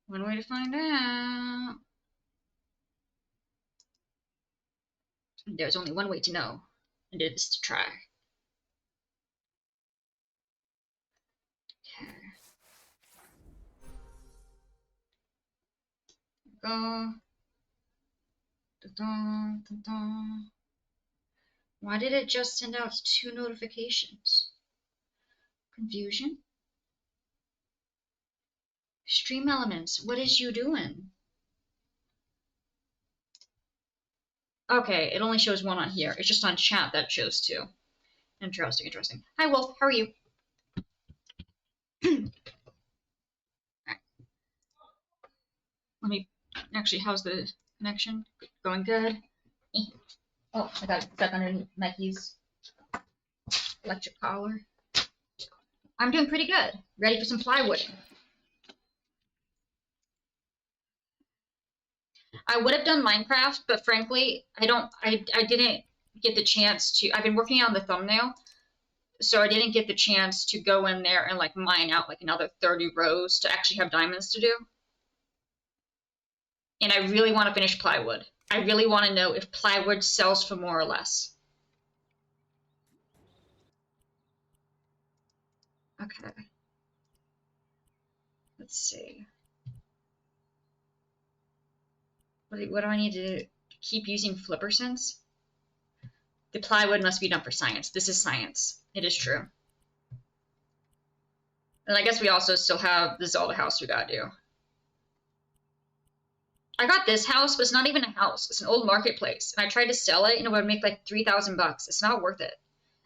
One way to find out. There's only one way to know, and it is to try. Okay. Go. Da-da, da-da. Why did it just send out 2 notifications? Confusion? Stream elements, what is you doing? Okay, it only shows 1 on here. It's just on chat that shows 2. Interesting, interesting. Hi, Wolf. How are you? Right. Let me... Actually, how's the connection? Going good? Oh, I got stuck underneath Mikey's electric collar. I'm doing pretty good. Ready for some plywood. I would have done Minecraft, but frankly, I didn't get the chance to. I've been working on the thumbnail, so I didn't get the chance to go in there and like mine out like another 30 rows to actually have diamonds to do. And I really want to finish plywood. I really want to know if plywood sells for more or less. Okay. Let's see. What do I need to keep using flipper since? The plywood must be done for science. This is science. It is true. And I guess we also still have the Zelda house we gotta do. I got this house, but it's not even a house. It's an old marketplace. And I tried to sell it, and it would make like 3,000 bucks. It's not worth it.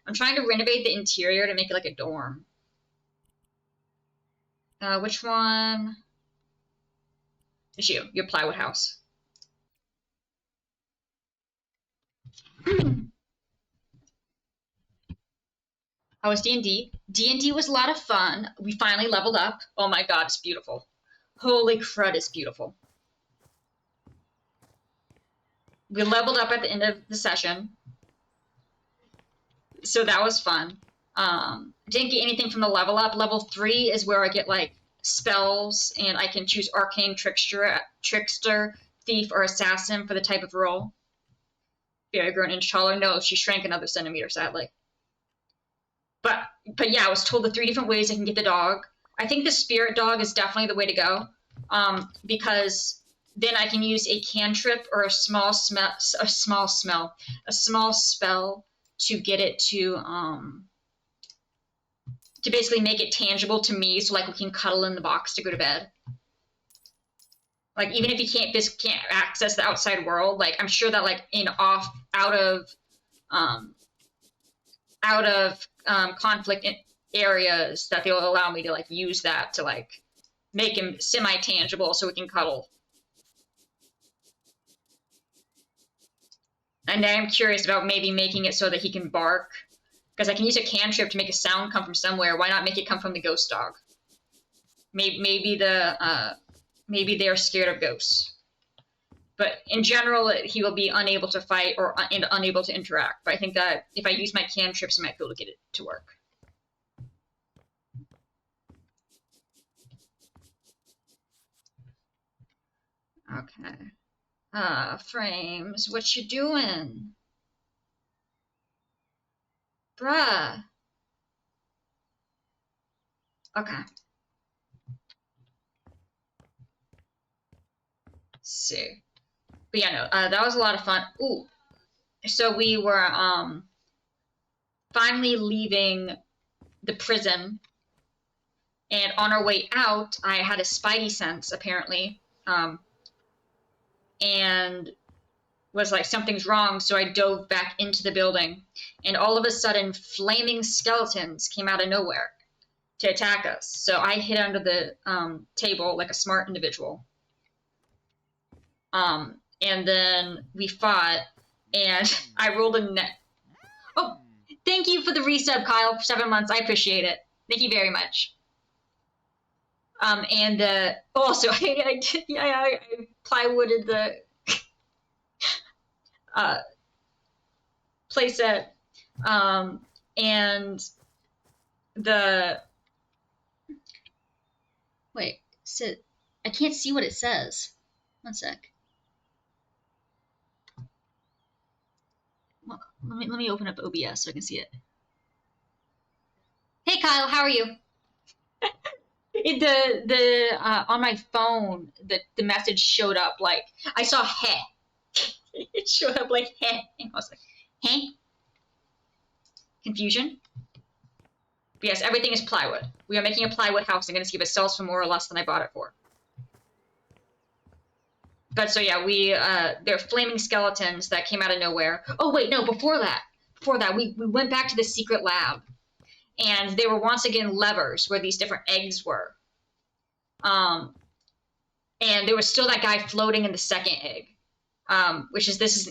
I'm trying to renovate the interior to make it like a dorm. Which one? It's you. Your plywood house. How was D&D? D&D was a lot of fun. We finally leveled up. Oh my god, it's beautiful. Holy crud, it's beautiful. We leveled up at the end of the session. So that was fun. Didn't get anything from the level up. Level 3 is where I get like spells, and I can choose Arcane Trickster, Thief, or Assassin for the type of role. Fairy grown inch taller. No, she shrank another centimeter, sadly. But yeah, I was told the 3 different ways I can get the dog. I think the spirit dog is definitely the way to go, because then I can use a cantrip or a small spell to get it to basically make it tangible to me, so like we can cuddle in the box to go to bed. Like even if he can't access the outside world, like I'm sure that like out of conflict areas that they'll allow me to like use that to like make him semi-tangible so we can cuddle. And I'm curious about maybe making it so that he can bark, because I can use a cantrip to make a sound come from somewhere. Why not make it come from the ghost dog? Maybe they're scared of ghosts. But in general, he will be unable to fight or unable to interact. But I think that if I use my cantrips, I might be able to get it to work. Okay. Frames, what you doing? Bruh. Okay. Let's see. But yeah, no, that was a lot of fun. Ooh. So we were finally leaving the prison, and on our way out, I had a spidey sense, apparently, and was like, something's wrong, so I dove back into the building, and all of a sudden, flaming skeletons came out of nowhere to attack us. So I hid under the table like a smart individual. And then we fought, and I rolled a net. Oh, thank you for the resub, Kyle, for 7 months. I appreciate it. Thank you very much. And also, I plywooded the playset, and the wait, sit. I can't see what it says. One sec. Well, let me open up OBS so I can see it. Hey Kyle, how are you? On my phone, the message showed up like I saw "heh." It showed up like "heh," and I was like, "Hey." Confusion. But yes, everything is plywood. We are making a plywood house. I'm going to see if it sells for more or less than I bought it for. But so yeah, there are flaming skeletons that came out of nowhere. Oh wait, no, before that, we went back to the secret lab, and there were once again levers where these different eggs were. And there was still that guy floating in the second egg. This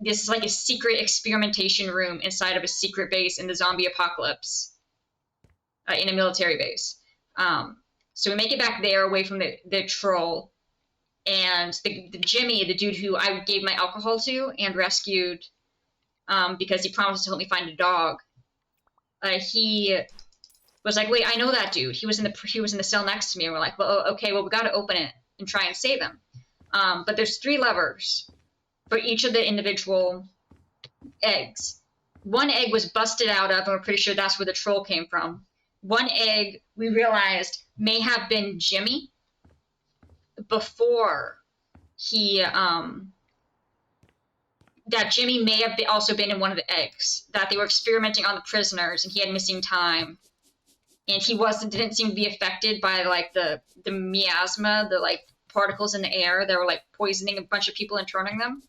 is like a secret experimentation room inside of a secret base in the zombie apocalypse, in a military base. So we make it back there away from the troll, and the Jimmy, the dude who I gave my alcohol to and rescued, because he promised to help me find a dog. He was like, "Wait, I know that dude. He was in the cell next to me." And we're like, "Well, okay, well we got to open it and try and save him." But there's 3 levers for each of the individual eggs. One egg was busted out of, and we're pretty sure that's where the troll came from. One egg, we realized, may have been Jimmy before he, that Jimmy may have also been in one of the eggs, that they were experimenting on the prisoners, and he had missing time. And he didn't seem to be affected by, like, the miasma, the, like, particles in the air that were, like, poisoning a bunch of people and turning them.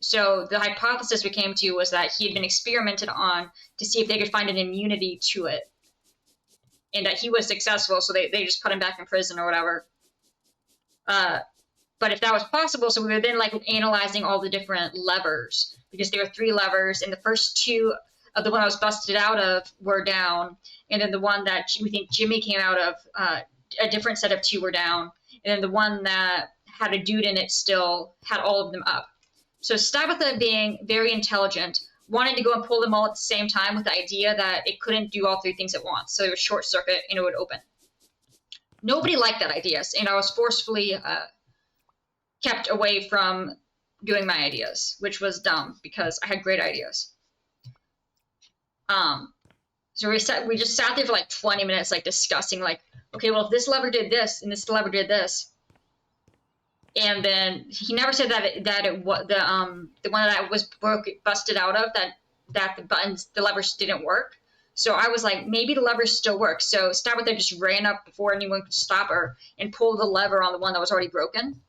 So the hypothesis we came to was that he had been experimented on to see if they could find an immunity to it. And that he was successful, so they just put him back in prison or whatever. But if that was possible, so we were then like analyzing all the different levers, because there were 3 levers, and the first 2 of the one I was busted out of were down, and then the one that we think Jimmy came out of, a different set of 2 were down, and then the one that had a dude in it still had all of them up. So Stabatha, being very intelligent, wanted to go and pull them all at the same time with the idea that it couldn't do all 3 things at once, so it would short circuit and it would open. Nobody liked that idea, and I was forcefully kept away from doing my ideas, which was dumb because I had great ideas. So we just sat there for like 20 minutes, like discussing, like, okay, well, if this lever did this and this lever did this, and then he never said that the one that was busted out of, that the levers didn't work. So I was like, maybe the levers still work. So Stabatha just ran up before anyone could stop her and pulled the lever on the one that was already broken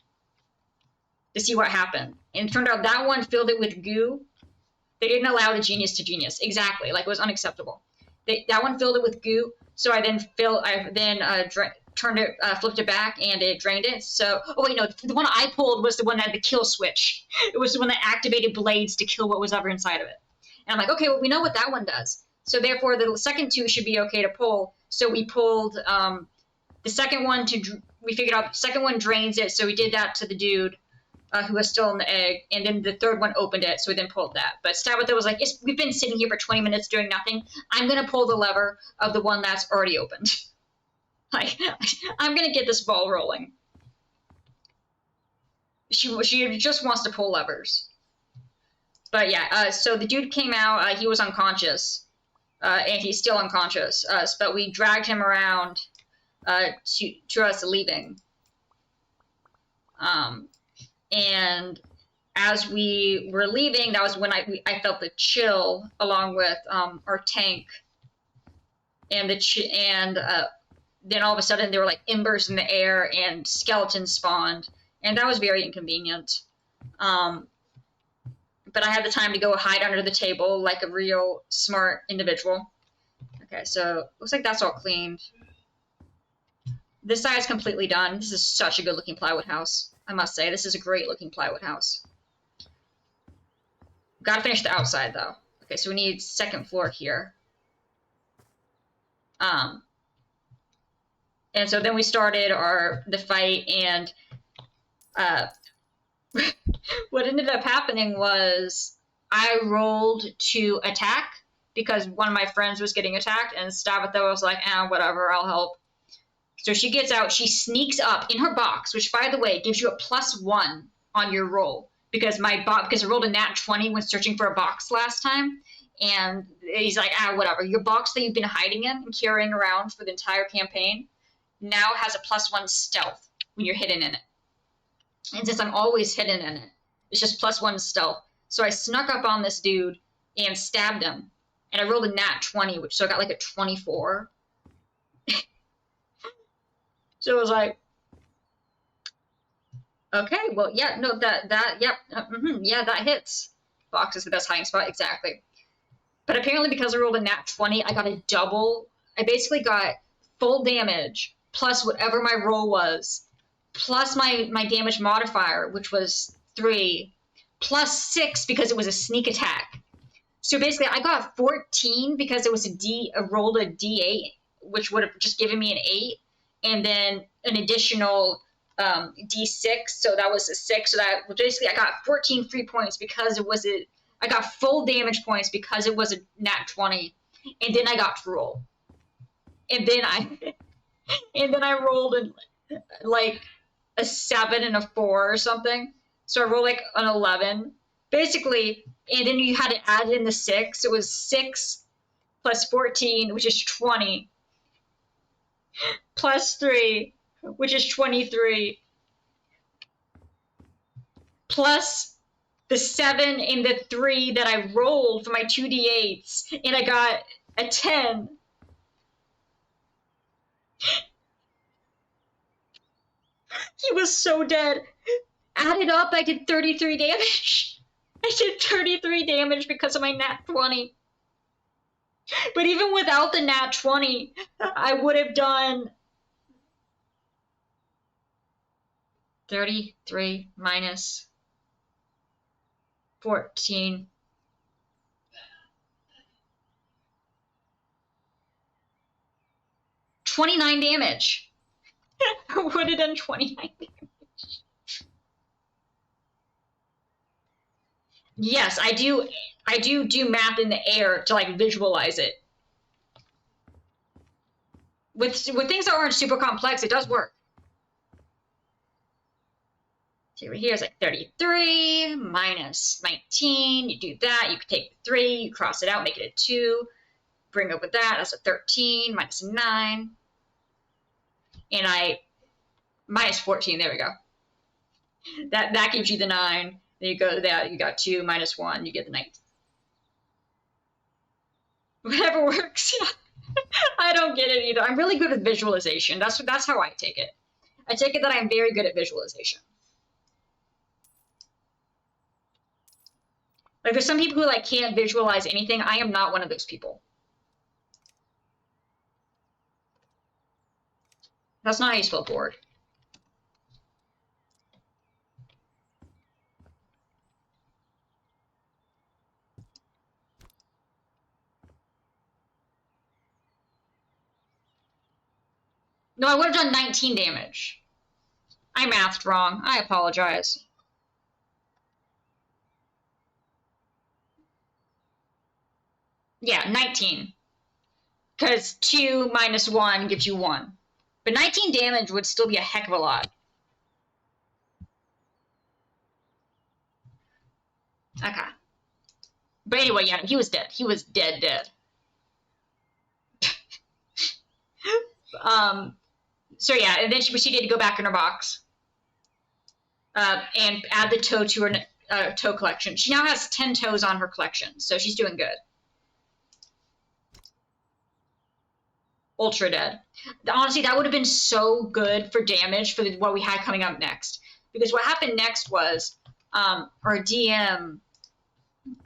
to see what happened. And it turned out that one filled it with goo. They didn't allow the genius to genius. Exactly. Like, it was unacceptable. That one filled it with goo. So I then flipped it back, and it drained it. So, oh wait, no, the one I pulled was the one that had the kill switch. It was the one that activated blades to kill what was ever inside of it. And I'm like, okay, well, we know what that one does. So therefore, the second 2 should be okay to pull. So we pulled the second one we figured out the second one drains it. So we did that to the dude who was still in the egg. And then the third one opened it. So we then pulled that. But Stabatha was like, we've been sitting here for 20 minutes doing nothing. I'm going to pull the lever of the one that's already opened. Like, I'm going to get this ball rolling. She just wants to pull levers. But yeah, so the dude came out. He was unconscious. And he's still unconscious. But we dragged him around to us leaving. And as we were leaving, that was when I felt the chill along with our tank. And then all of a sudden there were like embers in the air and skeletons spawned. And that was very inconvenient. But I had the time to go hide under the table like a real smart individual. Okay, so looks like that's all cleaned. This side is completely done. This is such a good looking plywood house. I must say, this is a great looking plywood house. Gotta finish the outside though. Okay, so we need 2nd floor here. And so then we started the fight, and what ended up happening was I rolled to attack because one of my friends was getting attacked, and Stabatha was like, whatever, I'll help. So she gets out, she sneaks up in her box, which by the way gives you a +1 on your roll because because I rolled a nat 20 when searching for a box last time, and he's like, whatever. Your box that you've been hiding in and carrying around for the entire campaign now has a +1 stealth when you're hidden in it. And since I'm always hidden in it, it's just +1 stealth. So I snuck up on this dude and stabbed him, and I rolled a nat 20, so I got like a 24. So it was like, okay, well, yeah, no, yep, yeah, that hits. Box is the best hiding spot, exactly. But apparently because I rolled a nat 20, I got a double. I basically got full damage plus whatever my roll was, plus my damage modifier, which was 3, plus 6 because it was a sneak attack. So basically I got 14 because it was I rolled a D8, which would have just given me an 8, and then an additional D6, so that was a 6. So that basically I got 14 free points because I got full damage points because it was a nat 20, and then I got to roll, and then I rolled like a 7 and a 4 or something. So I rolled like an 11, basically, and then you had to add in the 6. It was 6 plus 14, which is 20, plus 3, which is 23, plus the 7 and the 3 that I rolled for my 2d8s, and I got a 10. He was so dead. Added up, I did 33 damage. I did 33 damage because of my nat 20. But even without the nat 20, I would have done 33 minus 14. 29 damage. I would have done 29 damage. Yes, I do math in the air to like visualize it. With things that aren't super complex, it does work. So over here is like 33 minus 19. You do that, you can take the 3, you cross it out, make it a 2. Bring over that's a 13 minus 9. And I minus 14, there we go. That gives you the 9. Then you go to that, you got 2 minus 1, you get the 19. Whatever works. I don't get it either. I'm really good at visualization. That's how I take it. I take it that I'm very good at visualization. Like there's some people who like can't visualize anything. I am not one of those people. That's not how you spell board. No, I would have done 19 damage. I mathed wrong. I apologize. Yeah, 19. Because 2 minus 1 gives you 1. But 19 damage would still be a heck of a lot. Okay. But anyway, yeah, he was dead. He was dead. So yeah, and then she proceeded to go back in her box and add the toe to her toe collection. She now has 10 toes on her collection, so she's doing good. Ultra dead. Honestly, that would have been so good for damage for what we had coming up next. Because what happened next was our DM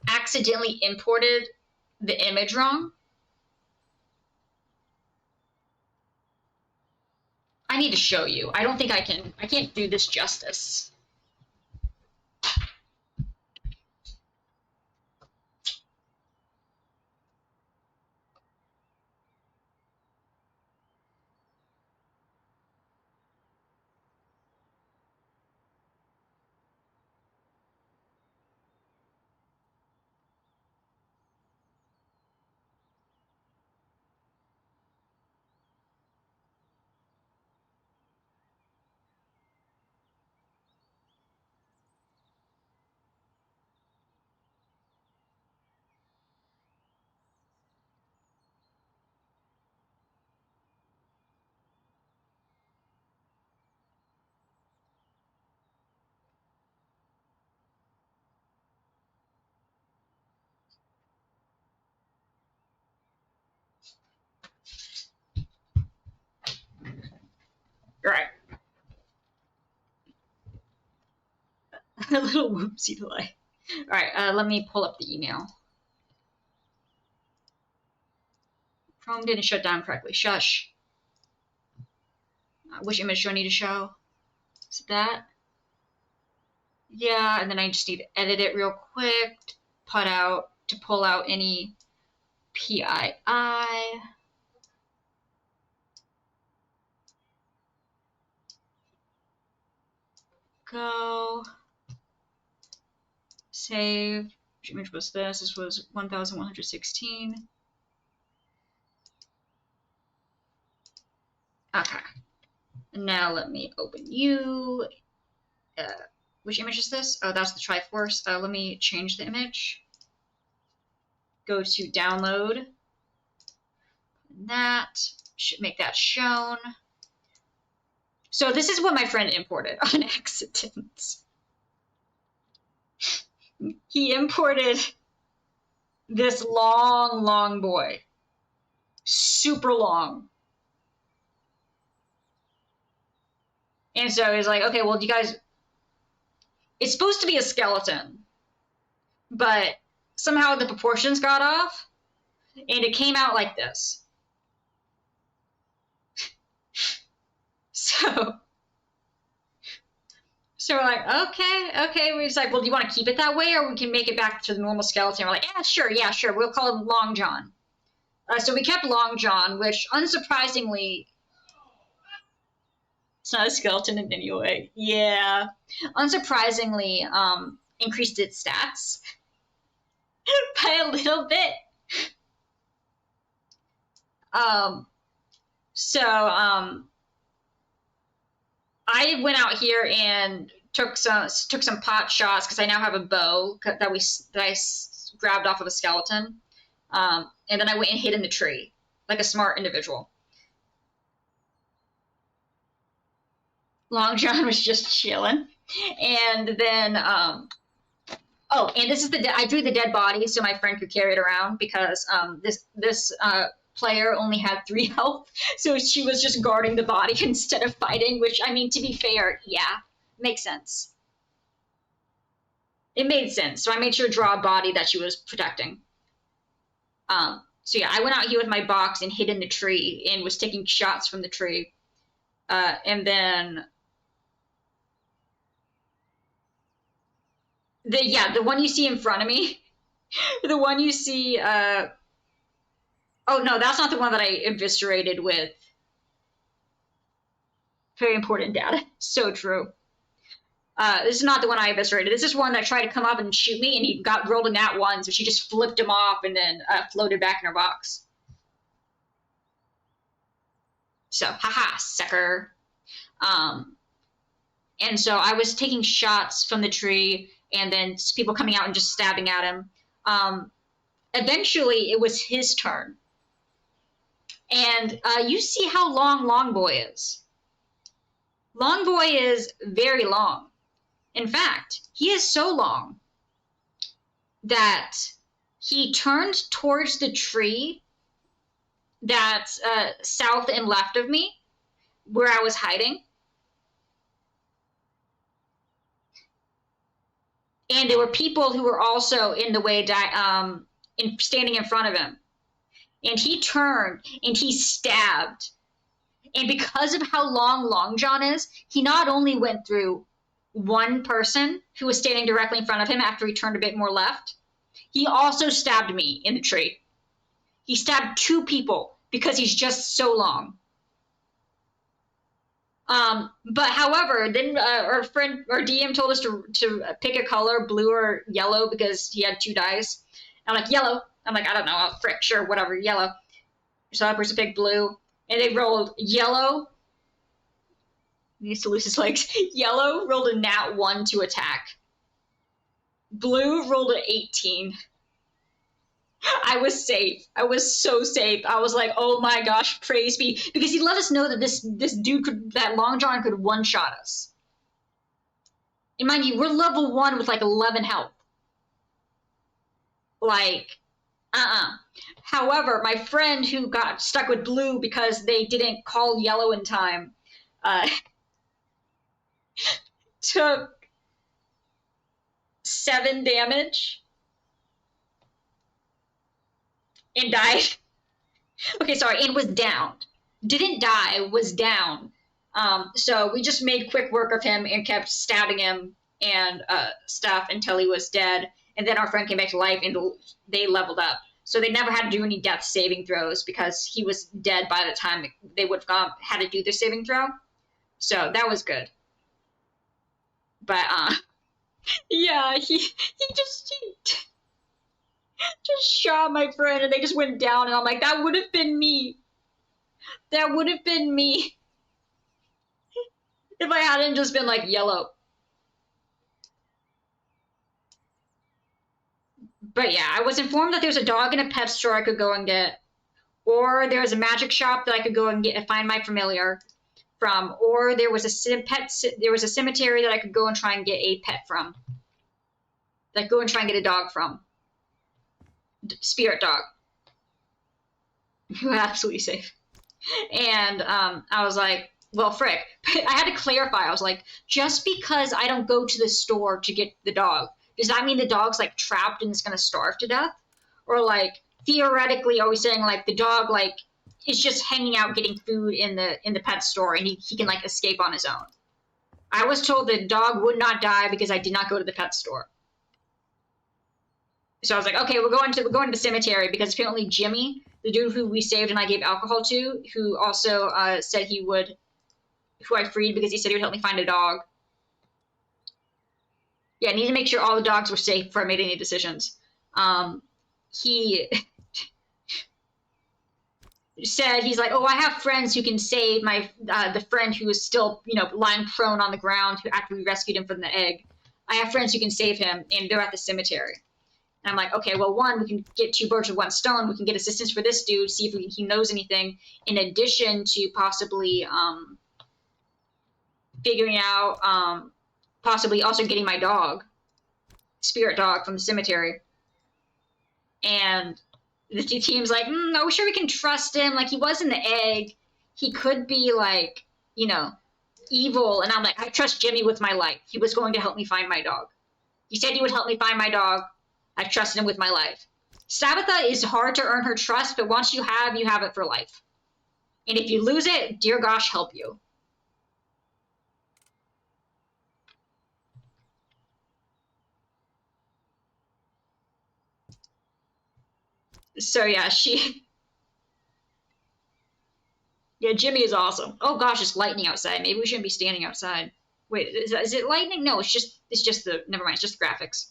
accidentally imported the image wrong. I need to show you. I don't think I can't do this justice. A little whoopsie delay. All right, let me pull up the email. Chrome didn't shut down correctly. Shush. Which image do I need to show? Is it that? Yeah, and then I just need to edit it real quick to pull out any PII. Go. Save. Which image was this? This was 1116. Okay. Now let me open you. Which image is this? Oh, that's the Triforce. Let me change the image. Go to download. That should make that shown. So this is what my friend imported on accident. He imported this long boy. Super long. And so he's like, okay, well, you guys, it's supposed to be a skeleton, but somehow the proportions got off, and it came out like this. So we're like, okay. We're just like, well, do you want to keep it that way, or we can make it back to the normal skeleton? We're like, yeah, sure. We'll call him Long John. So we kept Long John, which unsurprisingly, it's not a skeleton in any way. Yeah. Unsurprisingly, increased its stats by a little bit. I went out here and took some pot shots because I now have a bow that I grabbed off of a skeleton, and then I went and hid in the tree like a smart individual. Long John was just chilling, and then and this is I drew the dead body so my friend could carry it around because this player only had 3 health, so she was just guarding the body instead of fighting, which, I mean, to be fair, yeah, makes sense. It made sense, so I made sure to draw a body that she was protecting. So yeah, I went out here with my box and hid in the tree and was taking shots from the tree, and then the one you see in front of me, the one you see, oh no, that's not the one that I eviscerated with. Very important data. So true. This is not the one I eviscerated. This is one that tried to come up and shoot me, and he got rolled in that one, so she just flipped him off and then floated back in her box. So, haha, sucker. And so I was taking shots from the tree, and then people coming out and just stabbing at him. Eventually, it was his turn. And you see how long Boy is. Long Boy is very long. In fact, he is so long that he turned towards the tree that's south and left of me, where I was hiding. And there were people who were also in the way, standing in front of him. And he turned and he stabbed. And because of how long John is, he not only went through one person who was standing directly in front of him after he turned a bit more left, he also stabbed me in the tree. He stabbed 2 people because he's just so long. But however, then our DM told us to pick a color, blue or yellow, because he had 2 dice. I'm like, yellow. I'm like, I don't know, I'll frick, sure, whatever, yellow. So that person picked blue, and they rolled yellow. He needs to lose his legs. Yellow rolled a nat 1 to attack. Blue rolled an 18. I was safe. I was so safe. I was like, oh my gosh, praise be. Because he let us know that this dude that Long John could one-shot us. And mind you, we're level 1 with like 11 health. Like, However, my friend who got stuck with blue because they didn't call yellow in time, took 7 damage and died. Okay, sorry, and was downed. Didn't die, was down. So we just made quick work of him and kept stabbing him and stuff until he was dead. And then our friend came back to life and they leveled up. So they never had to do any death saving throws because he was dead by the time they would have had to do their saving throw. So that was good. But yeah, he just shot my friend and they just went down and I'm like, that would have been me. That would have been me if I hadn't just been like yellow. But yeah, I was informed that there's a dog in a pet store I could go and get, or there was a magic shop that I could go and get and find my familiar from, or there was a cemetery that I could go and try and get a pet from. Like go and try and get a dog from. Spirit dog. You were absolutely safe. And I was like, well, frick. I had to clarify. I was like, just because I don't go to the store to get the dog, does that mean the dog's like trapped and is gonna starve to death? Or like theoretically, are we saying like the dog like is just hanging out getting food in the pet store and he can like escape on his own? I was told the dog would not die because I did not go to the pet store. So I was like, okay, we're going to the cemetery because apparently Jimmy, the dude who we saved and I gave alcohol to, who also said he would, who I freed because he said he would help me find a dog. Yeah, I need to make sure all the dogs were safe before I made any decisions. He said, he's like, oh, I have friends who can save my the friend who is still, lying prone on the ground after we rescued him from the egg. I have friends who can save him, and they're at the cemetery. And I'm like, okay, well, one, we can get 2 birds with 1 stone. We can get assistance for this dude, see if he knows anything, in addition to possibly figuring out, possibly also getting my dog, spirit dog, from the cemetery. And the team's like, are we sure we can trust him? Like, he was in the egg. He could be, like, evil. And I'm like, I trust Jimmy with my life. He was going to help me find my dog. He said he would help me find my dog. I trusted him with my life. Sabbatha is hard to earn her trust, but once you have it for life. And if you lose it, dear gosh, help you. So yeah, yeah, Jimmy is awesome. Oh gosh, it's lightning outside. Maybe we shouldn't be standing outside. Wait, is it lightning? No, it's just never mind, it's just graphics.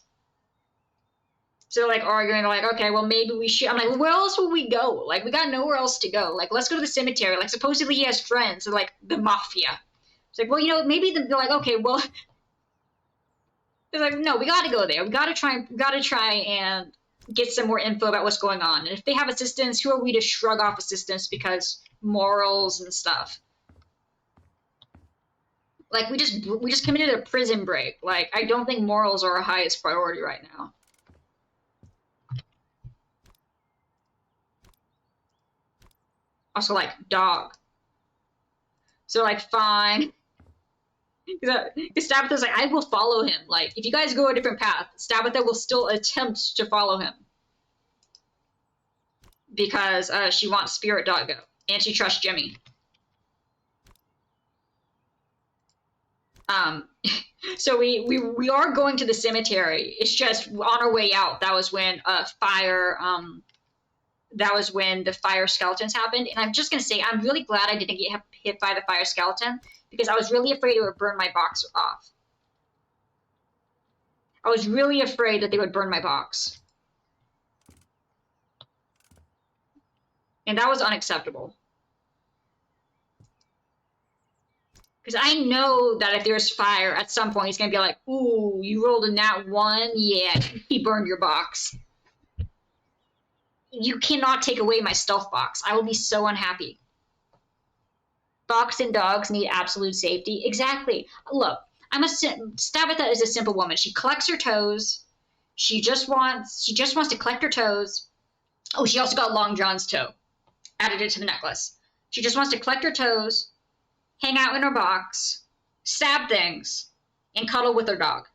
So they're like arguing, they're like, okay, well maybe we should. I'm like, where else will we go? Like, we got nowhere else to go. Like, let's go to the cemetery. Like, supposedly he has friends. They're like the mafia. It's like, well, maybe they're like, okay, well, they're like, no, we got to go there. We got to try and get some more info about what's going on. And if they have assistance, who are we to shrug off assistance because morals and stuff? Like, we just committed a prison break. Like, I don't think morals are our highest priority right now. Also, like, dog. So, like, fine. Because Stabitha's like, I will follow him. Like, if you guys go a different path, Stabitha will still attempt to follow him. Because she wants Spirit Doggo. And she trusts Jimmy. So we are going to the cemetery. It's just on our way out. That was when the fire skeletons happened. And I'm just going to say, I'm really glad I didn't get hit by the fire skeleton because I was really afraid it would burn my box off. I was really afraid that they would burn my box. And that was unacceptable. Because I know that if there's fire, at some point he's going to be like, ooh, you rolled a nat 1? Yeah, he burned your box. You cannot take away my stealth box. I will be so unhappy. Fox and dogs need absolute safety. Exactly. Look, Stabitha is a simple woman. She collects her toes. She just wants to collect her toes. Oh, she also got Long John's toe. Added it to the necklace. She just wants to collect her toes, hang out in her box, stab things, and cuddle with her dog.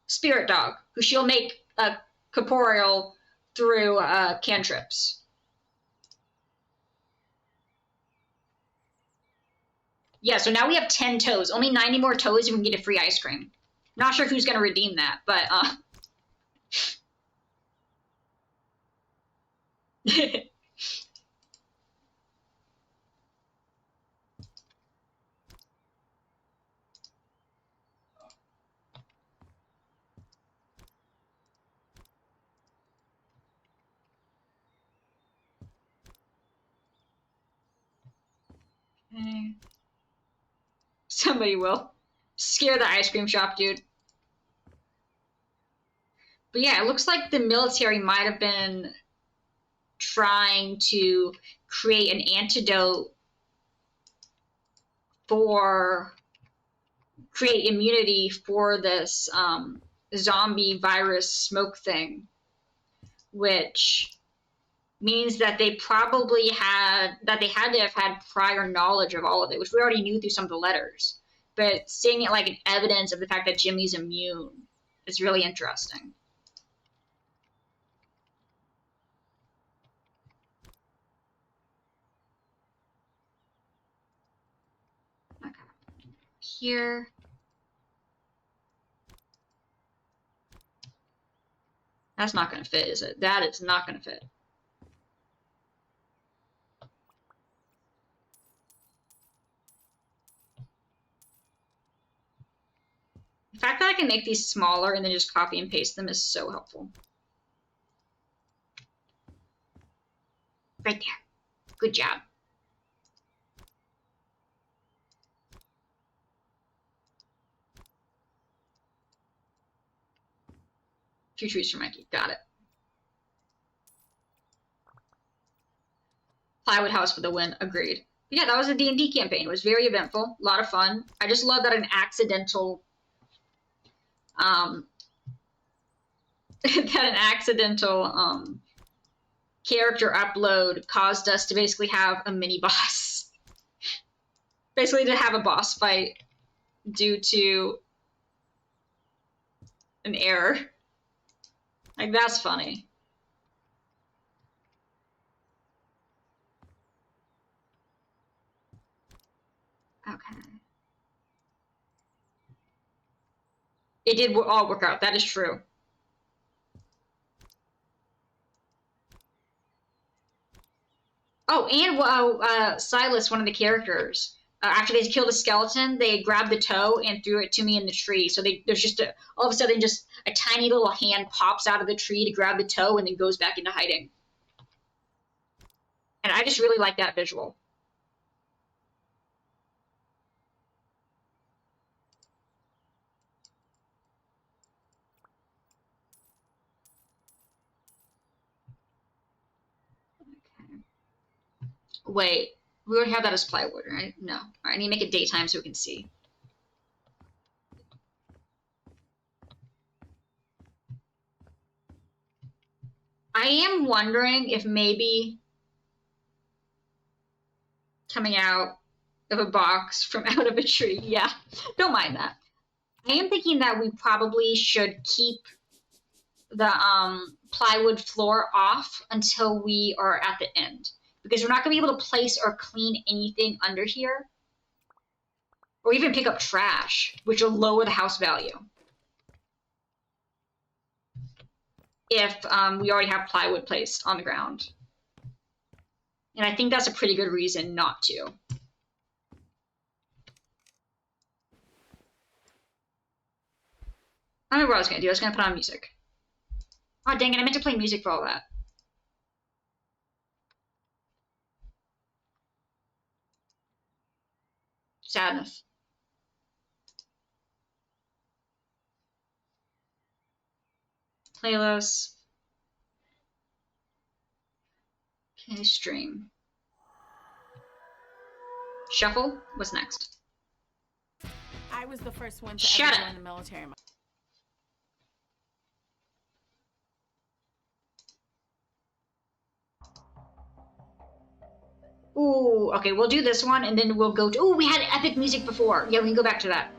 spirit dog, who she'll make corporeal through cantrips. Yeah, so now we have 10 toes. Only 90 more toes, you can get a free ice cream. Not sure who's going to redeem that, but okay. Somebody will. Scare the ice cream shop, dude. But yeah, it looks like the military might have been trying to create an antidote for create immunity for this zombie virus smoke thing, which means that they probably had to have had prior knowledge of all of it, which we already knew through some of the letters. But seeing it like an evidence of the fact that Jimmy's immune is really interesting. Okay. Here. That's not going to fit, is it? That is not going to fit. The fact that I can make these smaller and then just copy and paste them is so helpful. Right there. Good job. Few trees for Mikey. Got it. Plywood house for the win. Agreed. But yeah, that was a D&D campaign. It was very eventful. A lot of fun. I just love that an accidental character upload caused us to basically have a mini boss. Basically to have a boss fight due to an error. Like, that's funny. Okay. It did all work out. That is true. Oh, and Silas, one of the characters, after they killed a skeleton, they grabbed the toe and threw it to me in the tree. So there's just all of a sudden just a tiny little hand pops out of the tree to grab the toe and then goes back into hiding. And I just really like that visual. Okay. Wait, we already have that as plywood, right? No. All right, I need to make it daytime so we can see. I am wondering if maybe coming out of a box from out of a tree. Yeah, don't mind that. I am thinking that we probably should keep the plywood floor off until we are at the end, because we're not going to be able to place or clean anything under here, or even pick up trash, which will lower the house value if we already have plywood placed on the ground. And I think that's a pretty good reason not to. I don't know what I was going to do. I was going to put on music. Oh, dang it. I meant to play music for all that. Sadness. Playlist. Okay, stream. Shuffle? What's next? I was the first one to Shut ever up. join the military. Ooh, okay, we'll do this one, and then we'll go to... Ooh, we had epic music before. Yeah, we can go back to that.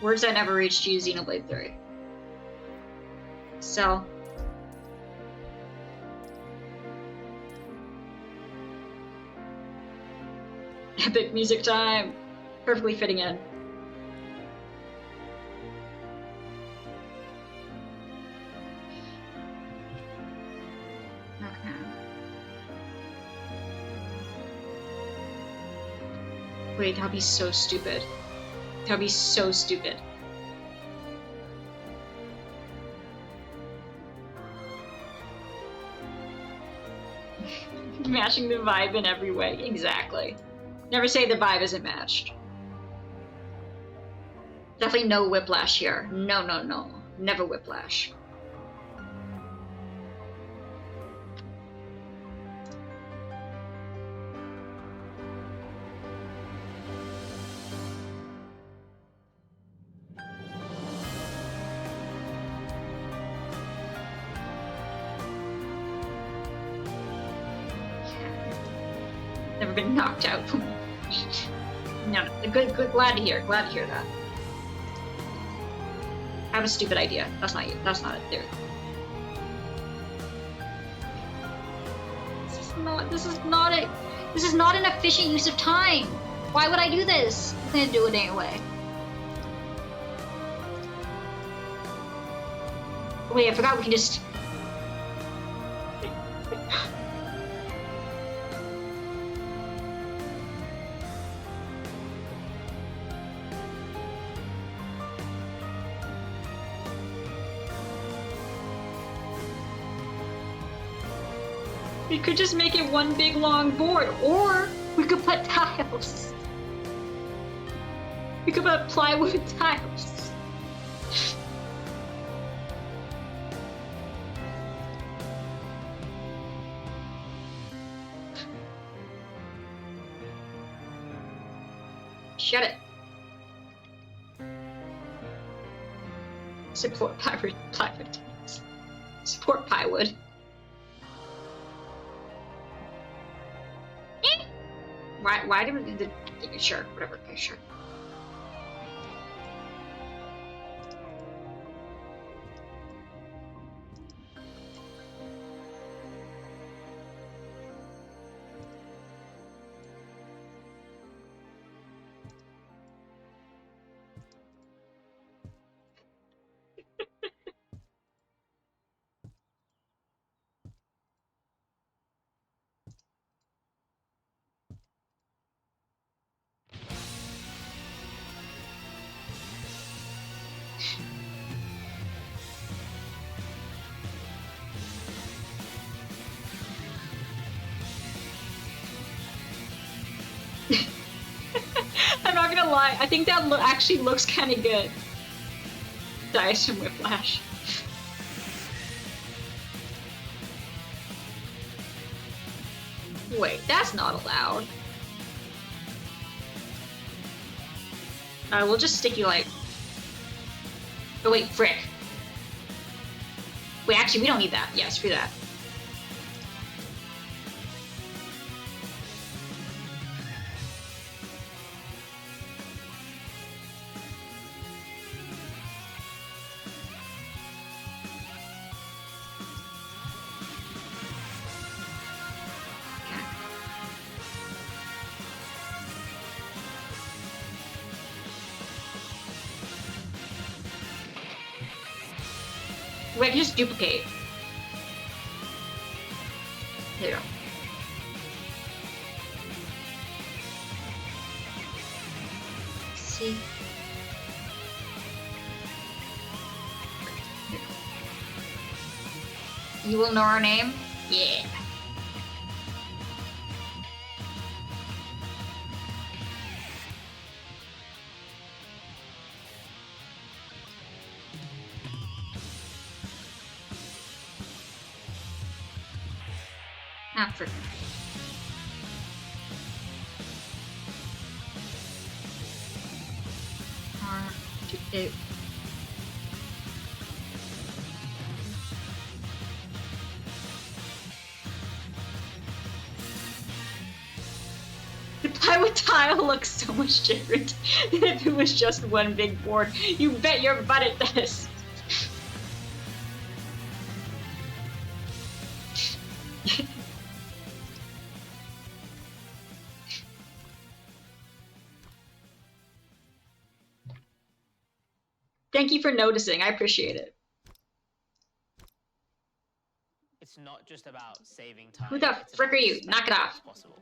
Words I never reached, use Xenoblade 3. So. Epic music time! Perfectly fitting in. Okay. Wait, that'd be so stupid. That'd be so stupid. Matching the vibe in every way. Exactly. Never say the vibe isn't matched. Definitely no whiplash here. No, no, no. Never whiplash. Never been knocked out. No, good, glad to hear that. I have a stupid idea. That's not it, dude. This is not an efficient use of time. Why would I do this? I'm gonna do it anyway. Wait, I forgot we can just... We could just make it one big long board, or we could put tiles. We could put plywood tiles. Shut it. Support plywood tiles. Support plywood. Why do we... Sure, whatever, okay, sure. I'm not gonna lie, I think that actually looks kind of good. Dice from Whiplash. Wait, that's not allowed. We'll just sticky light. Oh wait, frick. Wait, actually, we don't need that. Yeah, screw that. Wait, I can just duplicate. There you go. See? You will know our name? Yeah. Africa. Duplicate. The plywood tile looks so much different than if it was just one big board. You bet your butt it does. Thank you for noticing. I appreciate it. It's not just about saving time. Who the frick are you? Knock it off. Possible.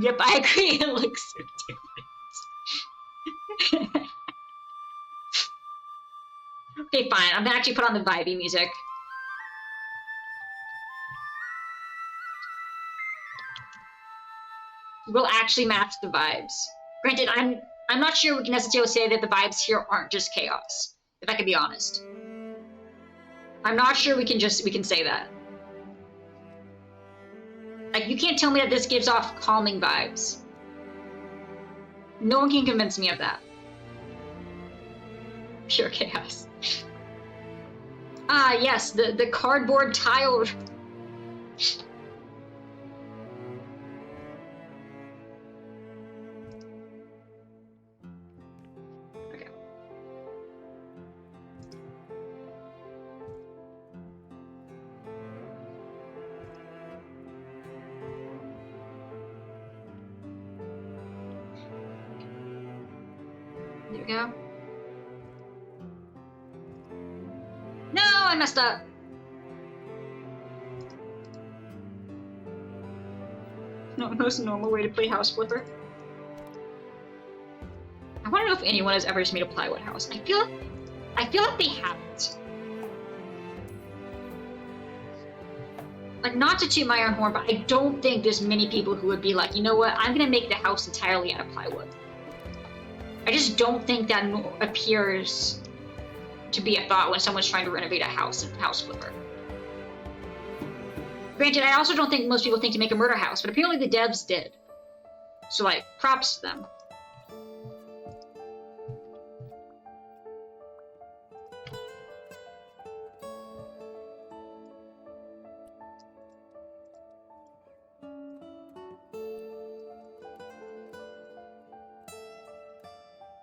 Yep, I agree. It looks so different. Okay, fine. I'm gonna actually put on the vibey music. Will actually match the vibes. Granted, I'm not sure we can necessarily say that the vibes here aren't just chaos, if I can be honest. I'm not sure we can say that. Like, you can't tell me that this gives off calming vibes. No one can convince me of that. Pure chaos. Ah, yes, the cardboard tile. Okay. There we go. No, I messed up. No, no normal way to play House Flipper. I want to know if anyone has ever just made a plywood house. I feel like they haven't. Like, not to toot my own horn, but I don't think there's many people who would be like, you know what, I'm gonna make the house entirely out of plywood. I just don't think that appears to be a thought when someone's trying to renovate a house in House Flipper. Granted, I also don't think most people think to make a murder house, but apparently the devs did. So, like, props to them.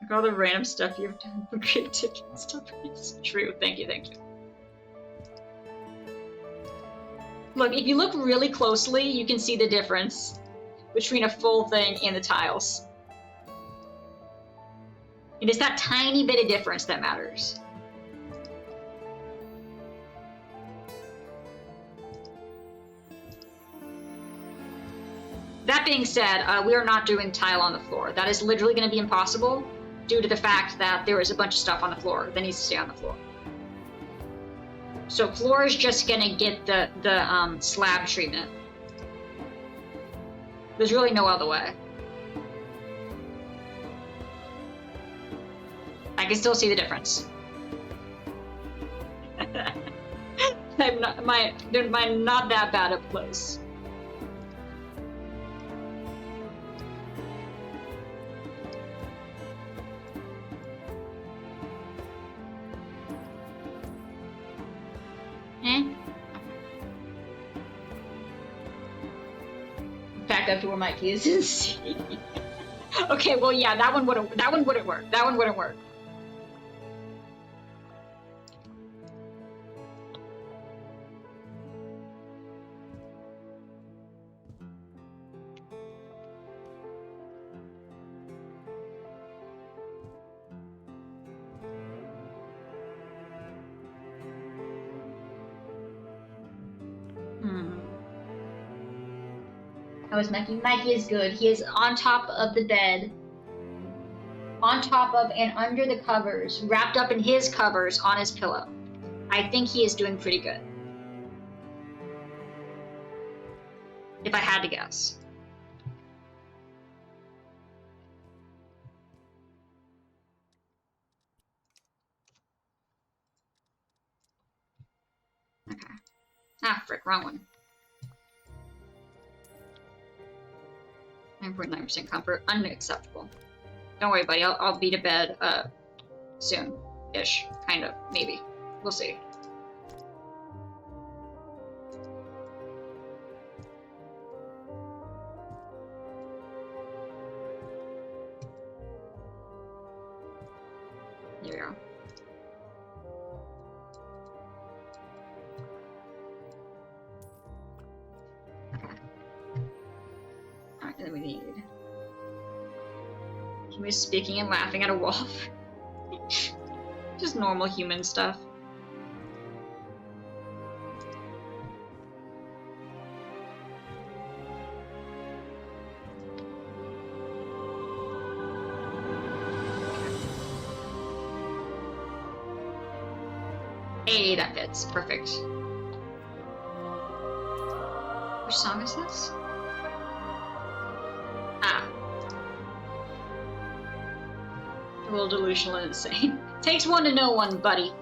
Like all the random stuff you've done for creativity and stuff. It's true. Thank you, thank you. Look, if you look really closely, you can see the difference between a full thing and the tiles. And it's that tiny bit of difference that matters. That being said, we are not doing tile on the floor. That is literally going to be impossible due to the fact that there is a bunch of stuff on the floor that needs to stay on the floor. So floor is just going to get the slab treatment. There's really no other way. I can still see the difference. I'm not that bad up close. Back up to where my key is in C. Okay, well, yeah, that one wouldn't work. That one wouldn't work. How is Mikey? Mikey is good. He is on top of the bed. On top of and under the covers. Wrapped up in his covers on his pillow. I think he is doing pretty good. If I had to guess. Okay. Ah, frick, wrong one. 9.9% comfort, unacceptable. Don't worry, buddy. I'll be to bed soon-ish, kind of, maybe. We'll see. Here we go. Alright, then we need... He was speaking and laughing at a wall. Just normal human stuff. Hey, that fits. Perfect. Which song is this? Ah. A little delusional and insane. Takes one to know one, buddy.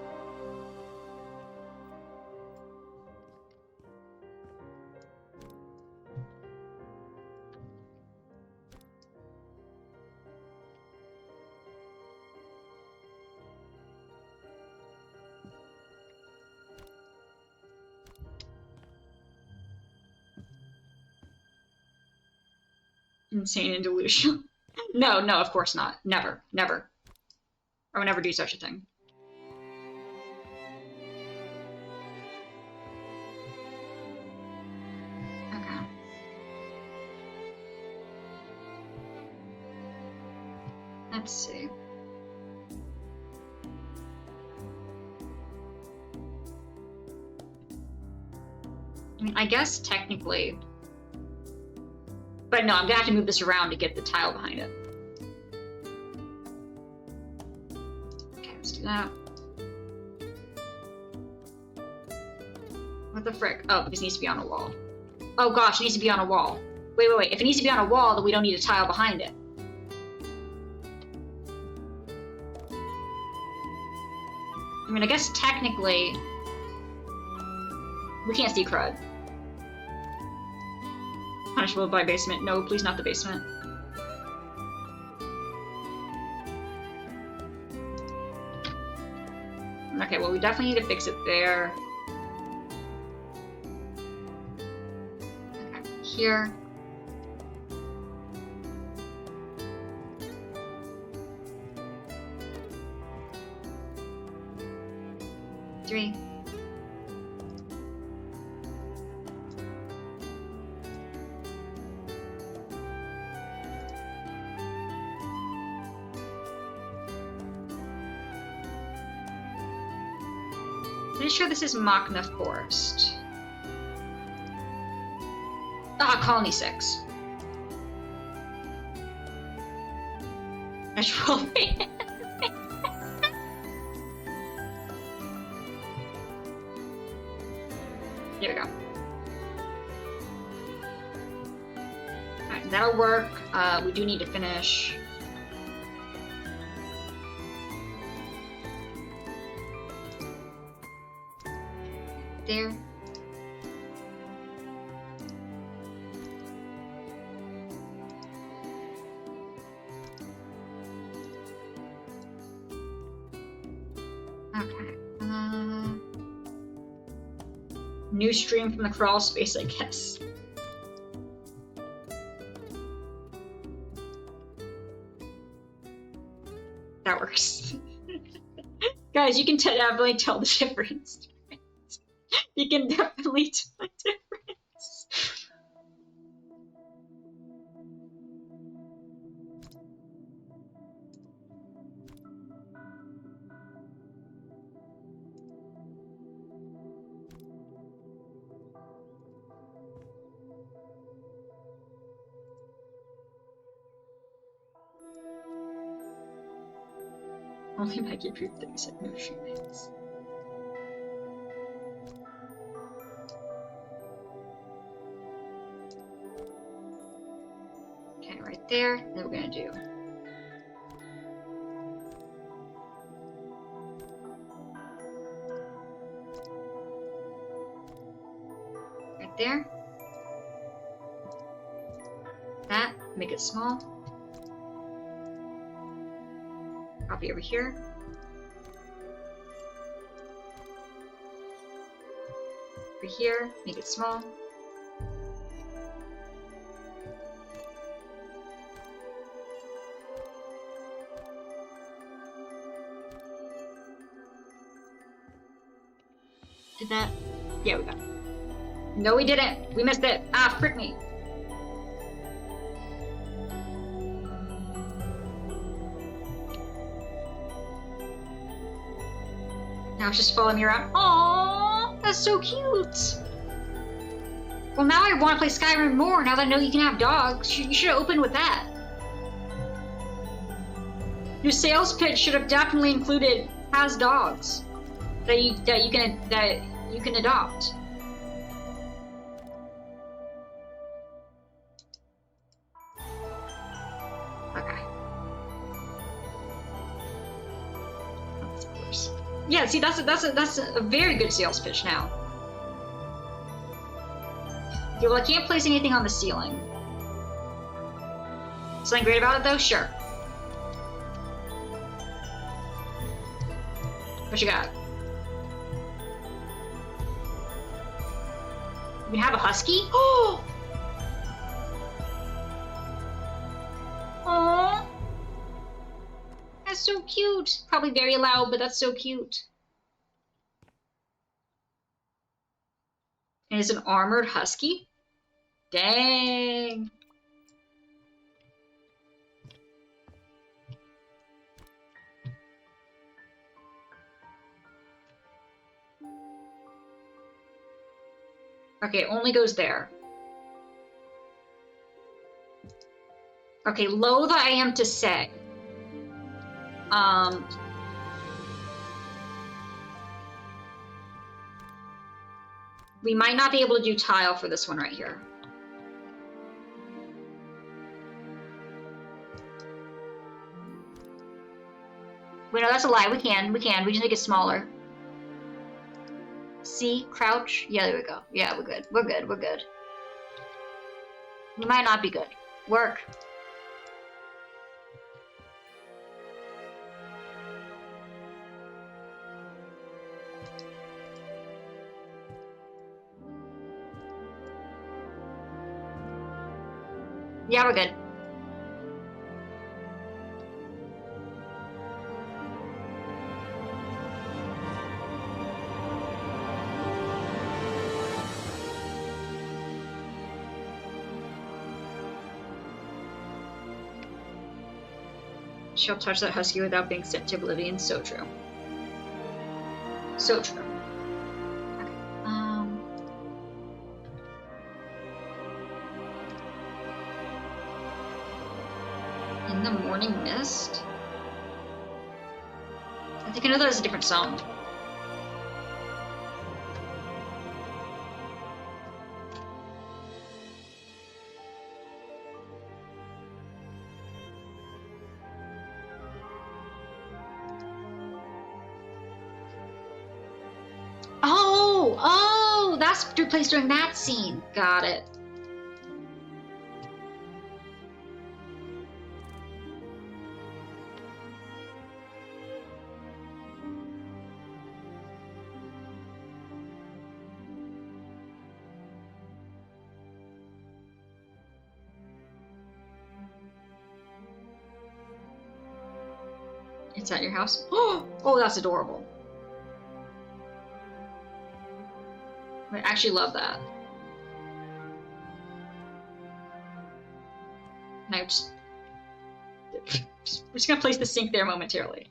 Insane and delusional. No, no, of course not. Never, never. I would never do such a thing. Okay. Let's see. I mean, I guess technically... But no, I'm gonna have to move this around to get the tile behind it. Okay, let's do that. What the frick? Oh, because it needs to be on a wall. Oh gosh, it needs to be on a wall. Wait, wait, wait. If it needs to be on a wall, then we don't need a tile behind it. I mean, I guess technically... We can't see crud. Punishable by basement. No, please not the basement. Okay, well, we definitely need to fix it there. Okay, here. Three. Pretty sure this is Machna Forest. Ah, Colony 6. Natural. Here we go. Alright, that'll work. We do need to finish. There. Okay. New stream from the crawl space, I guess. That works. Guys, you can definitely tell the difference. You can definitely tell the difference. Only Maggie approved things like no shootings. Okay, right there. Then we're gonna do right there. That, make it small. Copy over here. Over here, make it small. Did that? Yeah, we got it. No, we didn't. We missed it. Ah, frick me. Now it's just following me around. Aww, that's so cute. Well, now I want to play Skyrim more. Now that I know you can have dogs, you should have opened with that. Your sales pitch should have definitely included has dogs that you can adopt. Okay. Of course. Yeah, see, that's a very good sales pitch now. Okay, well, I can't place anything on the ceiling. Something great about it, though? Sure. What you got? We have a husky? Oh! Aww. That's so cute. Probably very loud, but that's so cute. And it's an armored husky? Dang. Okay, it only goes there. Okay, loath I am to say. We might not be able to do tile for this one right here. Wait, no, that's a lie. We can. We just make it smaller. C, crouch. Yeah, there we go. Yeah, we're good. We're good. We're good. We might not be good. Work. Yeah, we're good. She'll touch that husky without being sent to oblivion. So true. So true. Okay. In the morning mist? I think I know that is a different song. Oh, that's took place during that scene. Got it. It's at your house. Oh, that's adorable. I actually love that. And I'm just gonna place the sink there momentarily.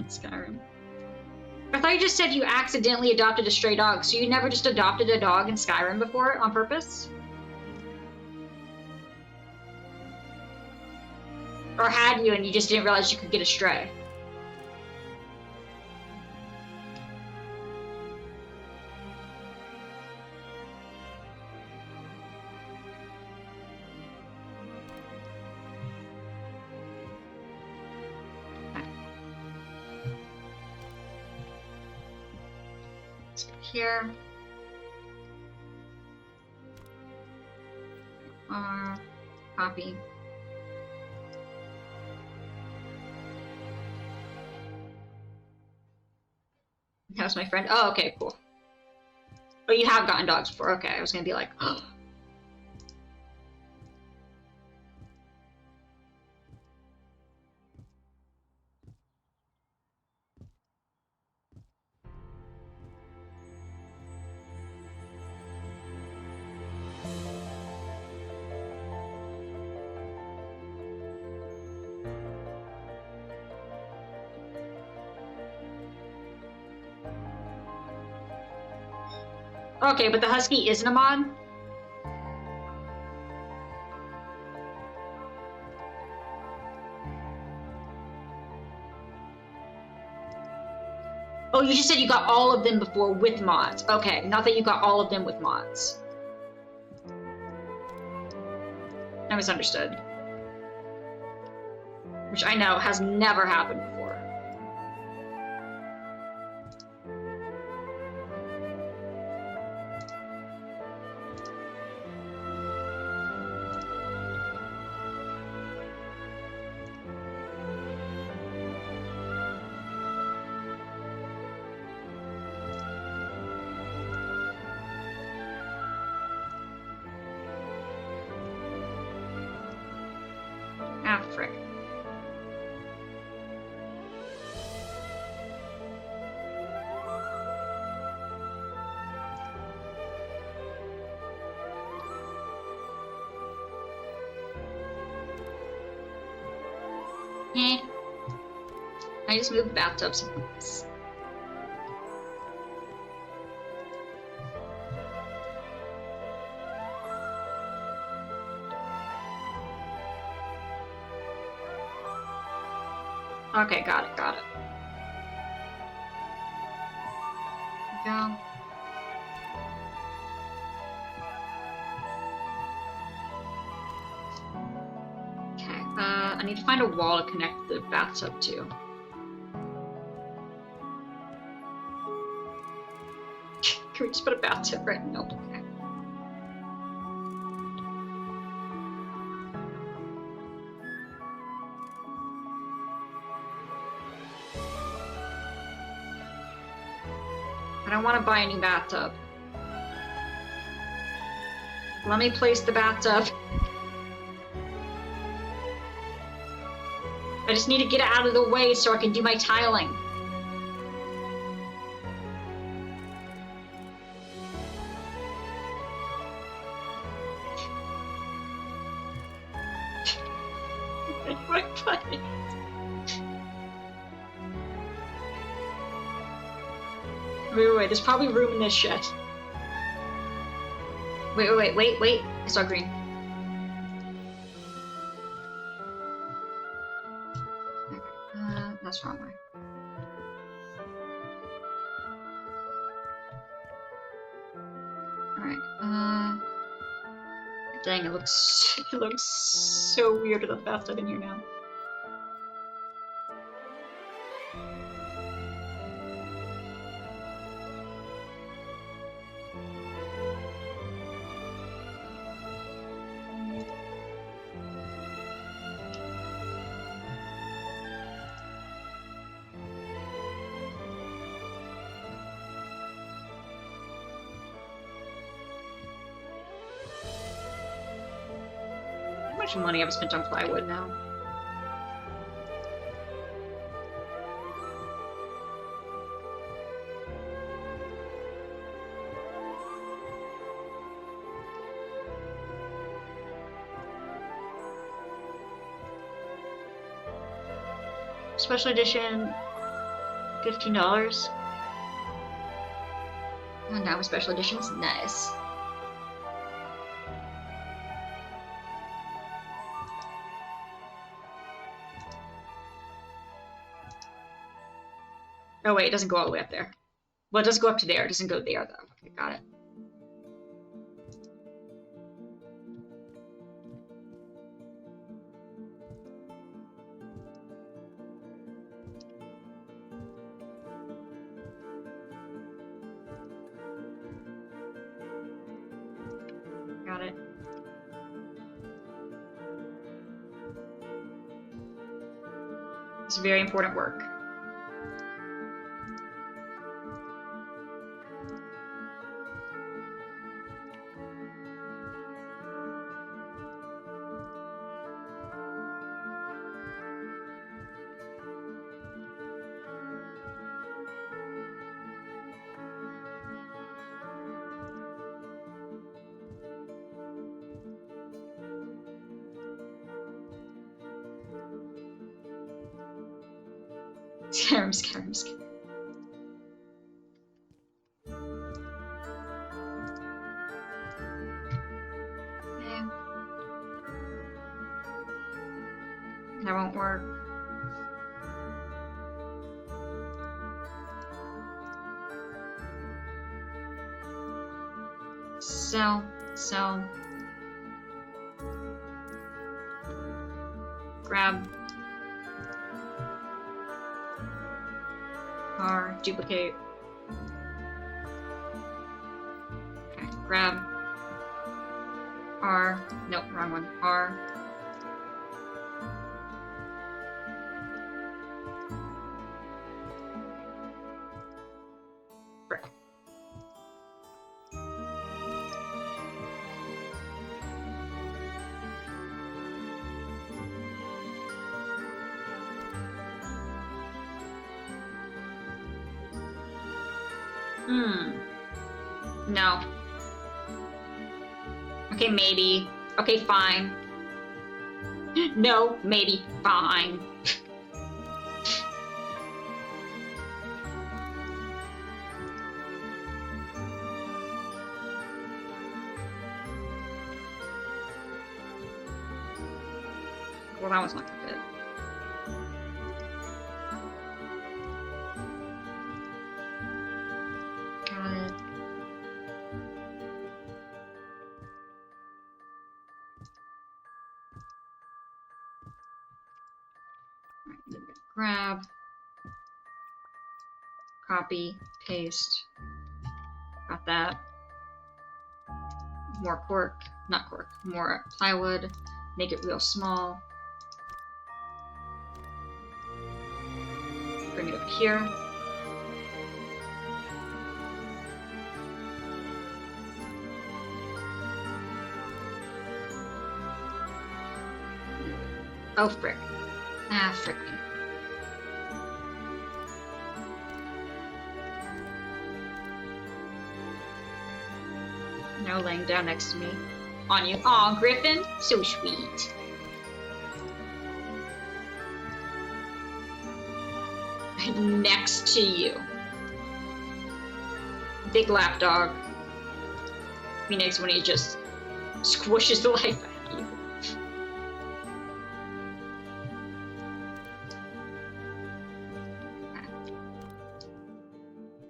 Skyrim. I thought you just said you accidentally adopted a stray dog, so you never just adopted a dog in Skyrim before on purpose? Or had you and you just didn't realize you could get a stray? Let's go here. Copy. How's my friend? Oh, okay, cool. Oh, you have gotten dogs before. Okay, I was gonna be like, oh. Okay, but the husky isn't a mod? Oh, you just said you got all of them before with mods. Okay, not that you got all of them with mods. I misunderstood. Which I know has never happened before. Ah, frick. Eh. I just moved the bathtubs. Okay, got it, got it. Go. Okay, I need to find a wall to connect the bathtub to. Can we just put a bathtub right? Nope. Okay. I don't want to buy a new bathtub. Let me place the bathtub. I just need to get it out of the way so I can do my tiling. Wait, there's probably room in this shit. Wait, I saw green. Okay, that's wrong way. Alright, dang, it looks so weird with the bathtub in here now. How much money I've spent on plywood now? Special edition, $15. Oh, now with special editions, nice. Oh wait, it doesn't go all the way up there. Well, it does go up to there. It doesn't go there though. Okay, got it. Got it. It's very important work. Skyrim. Okay. That won't work. Sell. Grab. R, duplicate. Okay, grab. R, nope, wrong one. R. Frick. No. Okay, maybe. Okay, fine. No, maybe. Fine. Well, that was not gonna fit. Got it. Grab, copy, paste. Got that. More cork, not cork, more plywood. Make it real small. Bring it up here. Oh, frick. Ah, frick me. No, laying down next to me. On you. Aw, Griffin. So sweet. Next to you. Big lapdog. Phoenix when he just squishes the life out of you.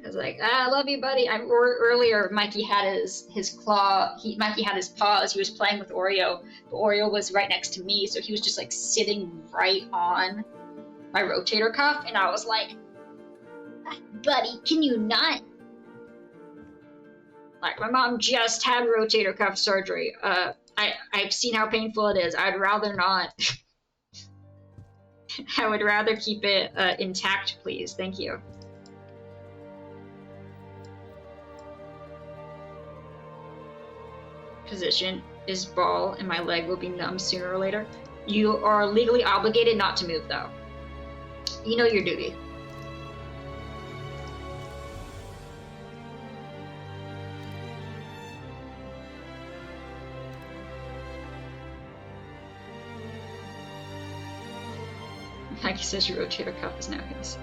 I was like, I love you, buddy. Earlier, Mikey had his claw. Mikey had his paws. He was playing with Oreo. But Oreo was right next to me, so he was just like sitting right on my rotator cuff, and I was like, buddy, can you not? Like, my mom just had rotator cuff surgery. I've seen how painful it is. I'd rather not. I would rather keep it intact, please. Thank you. Position is ball, and my leg will be numb sooner or later. You are legally obligated not to move, though. You know your duty. Mikey says your rotator cuff is now his.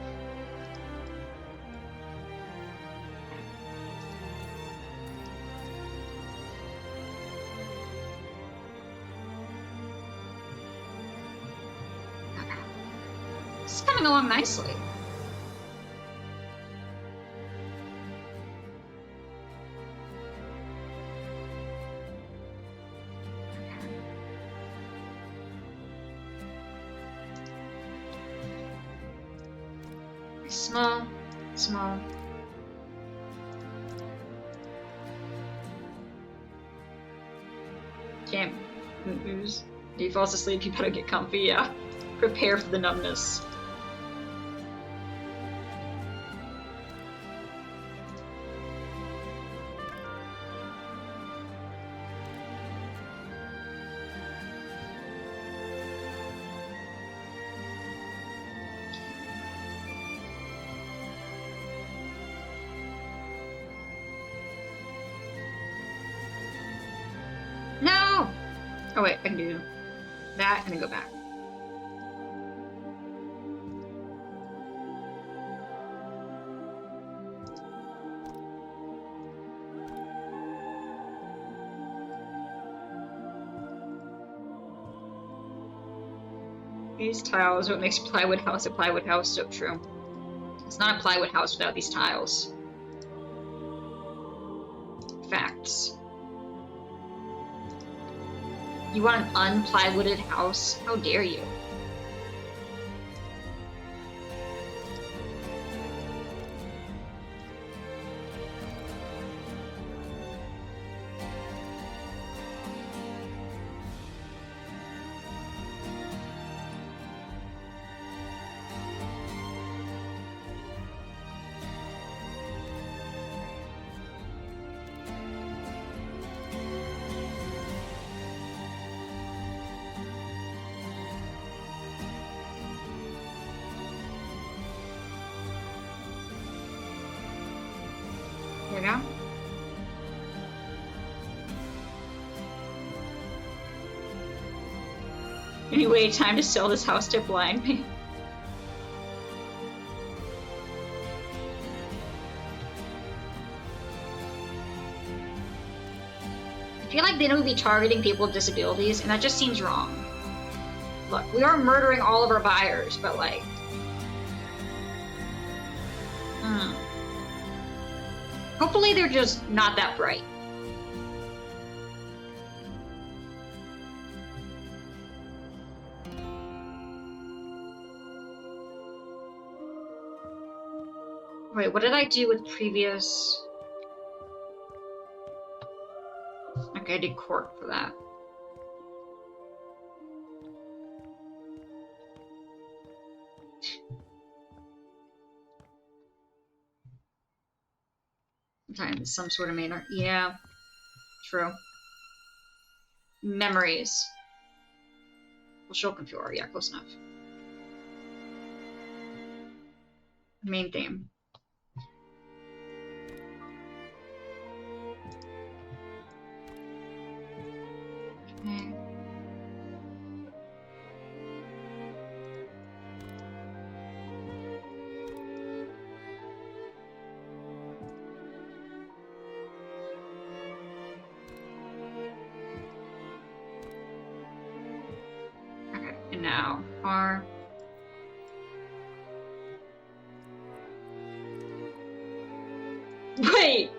Okay. This is coming along nicely. Small, small. can't lose. If he falls asleep, you better get comfy, yeah. Prepare for the numbness. No! Oh wait, I can do that and then go back. These tiles are what makes Plywood House a Plywood House, so true. It's not a Plywood House without these tiles. Facts. You want an unplywooded house? How dare you? There we go. Anyway, time to sell this house to blind me. I feel like they don't be targeting people with disabilities, and that just seems wrong. Look, we are murdering all of our buyers, but like... Hopefully they're just not that bright. Wait, what did I do with previous... Okay, I did cork for that. Some sort of manner. Yeah. True. Memories. Well, show computer. Yeah, close enough. Main theme. Okay. And now, R. Wait!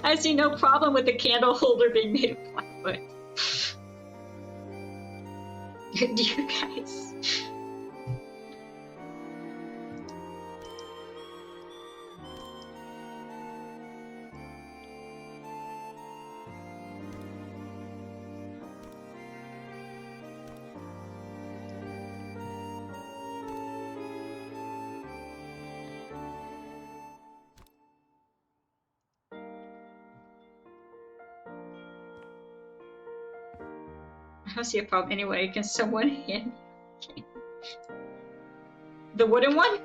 I see no problem with the candle holder being made of plywood. Do you guys? I don't see a problem anyway. Can someone hand the wooden one?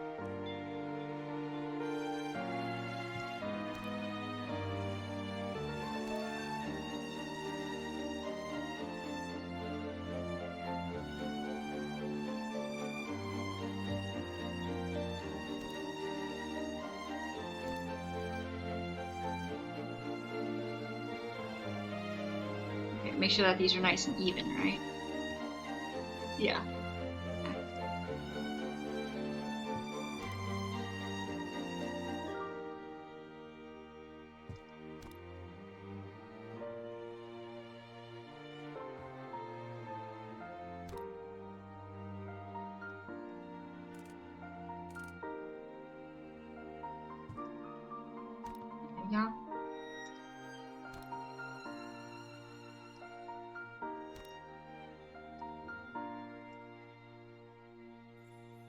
make sure that these are nice and even, right? Yeah. Yeah.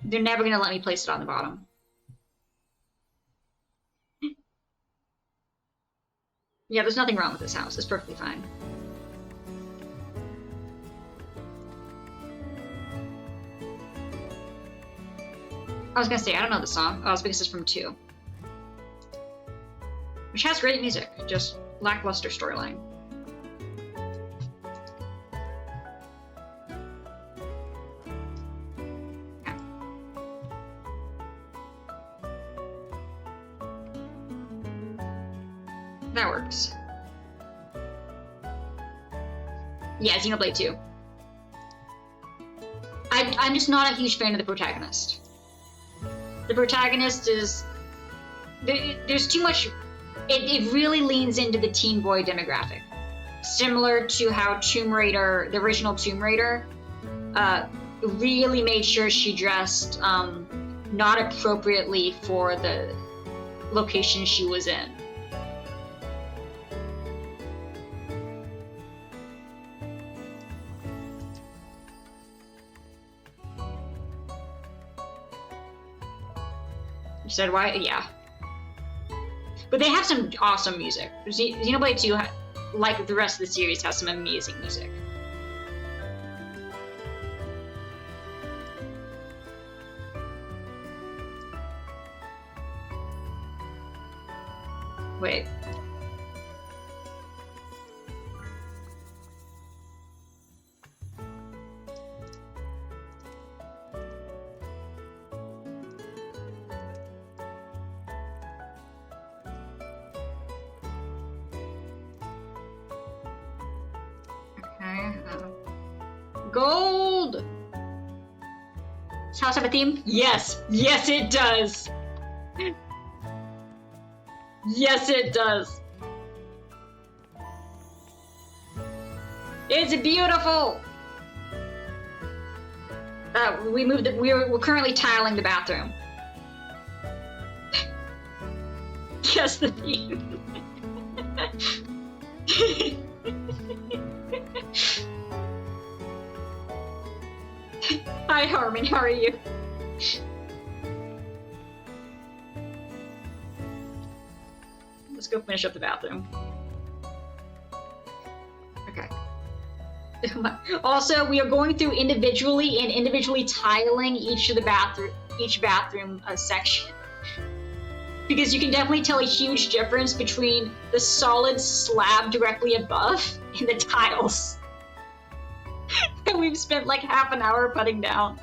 They're never gonna let me place it on the bottom. Yeah, there's nothing wrong with this house. It's perfectly fine. I was gonna say, I don't know the song. Oh, it's because it's from 2. Which has great music, just lackluster storyline. Yeah. That works. Yeah, Xenoblade 2. I'm just not a huge fan of the protagonist. The protagonist is... There's too much... It really leans into the teen boy demographic. Similar to how Tomb Raider, the original Tomb Raider, really made sure she dressed not appropriately for the location she was in. You said why? Yeah. But they have some awesome music. Xenoblade 2, like the rest of the series, has some amazing music. Wait. Gold! Does house have a theme? Yes! Yes, it does! Yes, it does! It's beautiful! We're currently tiling the bathroom. Yes, the theme. Hi, Harmon. How are you? Let's go finish up the bathroom. Okay. Also, we are going through individually tiling each bathroom section, because you can definitely tell a huge difference between the solid slab directly above and the tiles. And we've spent like half an hour putting down.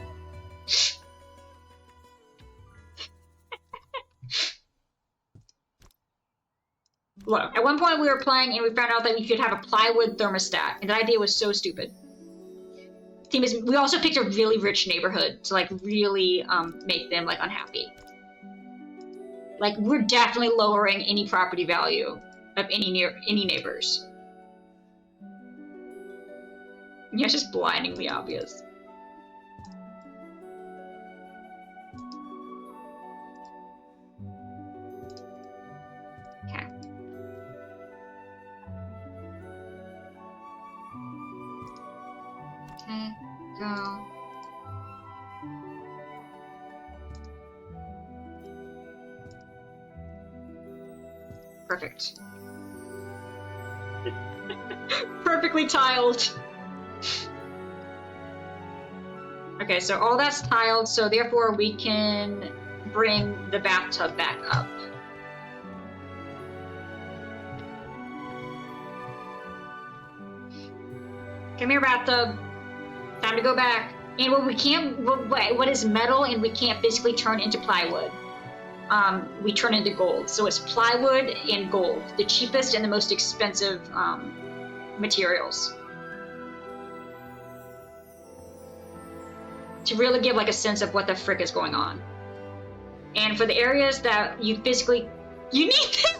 Look, at one point we were playing and we found out that we could have a plywood thermostat, and the idea was so stupid. We also picked a really rich neighborhood to like really make them like unhappy. Like, we're definitely lowering any property value of any neighbors. Yeah, it's just blindingly obvious. Okay. Okay, go. Perfect. Perfectly tiled. Okay, so all that's tiled, so therefore we can bring the bathtub back up. Come here, bathtub. Time to go back. And what is metal and we can't physically turn into plywood, we turn into gold. So it's plywood and gold, the cheapest and the most expensive materials. to really give like a sense of what the frick is going on. And for the areas that you physically, you need this.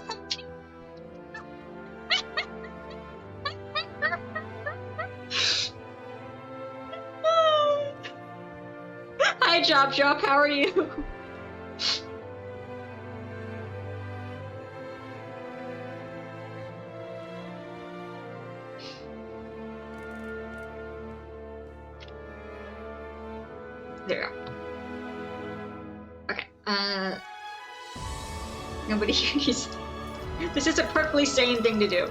Hi, Chop Chop, how are you? There we go. Okay, nobody uses. This is a perfectly sane thing to do.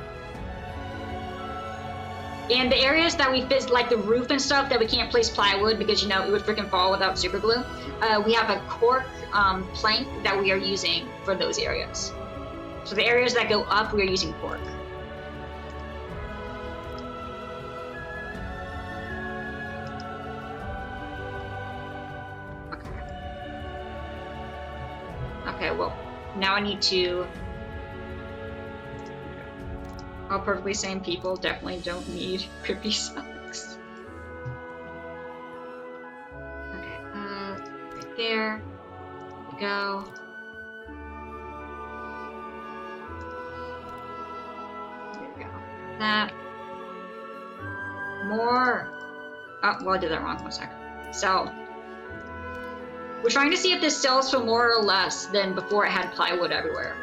And the areas that we fit, like the roof and stuff, that we can't place plywood because, you know, it would freaking fall without super glue, we have a cork plank that we are using for those areas. So the areas that go up, we are using cork. Okay, well, now I need to... All perfectly sane people definitely don't need grippy socks. Okay, right there. There we go. There we go. That. More. Oh, well, I did that wrong. 1 second. So, we're trying to see if this sells for more or less than before it had plywood everywhere.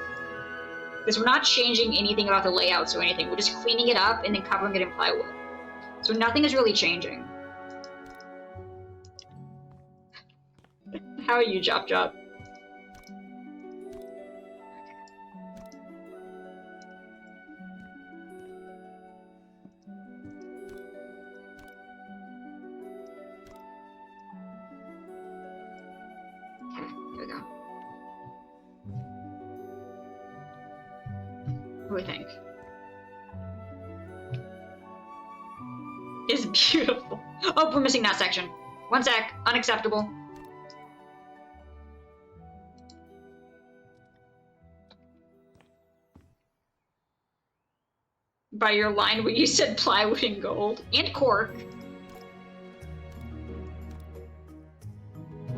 Because we're not changing anything about the layouts or anything. We're just cleaning it up and then covering it in plywood. So nothing is really changing. How are you, Chop Chop? Okay, here we go. What do we think? It's beautiful. Oh, we're missing that section. 1 sec. Unacceptable. By your line where you said plywood and gold. And cork.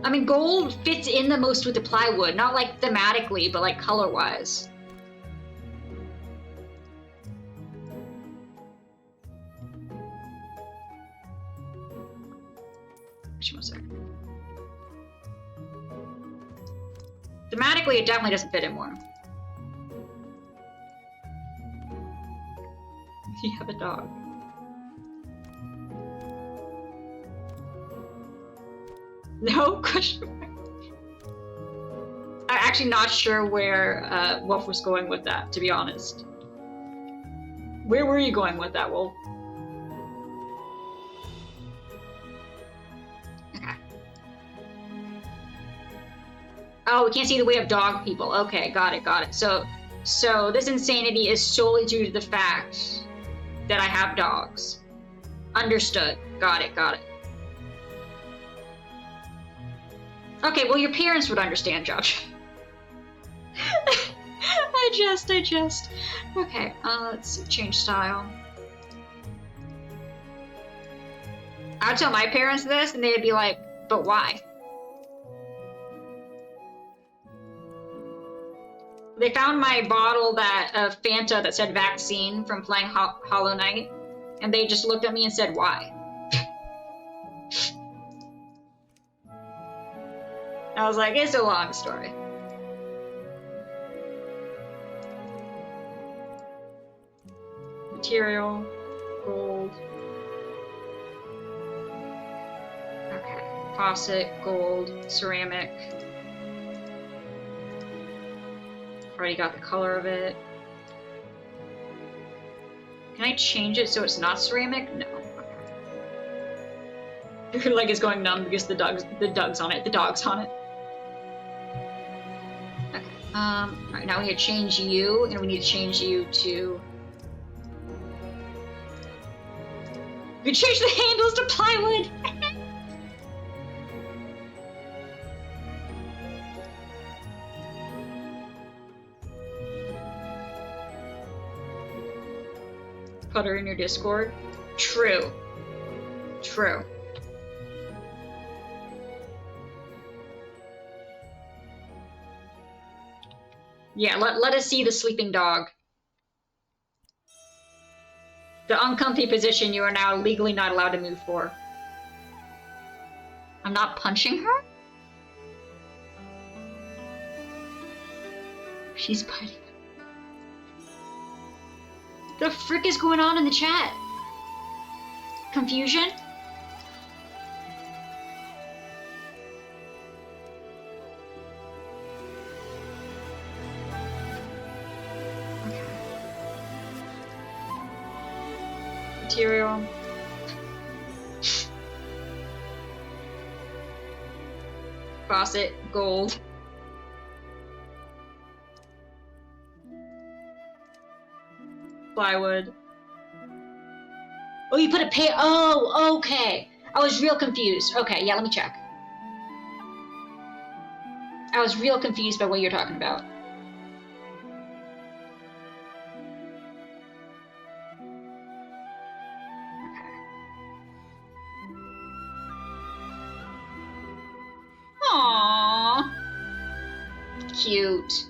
I mean, gold fits in the most with the plywood. Not like thematically, but like color-wise. One second. Thematically, it definitely doesn't fit in more. You have a dog. No? Question mark. I'm actually not sure where Wolf was going with that, to be honest. Where were you going with that, Wolf? Oh, we can't see the way of dog people. Okay, got it, got it. So this insanity is solely due to the fact that I have dogs. Understood. Got it, got it. Okay, well, your parents would understand, Josh. I just. Okay, let's change style. I'd tell my parents this, and they'd be like, but why? They found my bottle of Fanta that said vaccine from playing Hollow Knight, and they just looked at me and said, why? I was like, it's a long story. Material, gold. Okay, faucet, gold, ceramic. Already got the color of it. Can I change it so it's not ceramic? No. Okay. Your leg is going numb because the dog's on it. Okay. Alright, now we need to change you, and we need to change you to... We change the handles to plywood! Putter in your Discord. True. Yeah, let us see the sleeping dog. The uncomfy position you are now legally not allowed to move for. I'm not punching her? She's biting. The frick is going on in the chat? Confusion? Okay. Material. Faucet, gold. Plywood. Oh, you put a pay. Oh, okay. I was real confused. Okay, yeah, let me check. I was real confused by what you're talking about. Okay. Aww. Cute.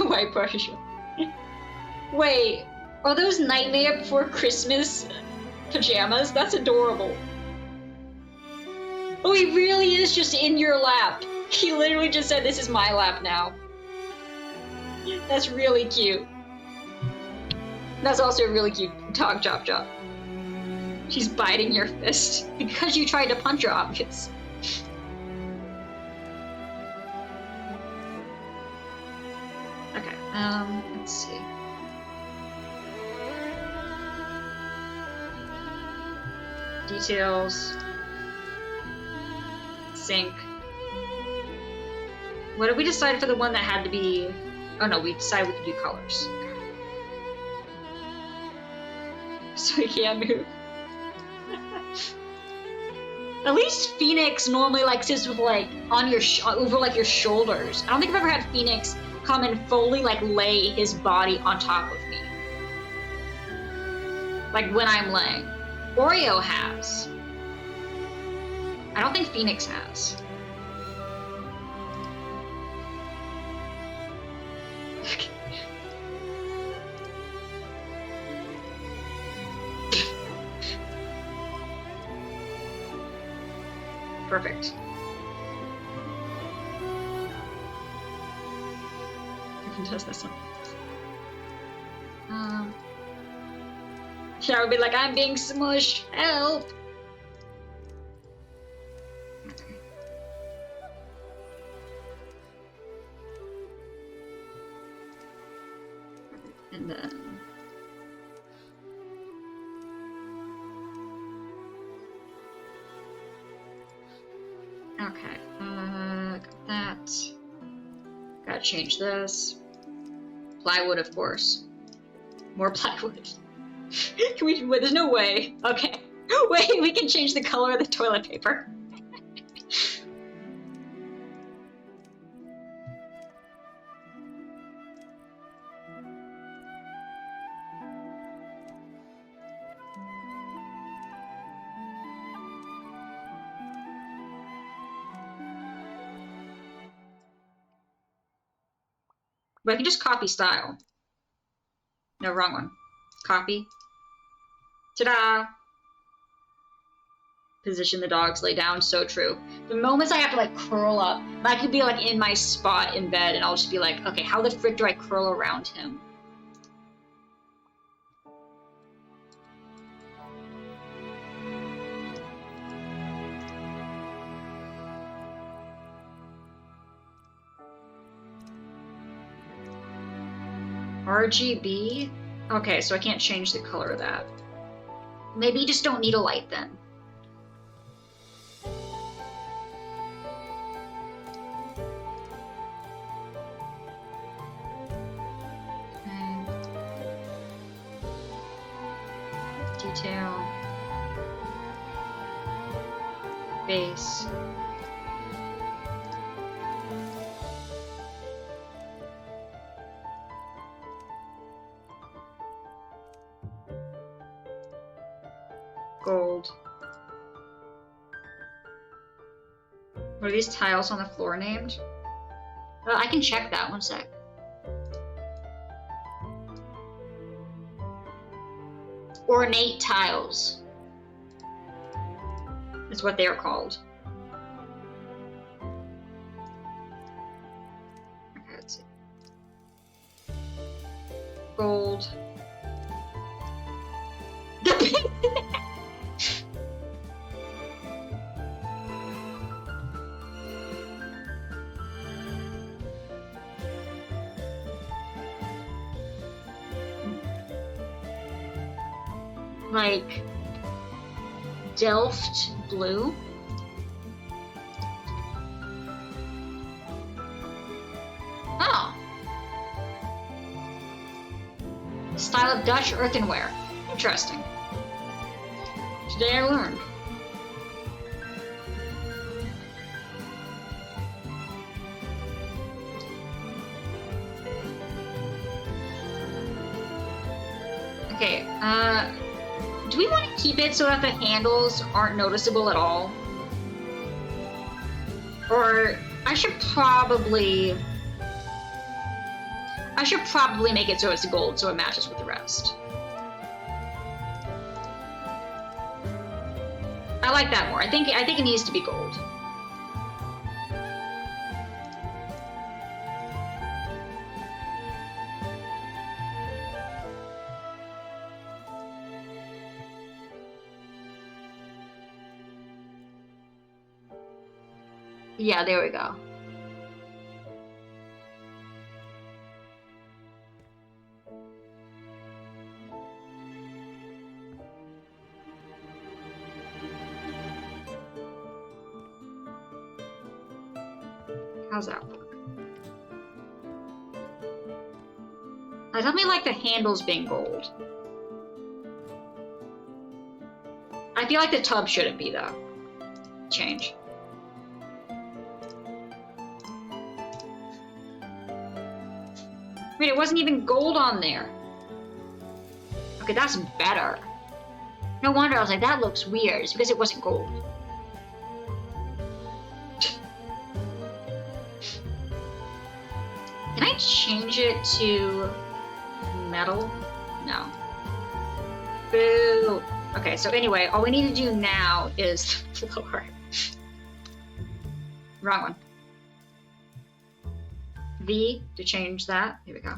White brush. Wait, are those Nightmare Before Christmas pajamas? That's adorable. Oh, he really is just in your lap. He literally just said, "This is my lap now." That's really cute. That's also a really cute dog chop chop. She's biting your fist because you tried to punch her, obvious. Okay, let's see. Details. Sink. What did we decide for the one that had to be... Oh no, we decided we could do colors. So we can't move. At least Phoenix normally like sits with like on your over like your shoulders. I don't think I've ever had Phoenix come and fully like lay his body on top of me. Like when I'm laying. Oreo has. I don't think Phoenix has. Perfect. Who does this one? Yeah, I would be like, "I'm being smushed. Help!" And then... Okay, got that. Gotta change this. Plywood, of course. More plywood. Can we? Wait, there's no way. Okay. Wait, we can change the color of the toilet paper. But I can just copy style. No, wrong one. Copy. Ta-da! Position the dogs, lay down, so true. The moments I have to like curl up, I could be like in my spot in bed and I'll just be like, okay, how the frick do I curl around him? RGB? Okay, so I can't change the color of that. Maybe you just don't need a light then. Okay. Detail. Base. Gold. What are these tiles on the floor named? I can check that, one sec. Ornate tiles is what they are called. Okay, let's see. Gold. Like Delft blue. Oh. Style of Dutch earthenware. Interesting. Today I learned. Okay, do we want to keep it so that the handles aren't noticeable at all? Or I should probably make it so it's gold so it matches with the rest. I like that more. I think it needs to be gold. Yeah, there we go. How's that look? I definitely like the handles being gold. I feel like the tub shouldn't be though. Change. Wait, it wasn't even gold on there. Okay, that's better. No wonder I was like, that looks weird. It's because it wasn't gold. Can I change it to metal? No. Boo. Okay, so anyway, all we need to do now is the floor. Wrong one. V to change that. Here we go.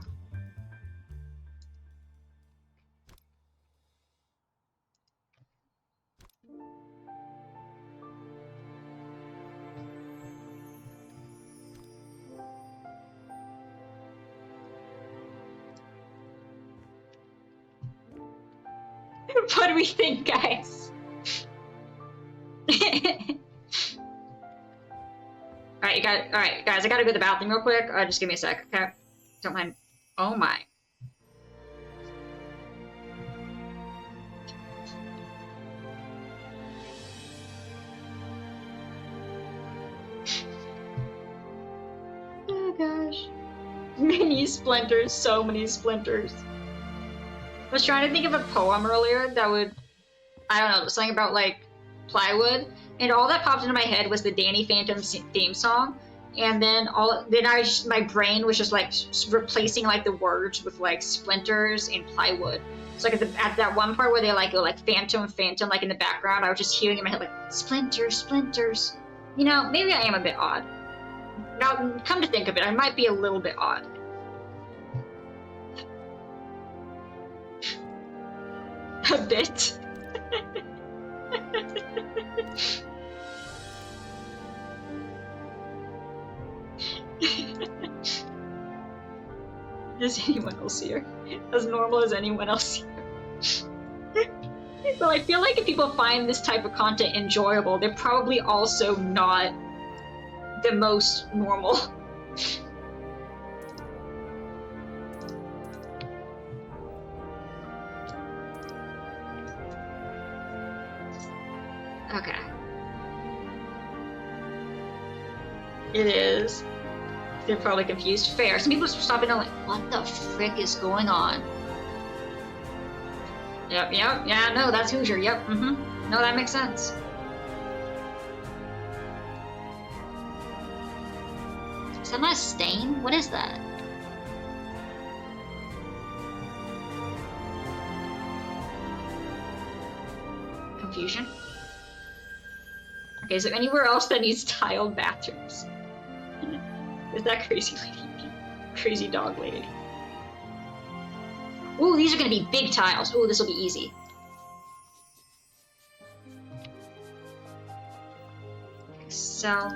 What do we think, guys? Alright, guys, I gotta go to the bathroom real quick. Just give me a sec, okay? Don't mind. Oh my. Oh gosh. Many splinters, so many splinters. I was trying to think of a poem earlier that would, I don't know, something about like plywood, and all that popped into my head was the Danny Phantom theme song, and then my brain was just like replacing like the words with like splinters and plywood. So like at that one part where they like go like phantom like in the background, I was just hearing in my head like splinters. You know, maybe I am a bit odd. Now, come to think of it, I might be a little bit odd. A bit. Is anyone else here? As normal as anyone else here. Well, I feel like if people find this type of content enjoyable, they're probably also not the most normal. Okay. It is. They're probably confused. Fair. Some people stop and are like, what the frick is going on? Yep, yeah, no, that's Hoosier, yep, no, that makes sense. that not a stain? What is that? Confusion? Okay, is there anywhere else that needs tiled bathrooms? Is that crazy lady? Crazy dog lady. Ooh, these are gonna be big tiles. Ooh, this will be easy. So...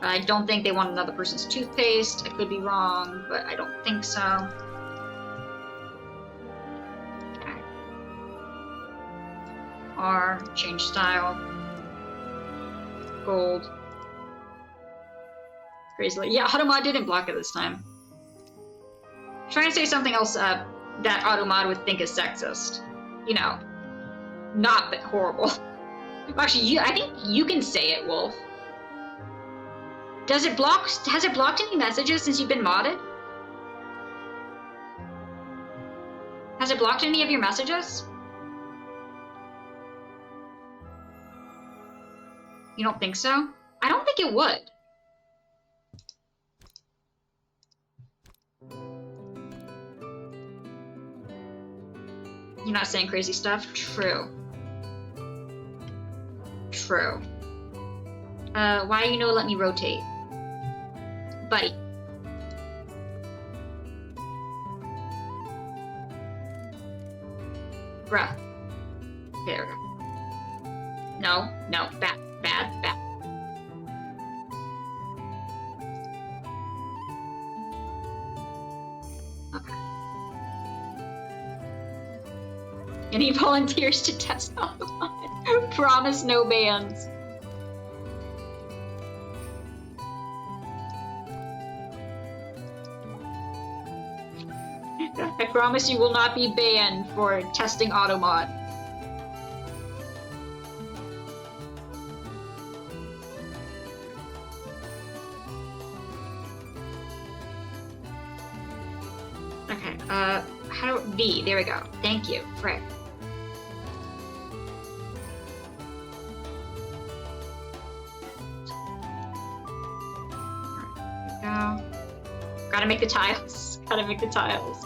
I don't think they want another person's toothpaste. I could be wrong, but I don't think so. Okay. R, change style. Gold. Crazily. Yeah, Automod didn't block it this time. Trying to say something else that Automod would think is sexist. You know, not that horrible. Actually, I think you can say it, Wolf. Has it blocked any messages since you've been modded? Has it blocked any of your messages? You don't think so? I don't think it would. You're not saying crazy stuff? True. True. Why you know let me rotate? Buddy. Bruh. There we go. No, no, bad, bad, bad. Okay. Any volunteers to test Automod? Promise no bans. I promise you will not be banned for testing Automod. Okay, how do V, there we go. Thank you, frick. There we go. Gotta make the tiles. Gotta make the tiles.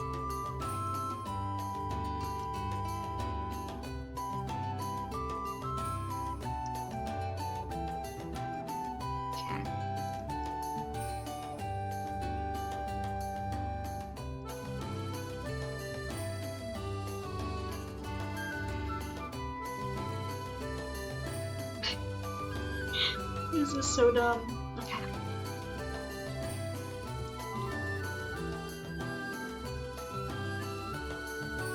This is so dumb. Okay.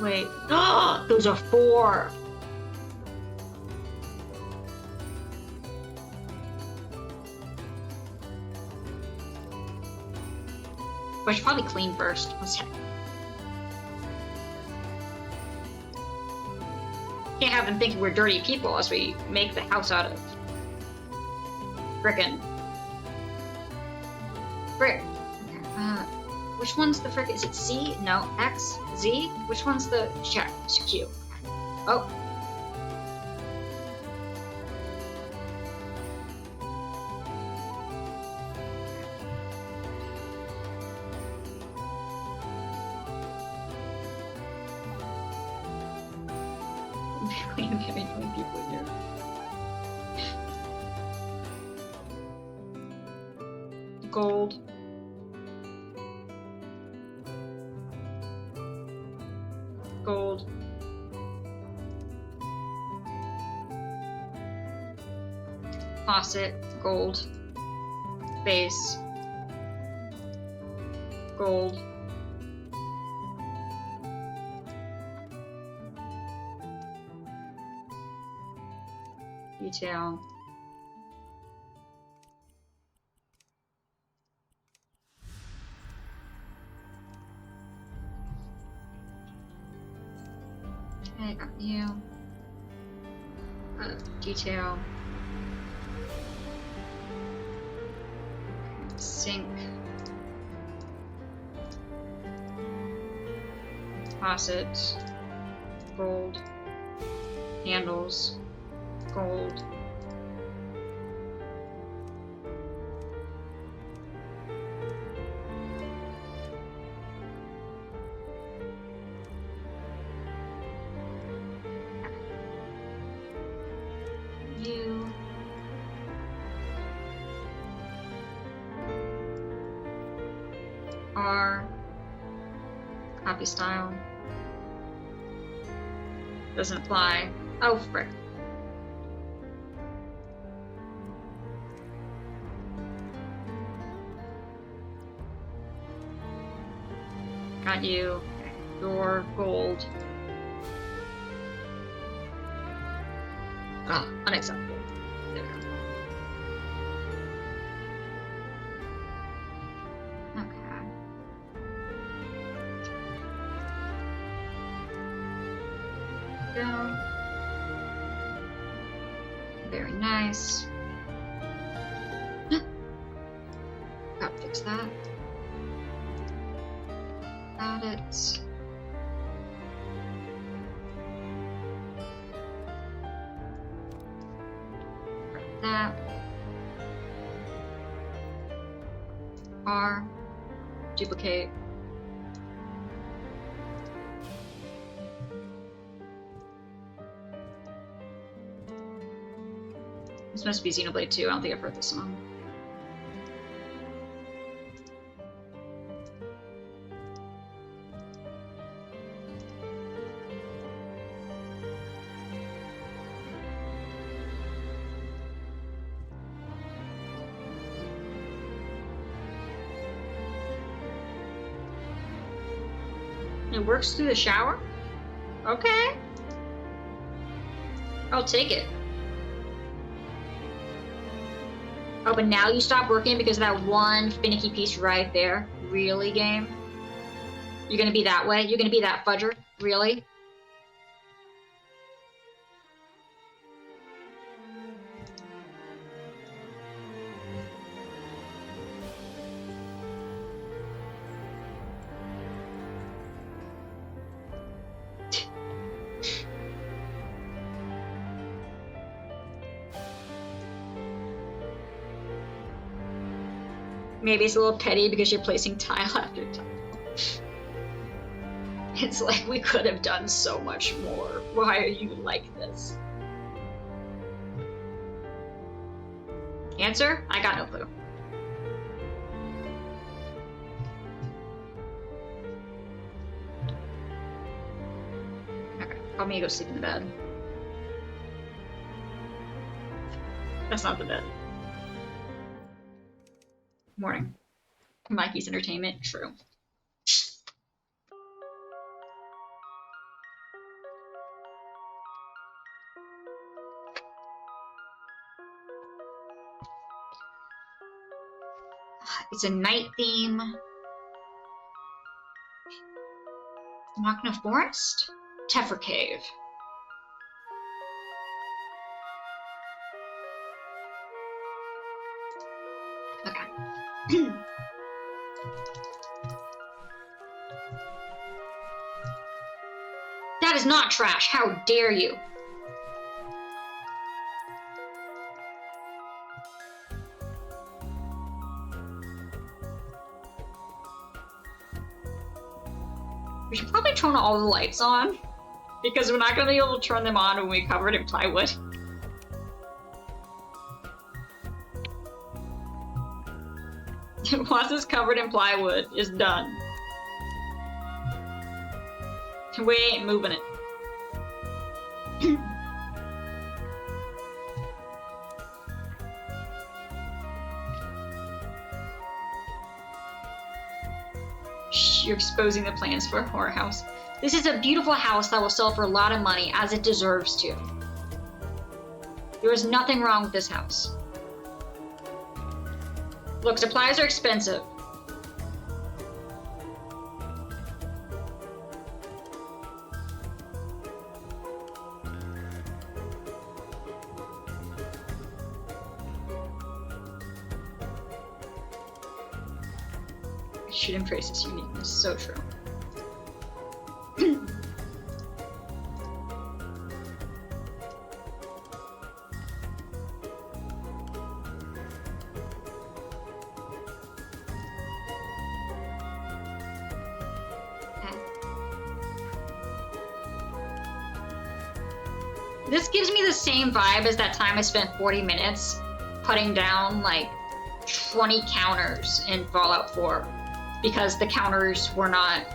Wait. Those are 4. I should probably clean first. One sec. Can't have them thinking we're dirty people as we make the house out of frickin' frick. Okay, which one's the frick? Is it C? No. X? Z? Which one's the check? It's Q. Oh. Very many people here. Gold. Gold. Faucet. Gold. Base. Gold. Detail. Okay, got you. Detail. Sink. Faucet. Gold. Handles. Gold. R. Copy style. Doesn't apply. Oh, frick. Got you. Okay. Your gold. Ah, unacceptable. There we go. Okay. Go. Very nice. Gotta fix that. Got it. Grab that. R. Duplicate. This must be Xenoblade 2. I don't think I've heard this song. It works through the shower? Okay. I'll take it. Oh, but now you stop working because of that one finicky piece right there? Really, game? You're gonna be that way? You're gonna be that fudger? Really? Maybe it's a little petty because you're placing tile after tile. It's like, we could have done so much more. Why are you like this? Answer? I got no clue. Okay, I'm gonna go sleep in the bed. That's not the bed. Morning. Mikey's entertainment, true. It's a night theme. Machna Forest? Teffer Cave. Okay. That is not trash. How dare you? We should probably turn all the lights on, because we're not going to be able to turn them on when we cover it in plywood. Once it's covered in plywood, it's done. We ain't moving it. Shh, you're exposing the plans for a horror house. This is a beautiful house that will sell for a lot of money, as it deserves to. There is nothing wrong with this house. Look, supplies are expensive. I should embrace its uniqueness. So true. This gives me the same vibe as that time I spent 40 minutes putting down like 20 counters in Fallout 4. because the counters were not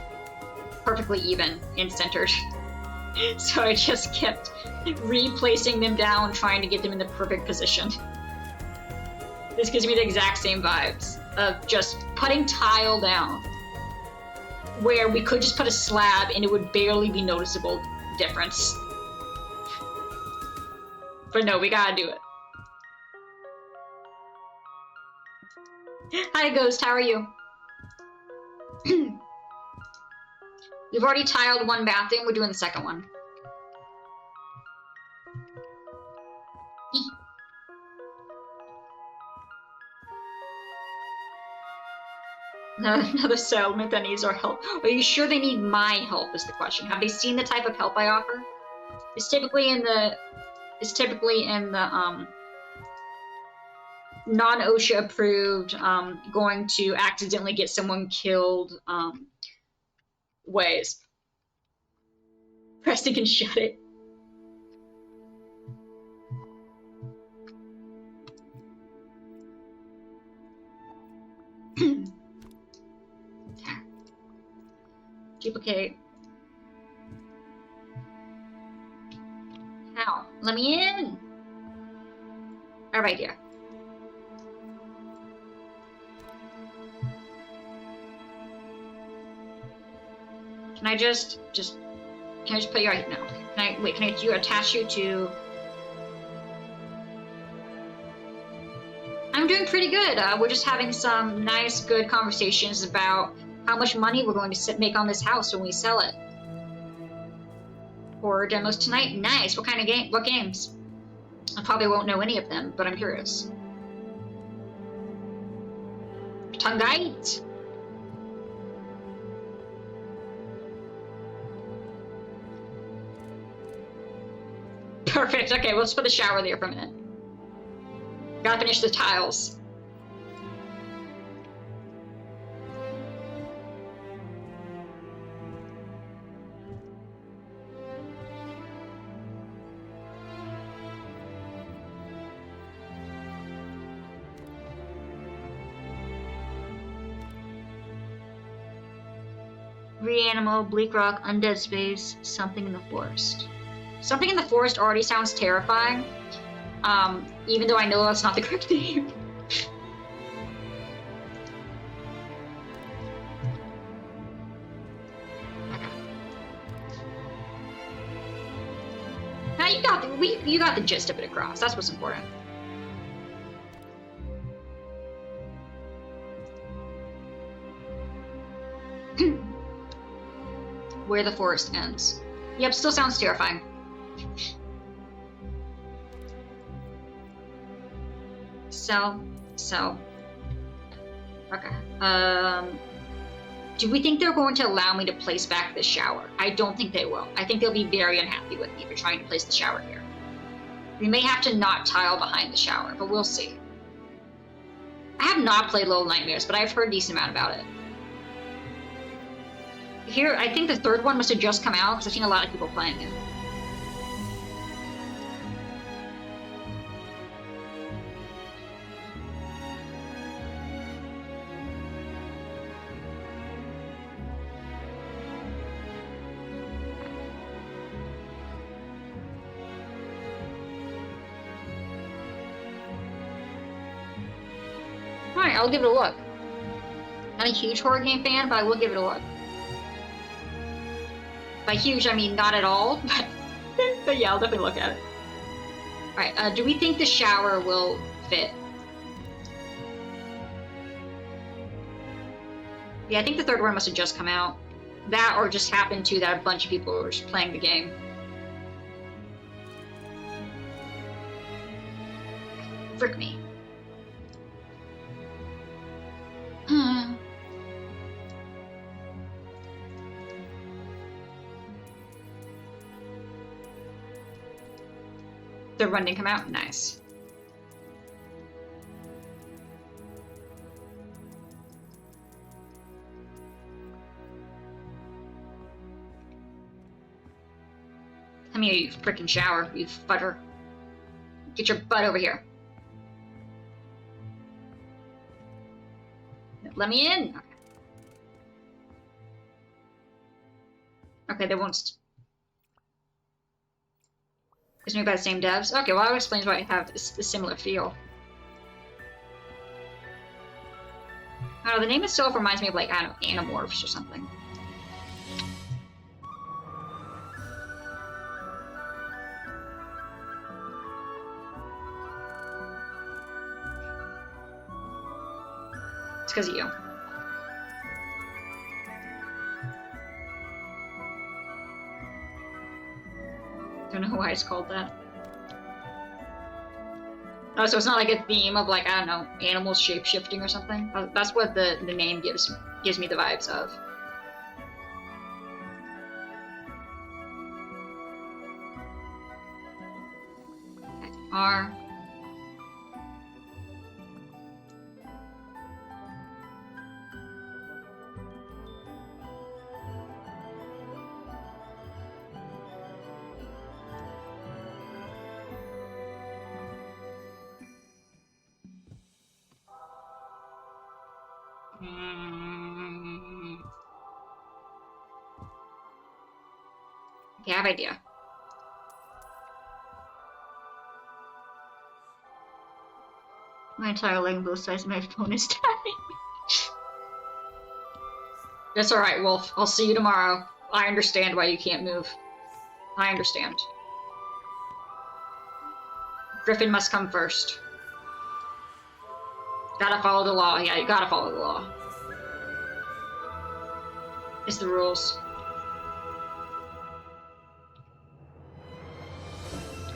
perfectly even and centered. So I just kept replacing them down, trying to get them in the perfect position. This gives me the exact same vibes of just putting tile down where we could just put a slab and it would barely be noticeable difference. But no, we gotta do it. Hi Ghost, how are you? We've already tiled one bathroom, we're doing the second one. Another settlement that needs our help. Are you sure they need my help is the question. Have they seen the type of help I offer? It's typically in the non-OSHA approved, going to accidentally get someone killed ways. Preston can shut it. Duplicate. How? Let me in! Alright, dear. Can I just put you right now? Can I attach you to... I'm doing pretty good. We're just having some nice, good conversations about how much money we're going to make on this house when we sell it. Horror demos tonight? Nice. What kind of game? What games? I probably won't know any of them, but I'm curious. Tungite! Perfect. Okay, let's put the shower there for a minute. Gotta finish the tiles. Reanimal, Bleak Rock, Undead Space, Something in the Forest. Something in the Forest already sounds terrifying, even though I know that's not the correct name. Now you got the gist of it across. That's what's important. Where the forest ends. Yep, still sounds terrifying. So. Okay. Do we think they're going to allow me to place back the shower? I don't think they will. I think they'll be very unhappy with me for trying to place the shower here. We may have to not tile behind the shower, but we'll see. I have not played Little Nightmares, but I've heard a decent amount about it. Here, I think the third one must have just come out, because I've seen a lot of people playing it. Alright, I'll give it a look. Not a huge horror game fan, but I will give it a look. By huge, I mean not at all, but yeah, I'll definitely look at it. Alright, do we think the shower will fit? Yeah, I think the third one must have just come out. That, or just happened to that a bunch of people were just playing the game. Frick me. The run didn't come out? Nice. Come here, you frickin' shower, you fudger. Get your butt over here. Let me in. Okay. Okay, they won't. It's made by the same devs? Okay, well, that explains why I have this similar feel. I don't know, the name itself reminds me of, like, I don't know, Animorphs or something. It's because of you. Don't know why it's called that. Oh, so it's not like a theme of, like, I don't know, animals shape-shifting or something? That's what the name gives me the vibes of. Okay, R. Okay, I have idea. My entire leg on both sides of my phone is dying. That's alright, Wolf. I'll see you tomorrow. I understand why you can't move. I understand. Griffin must come first. Gotta follow the law. Yeah, you gotta follow the law. It's the rules.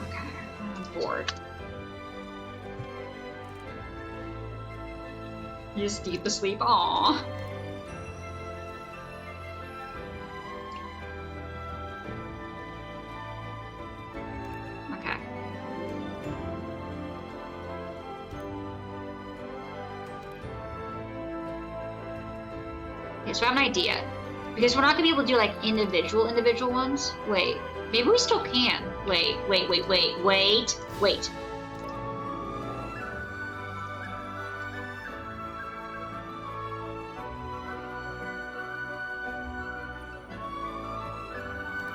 Okay, I'm bored. He's deep asleep. Aww. Okay. Okay, so I have an idea. Because we're not gonna be able to do like individual ones. Wait, maybe we still can. Wait.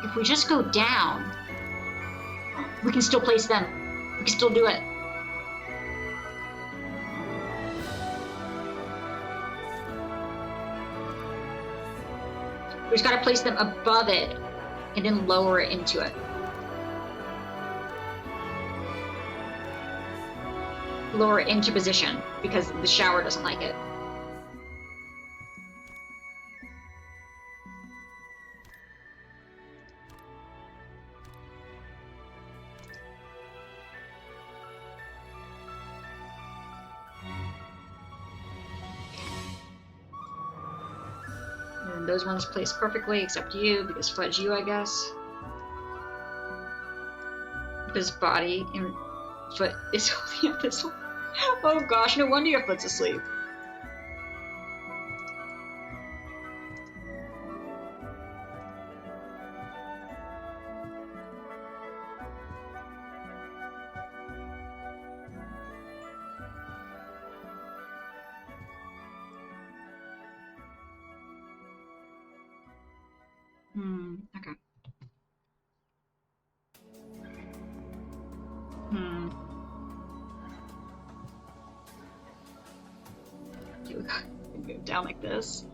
If we just go down, we can still place them. We can still do it. We just gotta place them above it and then lower it into it. Lower it into position because the shower doesn't like it. And those ones place perfectly, except you, because fudge you, I guess. Because body and foot is holding up this one. Oh gosh, no wonder your foot's asleep. Okay. Okay, we gotta go down like this.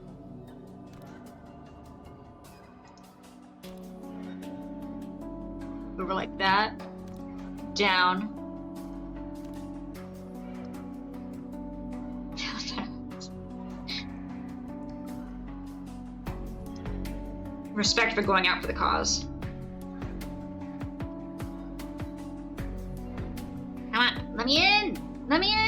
Over like that. Down. Respect for going out for the cause. Come on, let me in! Let me in!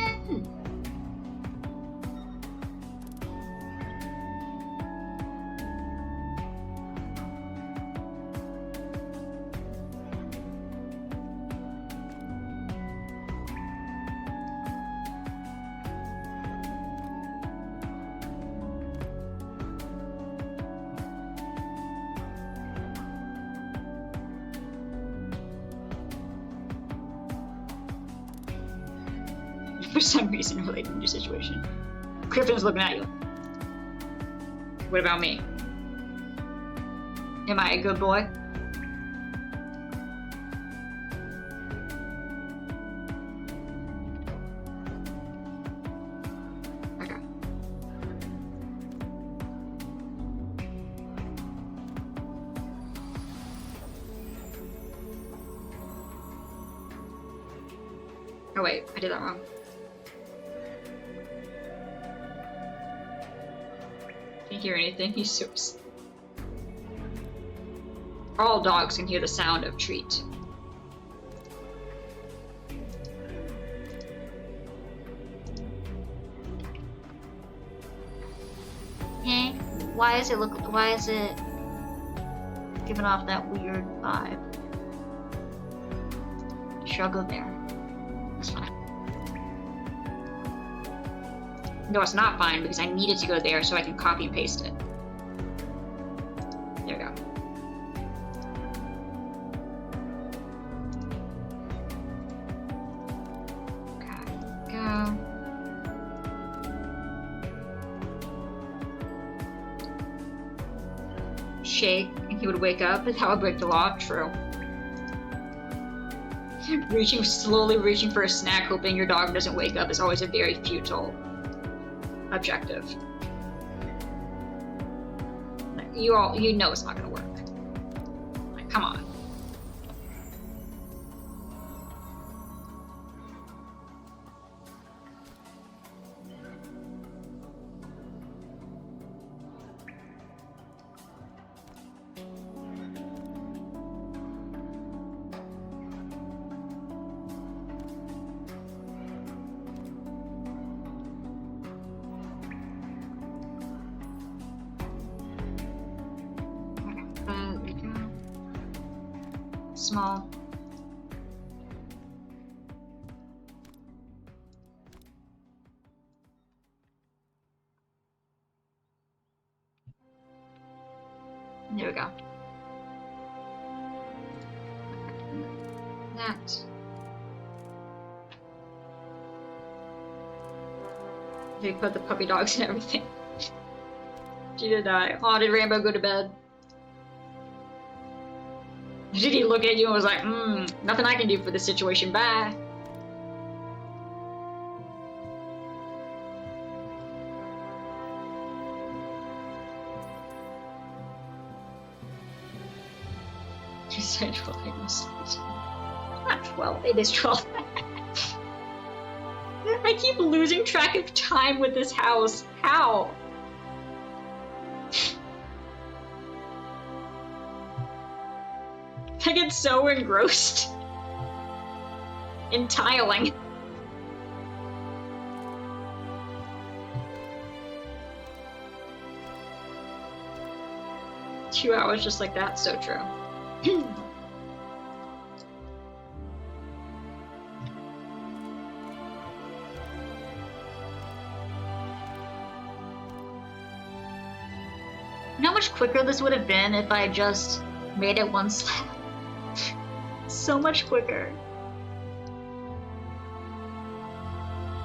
For some reason related to your situation. Griffin's looking at you. What about me? Am I a good boy? Okay. Oh wait, I did that wrong. Can't hear anything, he's so... All dogs can hear the sound of treat. Hey, why is it giving off that weird vibe? Sure, I'll go there. That's fine. No, it's not fine because I needed to go there so I can copy and paste it. There we go. Okay, go. Shake and he would wake up. That would break the law. True. Slowly reaching for a snack, hoping your dog doesn't wake up is always a very futile objective. You know it's not gonna work. Like, come on. Small. There we go. That. They put the puppy dogs and everything. She did die. Oh, did Rambo go to bed? Did he look at you and was like, nothing I can do for this situation, bye. She said 12, I must not 12, it is 12. I keep losing track of time with this house. How? I get so engrossed in tiling. Two hours just like that, so true. You know how much quicker this would have been if I just made it one slab? So much quicker.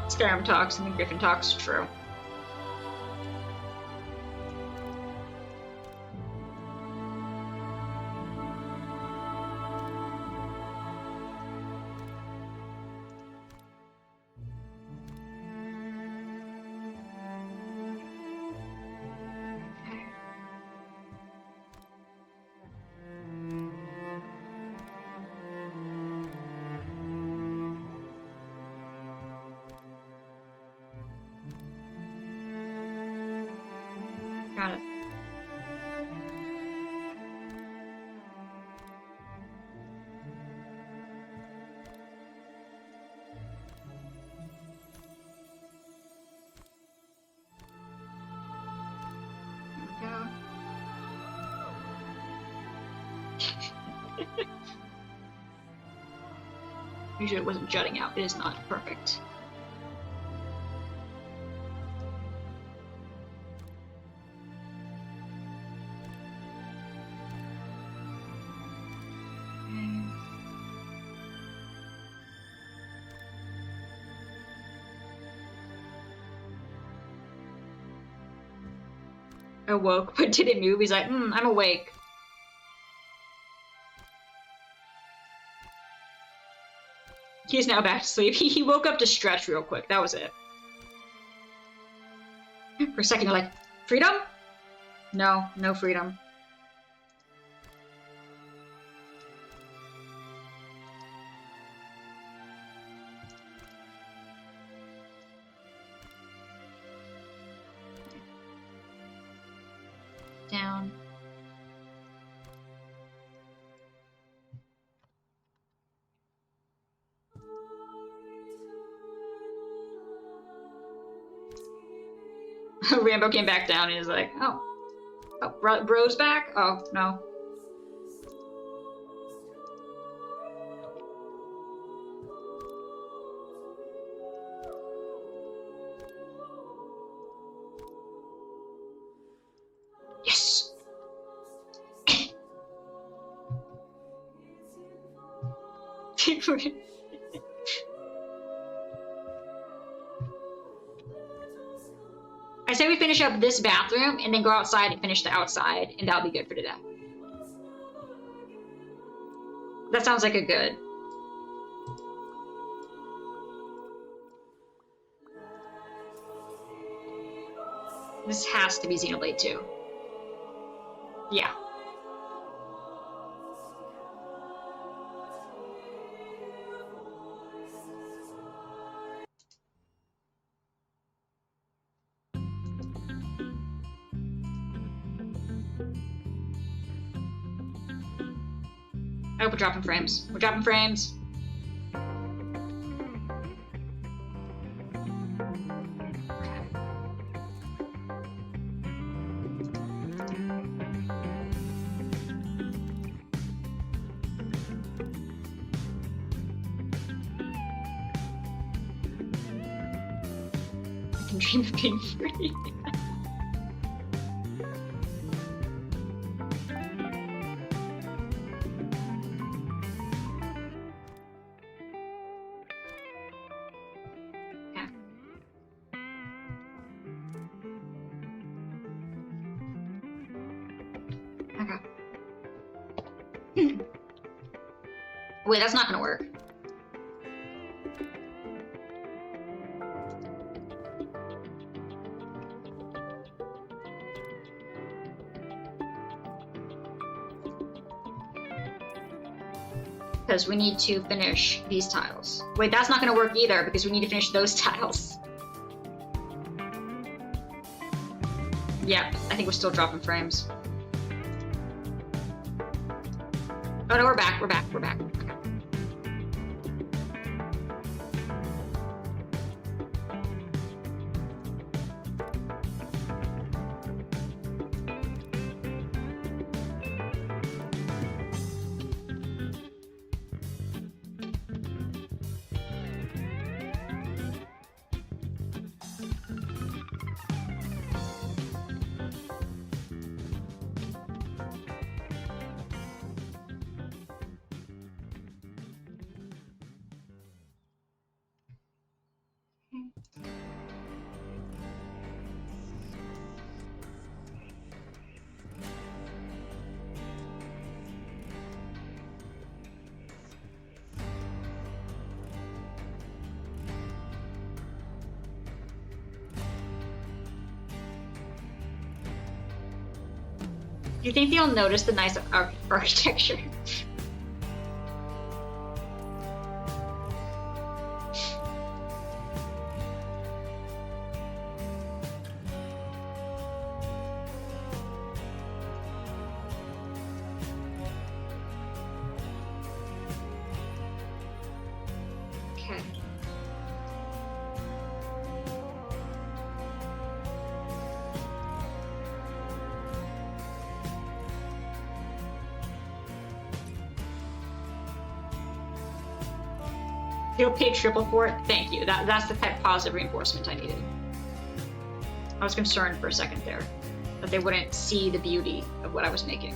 Skyrim talks and then Griffin talks, true. Got it. There we go. Usually it wasn't jutting out. It is not perfect. Awoke, but didn't move. He's like, I'm awake. He's now back to sleep. He woke up to stretch real quick. That was it. For a second, you're like, freedom? No, no freedom. Down. Rambo came back down and he's like, oh, bro's back? Oh, no. Yes! I say we finish up this bathroom and then go outside and finish the outside, and that'll be good for today. That sounds like a good. This has to be Xenoblade 2. Yeah. I hope we're dropping frames. We're dropping frames. I can dream of being free. Wait, that's not gonna work. Because we need to finish these tiles. Wait, that's not gonna work either because we need to finish those tiles. Yep, I think we're still dropping frames. Oh no, we're back, we're back, we're back. Okay. Do you think they'll notice the nice architecture? Okay. You'll pay triple for it? Thank you. That's the type of positive reinforcement I needed. I was concerned for a second there that they wouldn't see the beauty of what I was making.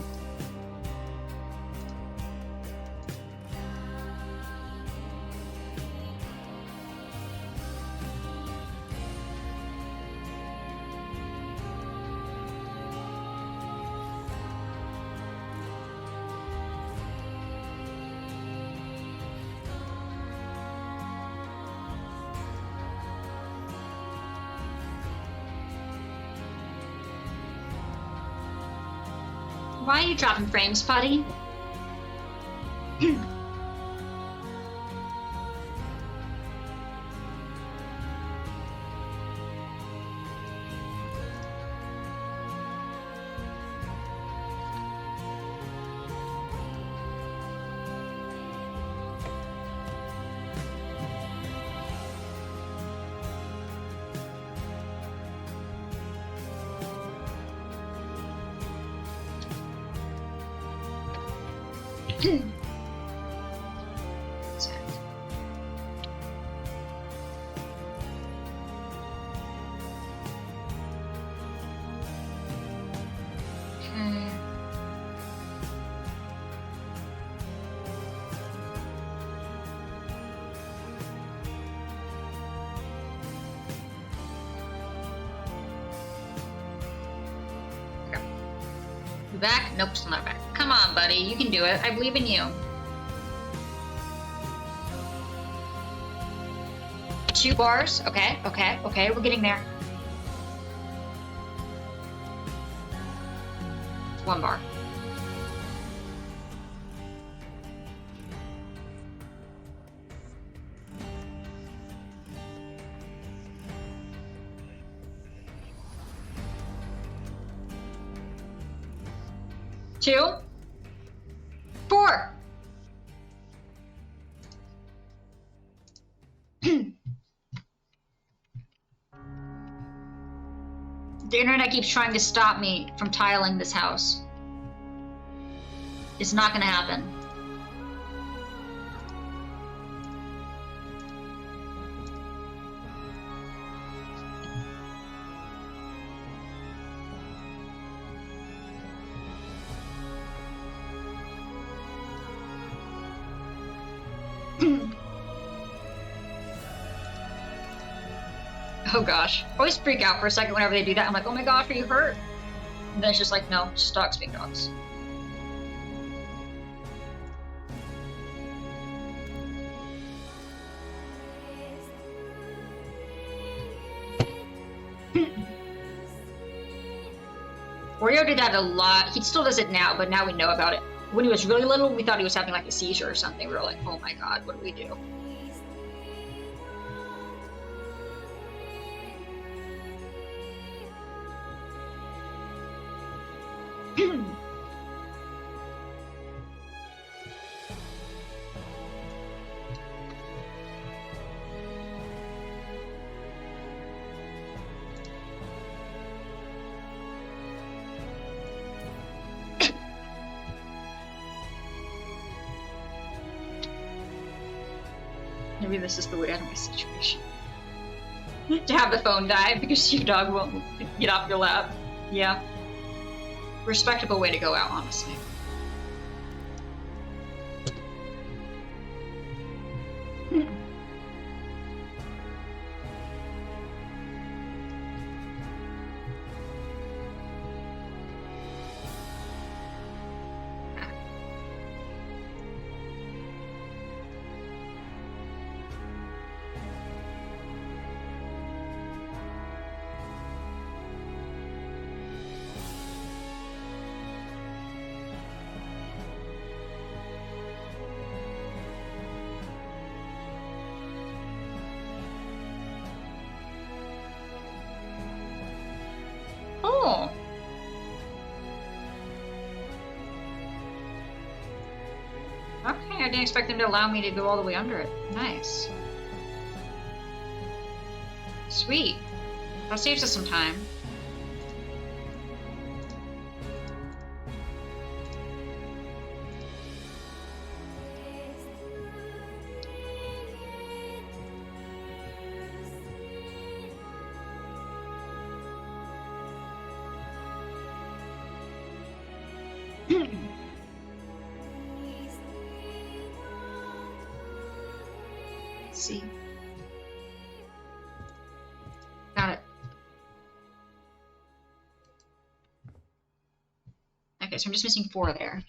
Why are you dropping frames, buddy? Back? Nope, still not back. Come on, buddy. You can do it. I believe in you. 2 bars. Okay, okay, okay. We're getting there. 1 bar. Two, 4. The internet keeps trying to stop me from tiling this house. It's not gonna happen. Oh gosh. I always freak out for a second whenever they do that. I'm like, oh my gosh, are you hurt? And then it's just like, no, it's just dogs being dogs. Oreo did that a lot. He still does it now, but now we know about it. When he was really little, we thought he was having like a seizure or something. We were like, oh my god, what do we do? Maybe this is the way out of my situation. To have the phone die because your dog won't get off your lap. Yeah. Respectable way to go out, honestly. Oh. Okay, I didn't expect them to allow me to go all the way under it. Nice. Sweet. That saves us some time. Let's see. Got it. Okay, so I'm just missing 4 there.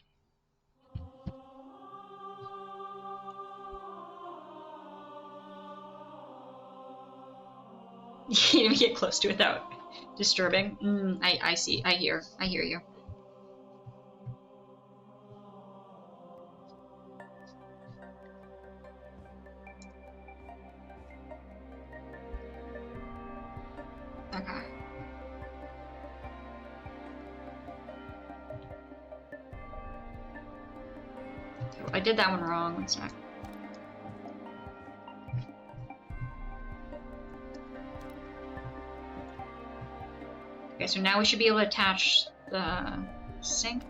You can't even get close to it without disturbing. I see. I hear you. I did that one wrong. One sec. Okay, so now we should be able to attach the sink.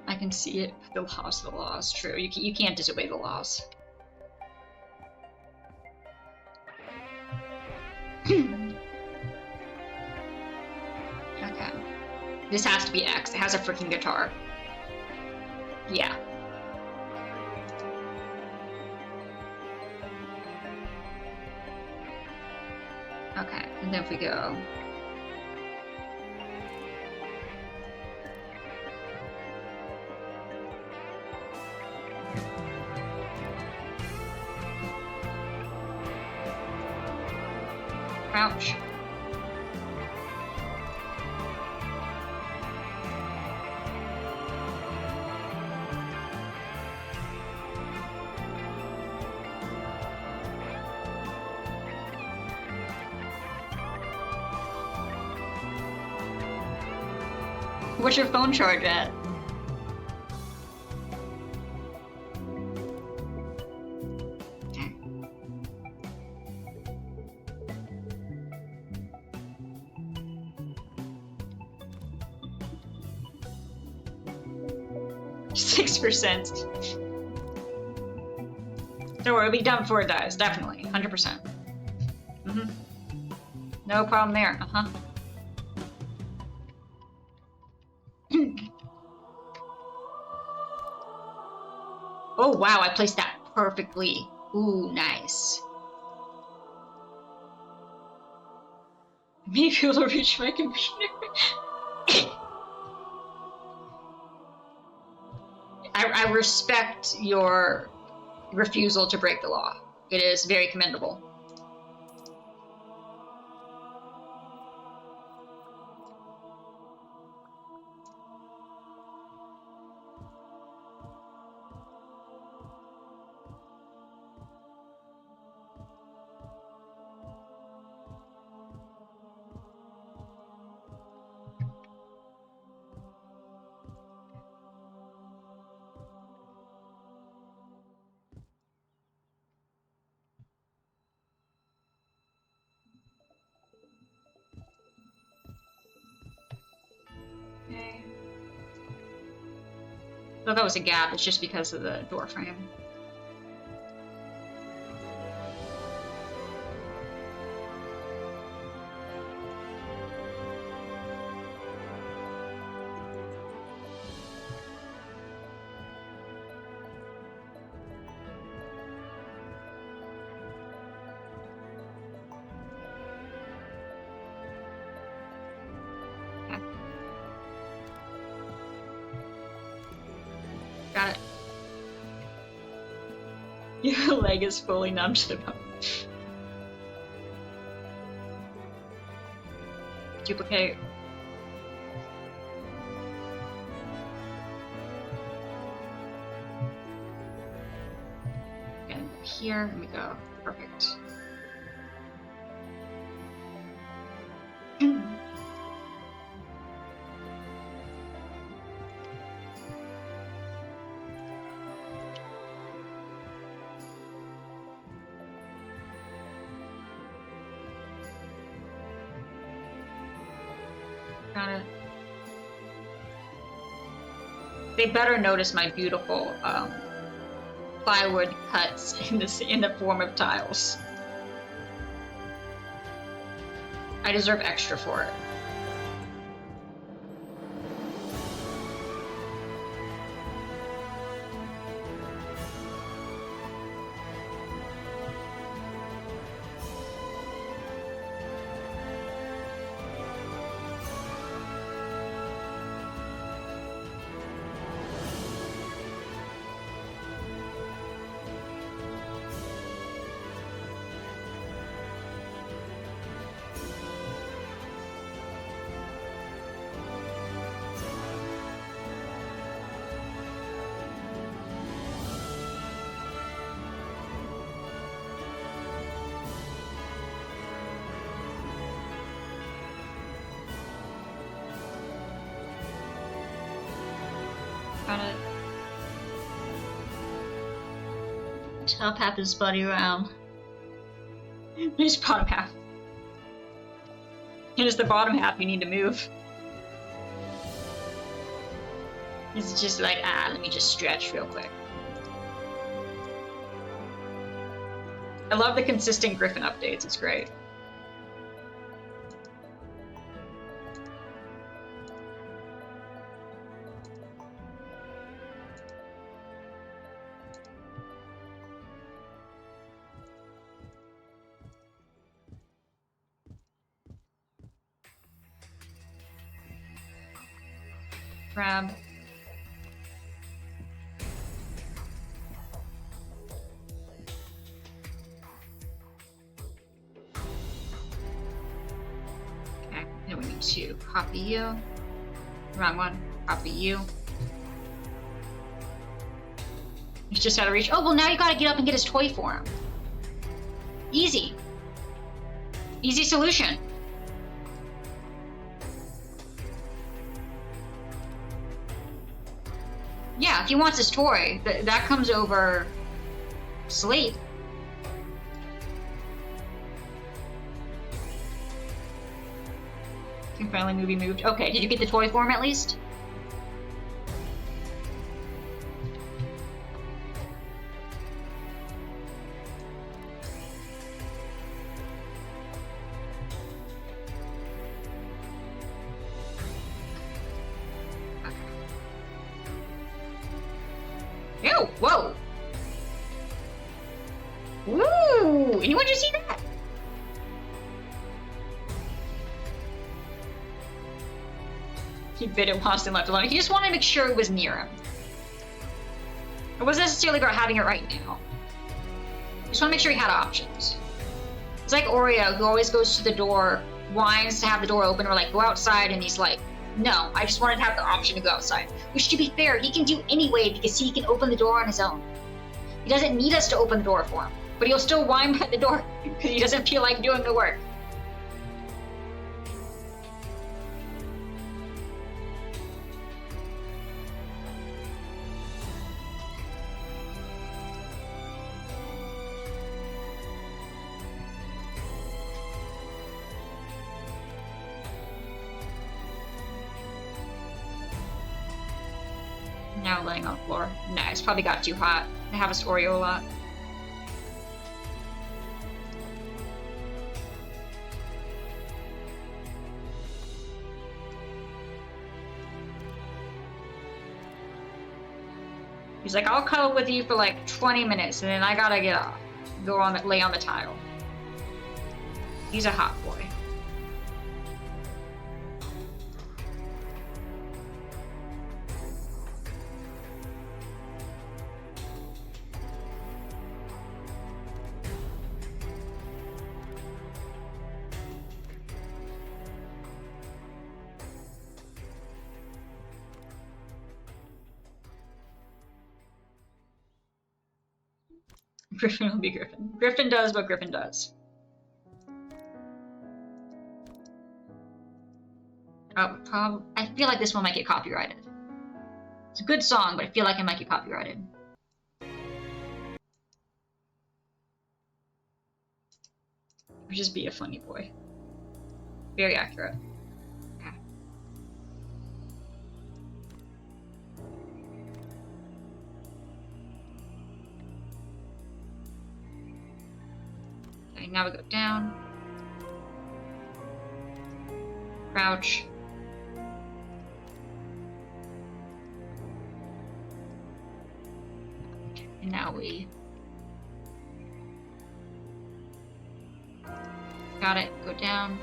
I can see it. The laws. True. You can't disobey the laws. Okay. This has to be X. It has a freaking guitar. Yeah. Okay, and then if we go... Crouch. What's your phone charge at? Okay. %. Don't worry, it'll be done before it dies. Definitely. 100%. Mm-hmm. No problem there. Uh-huh. Oh wow, I placed that perfectly. Ooh, nice. Maybe able to reach my computer. I respect your refusal to break the law. It is very commendable. Okay. Though that was a gap, it's just because of the door frame. Got it. Your leg is fully numb to the bone. Duplicate. And here we go. Perfect. Got it. They better notice my beautiful plywood cuts in the form of tiles. I deserve extra for it. Got it. Top half is buddy around. Here's bottom half. Here's the bottom half you need to move. It's just like, let me just stretch real quick. I love the consistent Griffin updates, it's great. Grab. Okay, then we need to copy you. Wrong one. Copy you. He's just out of reach. Oh, well, now you gotta get up and get his toy for him. Easy. Easy solution. Yeah, if he wants his toy, that comes over sleep. Can finally movie moved. Okay, did you get the toy for him at least? Ew, whoa! Ooh! Anyone just see that? He bit it whilst and left alone. He just wanted to make sure it was near him. It wasn't necessarily about having it right now. He just want to make sure he had options. It's like Oreo, who always goes to the door, whines to have the door open, or like, go outside, and he's like, no, I just wanted to have the option to go outside. Which, to be fair, he can do anyway because he can open the door on his own. He doesn't need us to open the door for him. But he'll still whine by the door because he doesn't feel like doing the work. Now laying on the floor. Nah, it's probably got too hot. I have this Oreo a lot. He's like, I'll cuddle with you for like 20 minutes, and then I gotta get up, lay on the tile. He's a hot boy. Griffin will be Griffin. Griffin does what Griffin does. Oh, I feel like this one might get copyrighted. It's a good song, but I feel like it might get copyrighted. Or just be a funny boy. Very accurate. Okay. Okay, now we go down. Crouch. Okay, and now we got it. Go down.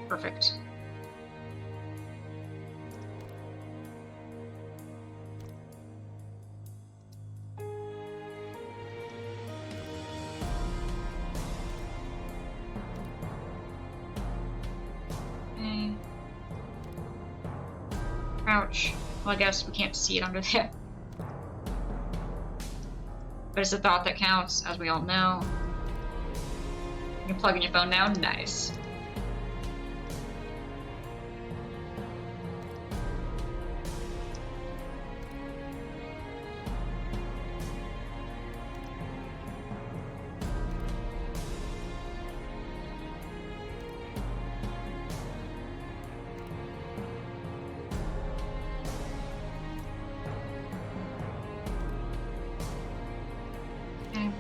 Perfect. Okay. Crouch. Well, I guess we can't see it under there. But it's a thought that counts, as we all know. You can plug in your phone now. Nice. Okay.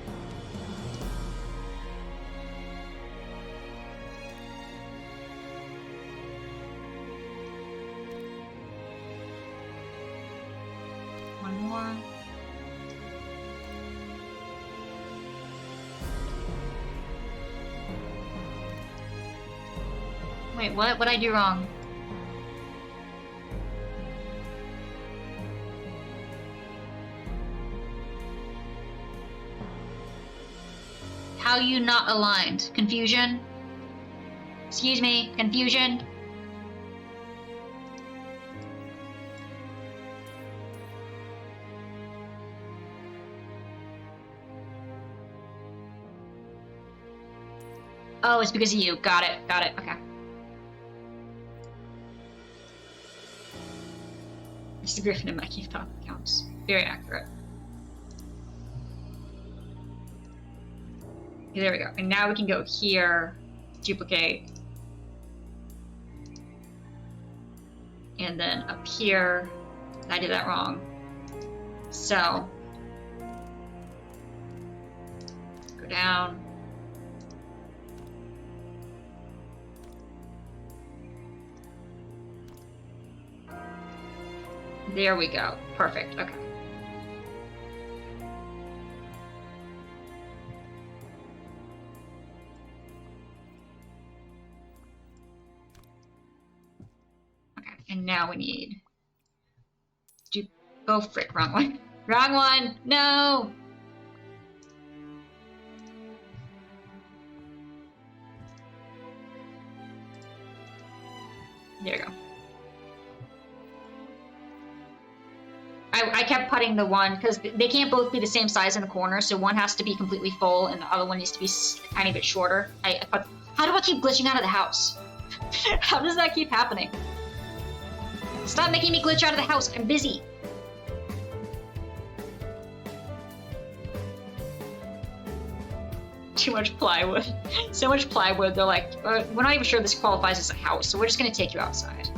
One more. Wait, what? What'd I do wrong? How you not aligned? Confusion? Excuse me, confusion? Oh, it's because of you. Got it, okay. Mr. Griffin and Mikey thought counts. Very accurate. Okay, there we go. And now we can go here, duplicate. And then up here, I did that wrong. So, go down. There we go. Perfect. Okay. Okay, and now we need to go frick, wrong one. Wrong one! No! There you go. I kept putting the one, because they can't both be the same size in the corner, so one has to be completely full and the other one needs to be a tiny bit shorter. How do I keep glitching out of the house? How does that keep happening? Stop making me glitch out of the house, I'm busy. Too much plywood. So much plywood, they're like, we're not even sure this qualifies as a house, so we're just gonna take you outside.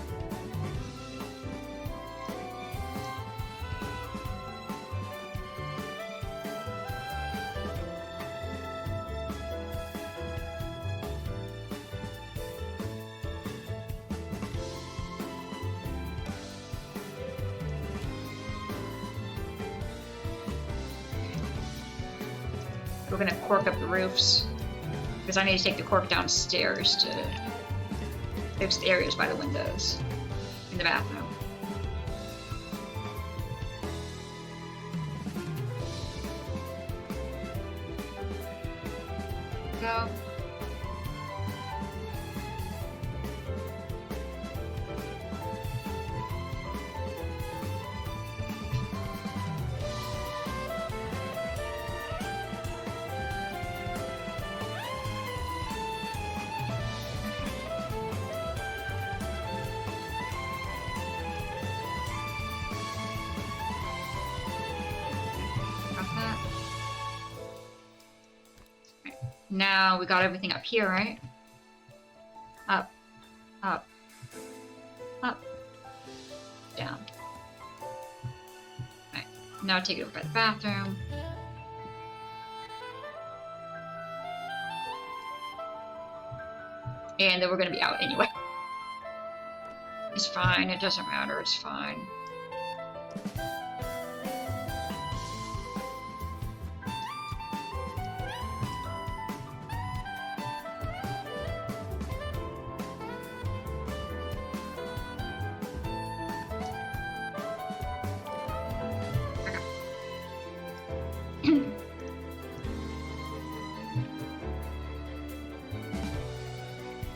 We're gonna cork up the roofs, because I need to take the cork downstairs to fix the areas by the windows in the bathroom. Go. Now we got everything up here, right? Up, up, up, down. Right, now take it over by the bathroom. And then we're gonna be out anyway. It's fine, it doesn't matter, it's fine.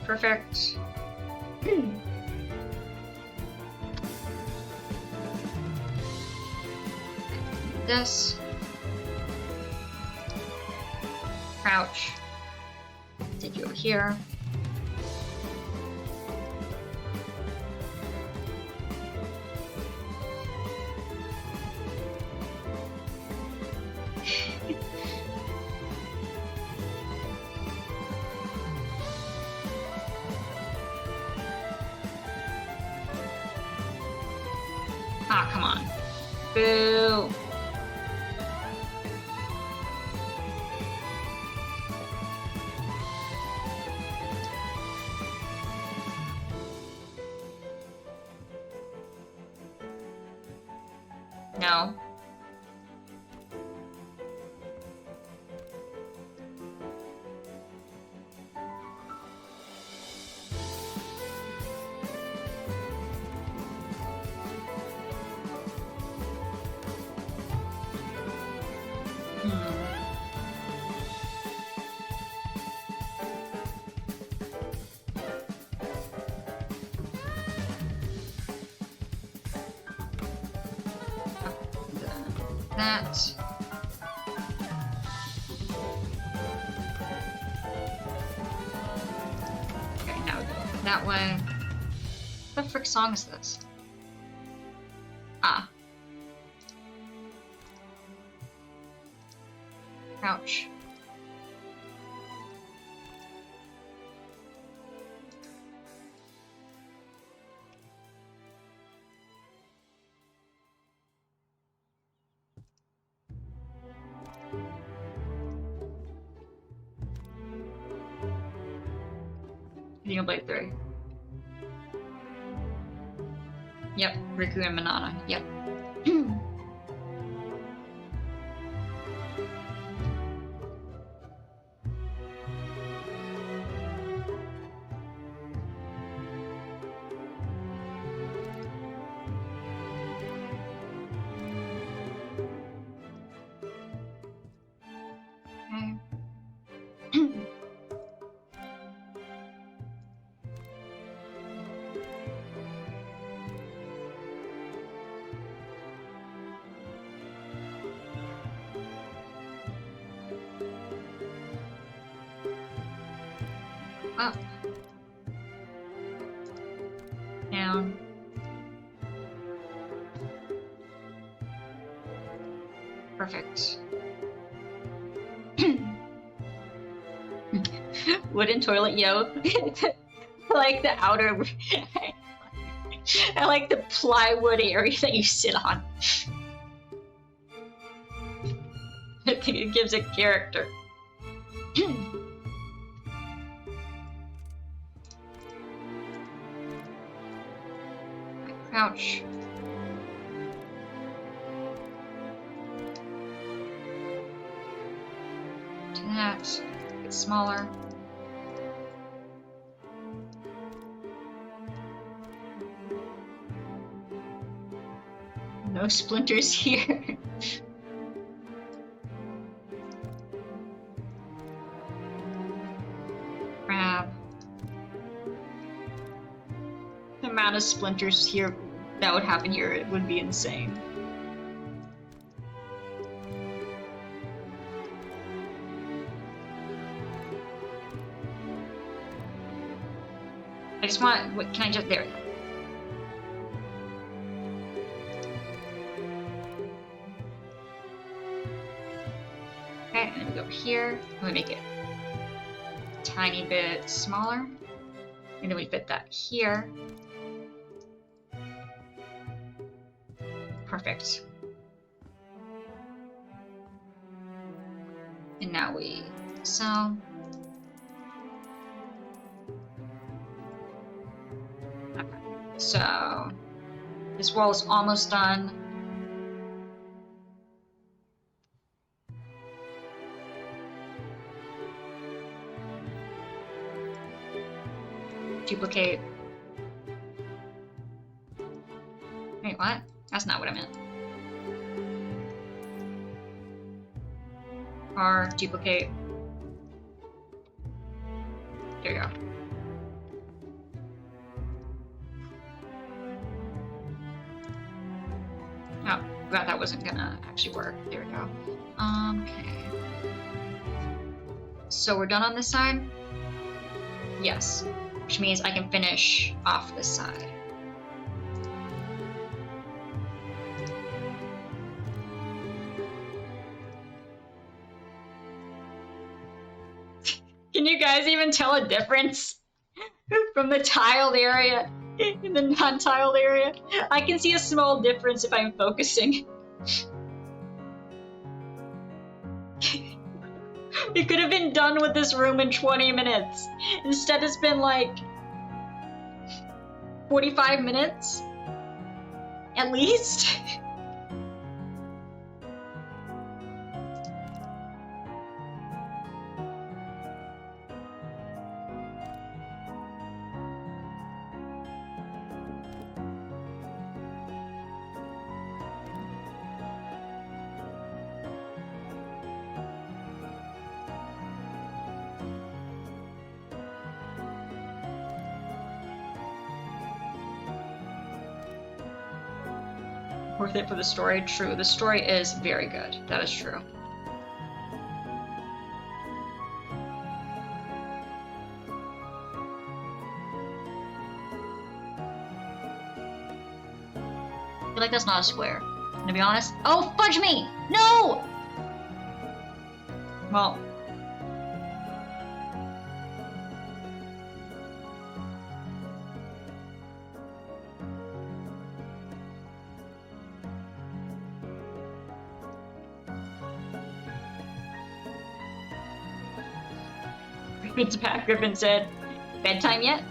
Perfect. this. Crouch. Take you over here. Ah, come on. Boo. No. That. Okay, now we go that way. What the frick song is this? Ah. Crouch. Xenoblade 3. Yep, Riku and Manana. Yep. Okay. Up. Down. Perfect. Wooden toilet, yo. I like the outer. I like the plywood area that you sit on. I think it gives it character. Crouch. Do that. Get smaller. No splinters here. Grab. The amount of splinters here that would happen here, it would be insane. I just want, what, can I just, there we go. Okay, and then we go over here, and we make it a tiny bit smaller. And then we fit that here. Perfect. And now we sew. Okay. So this wall is almost done. Duplicate. Wait, what? That's not what I meant. R, duplicate. There you go. Oh. Forgot that wasn't gonna actually work. There we go. Okay. So we're done on this side? Yes. Which means I can finish off this side. Can you guys even tell a difference from the tiled area in the non-tiled area? I can see a small difference if I'm focusing. We could have been done with this room in 20 minutes. Instead, it's been like 45 minutes? At least? Worth it for the story? True. The story is very good. That is true. I feel like that's not a square. To be honest. Oh, fudge me! No! Well. Griffin's back. Griffin said, bedtime yet?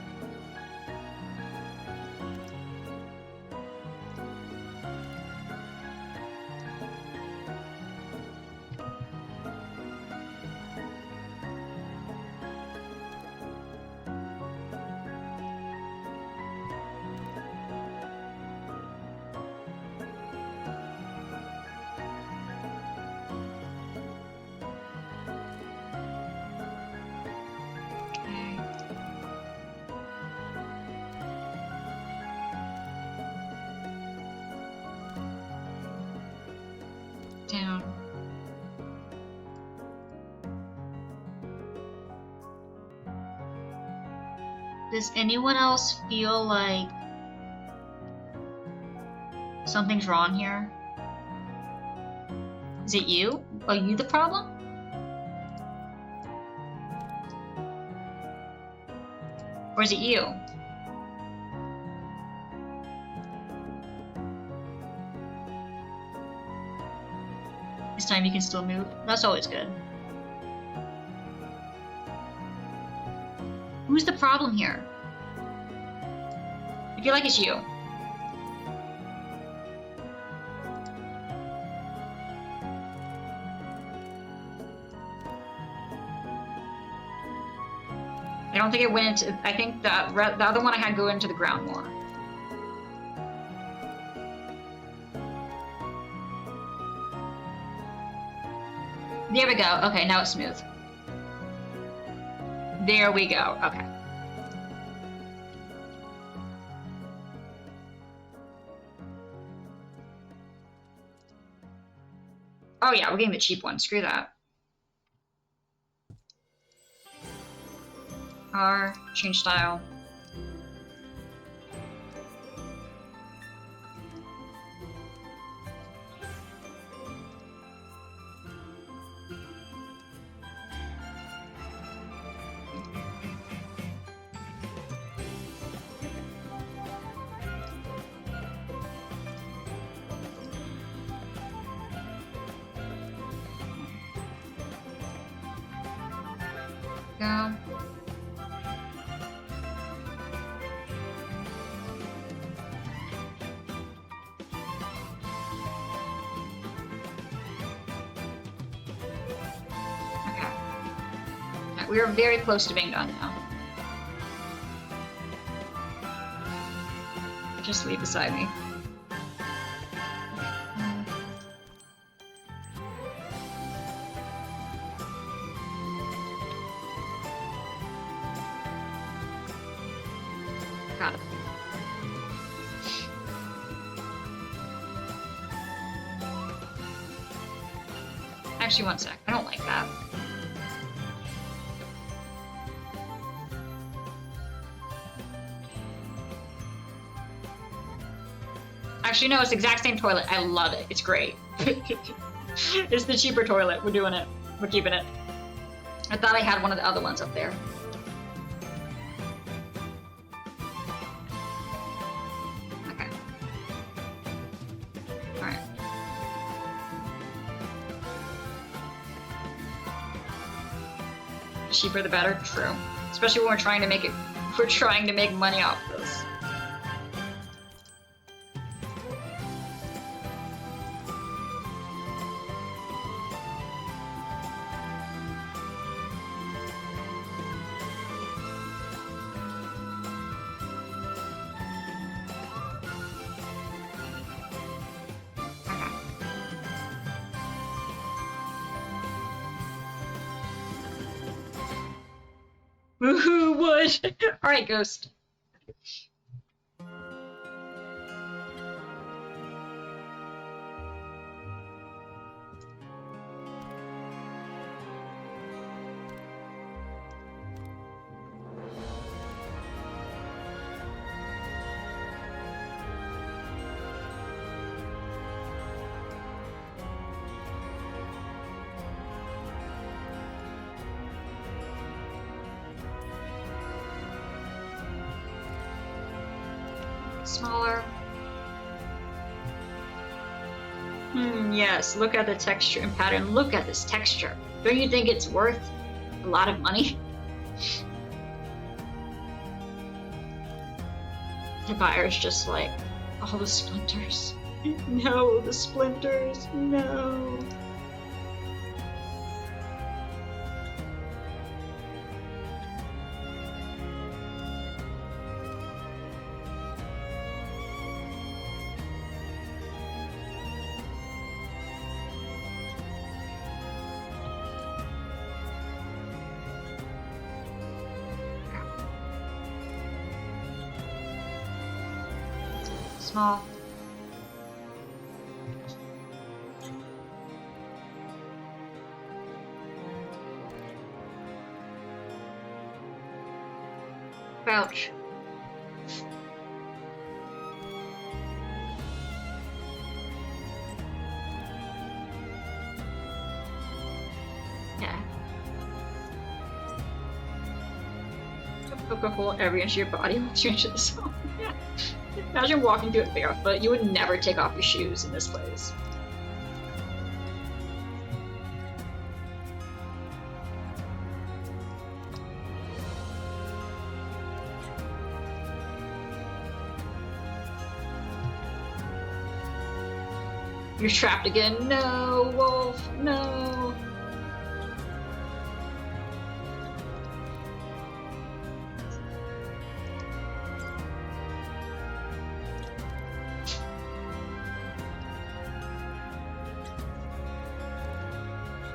Down. Does anyone else feel like something's wrong here? Is it you? Are you the problem? Or is it you? This time you can still move. That's always good. Who's the problem here? I feel like it's you. I don't think it went into... I think the other one I had go into the ground more. There we go. Okay, now it's smooth. There we go. Okay. Oh yeah, we're getting the cheap one. Screw that. R, change style. Go. Okay. Alright, we are very close to being done now. Just leave beside me. Got it. Actually, one sec. I don't like that. Actually, no, it's the exact same toilet. I love it. It's great. It's the cheaper toilet. We're doing it. We're keeping it. I thought I had one of the other ones up there. Okay. Alright. Cheaper the better. True. Especially when we're trying to make it. We're trying to make money off this. Woohoo, wood! Alright, Ghost. Smaller. Yes, look at the texture and pattern. Look at this texture. Don't you think it's worth a lot of money? The buyer's just like, all the splinters. No, the splinters, no. Small. Ouch. Yeah. Poke a hole every inch of your body once you enter this home. Yeah. Imagine walking through it barefoot. You would never take off your shoes in this place. You're trapped again. No, wolf. No.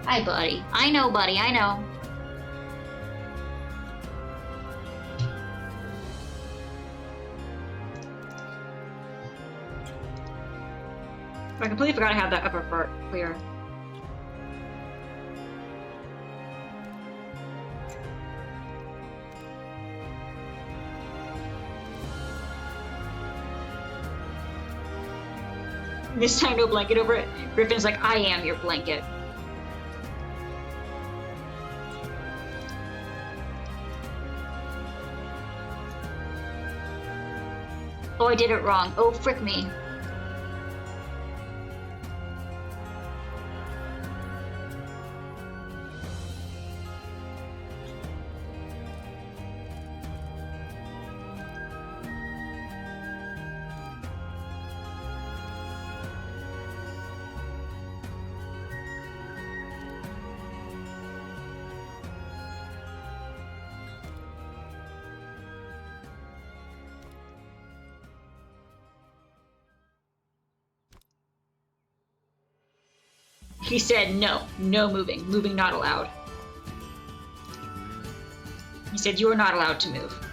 Hi, buddy. I know, buddy. I know. I completely forgot I had that upper part clear. This time, no blanket over it. Griffin's like, I am your blanket. Oh, I did it wrong. Oh, frick me. He said, no, no moving. Moving not allowed. He said, you are not allowed to move.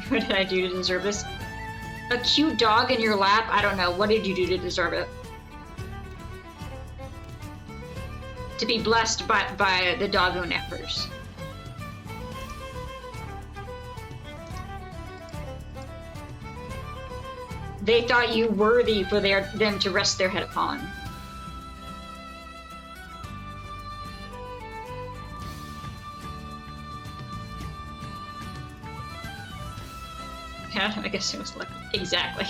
What did I do to deserve this? A cute dog in your lap? I don't know. What did you do to deserve it? To be blessed by the doggo nappers. They thought you worthy for them to rest their head upon. Yeah, I guess it was like exactly.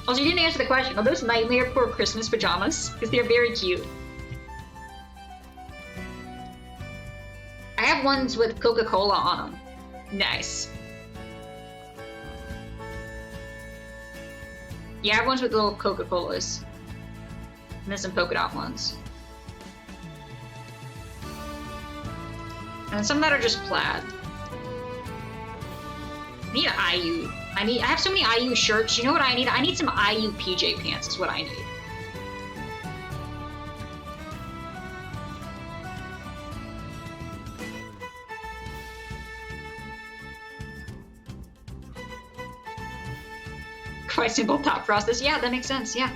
Also, you didn't answer the question. Are those Nightmare Before Christmas pajamas? Because they're very cute. I have ones with Coca-Cola on them. Nice. Yeah, I have ones with little Coca-Colas. And then some polka dot ones. And some that are just plaid. I need an IU. I have so many IU shirts. You know what I need? I need some IU PJ pants is what I need. Quite simple thought process. Yeah, that makes sense. Yeah.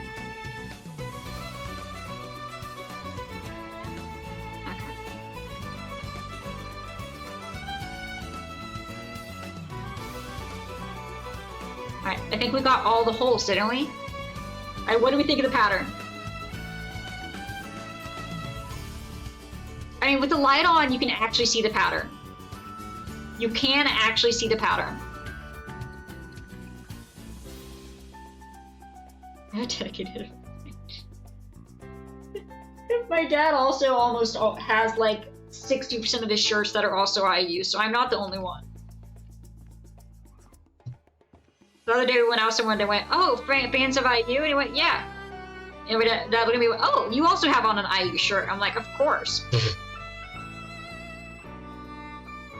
Alright, I think we got all the holes, didn't we? Alright, what do we think of the pattern? I mean, with the light on, you can actually see the pattern. You can actually see the pattern. Dedicated. My dad also almost has like 60% of his shirts that are also IU, so I'm not the only one. The other day we went out somewhere and they went, "Oh, fans of IU?" And he went, "Yeah." And Dad looked at me and went, "Oh, you also have on an IU shirt." I'm like, "Of course."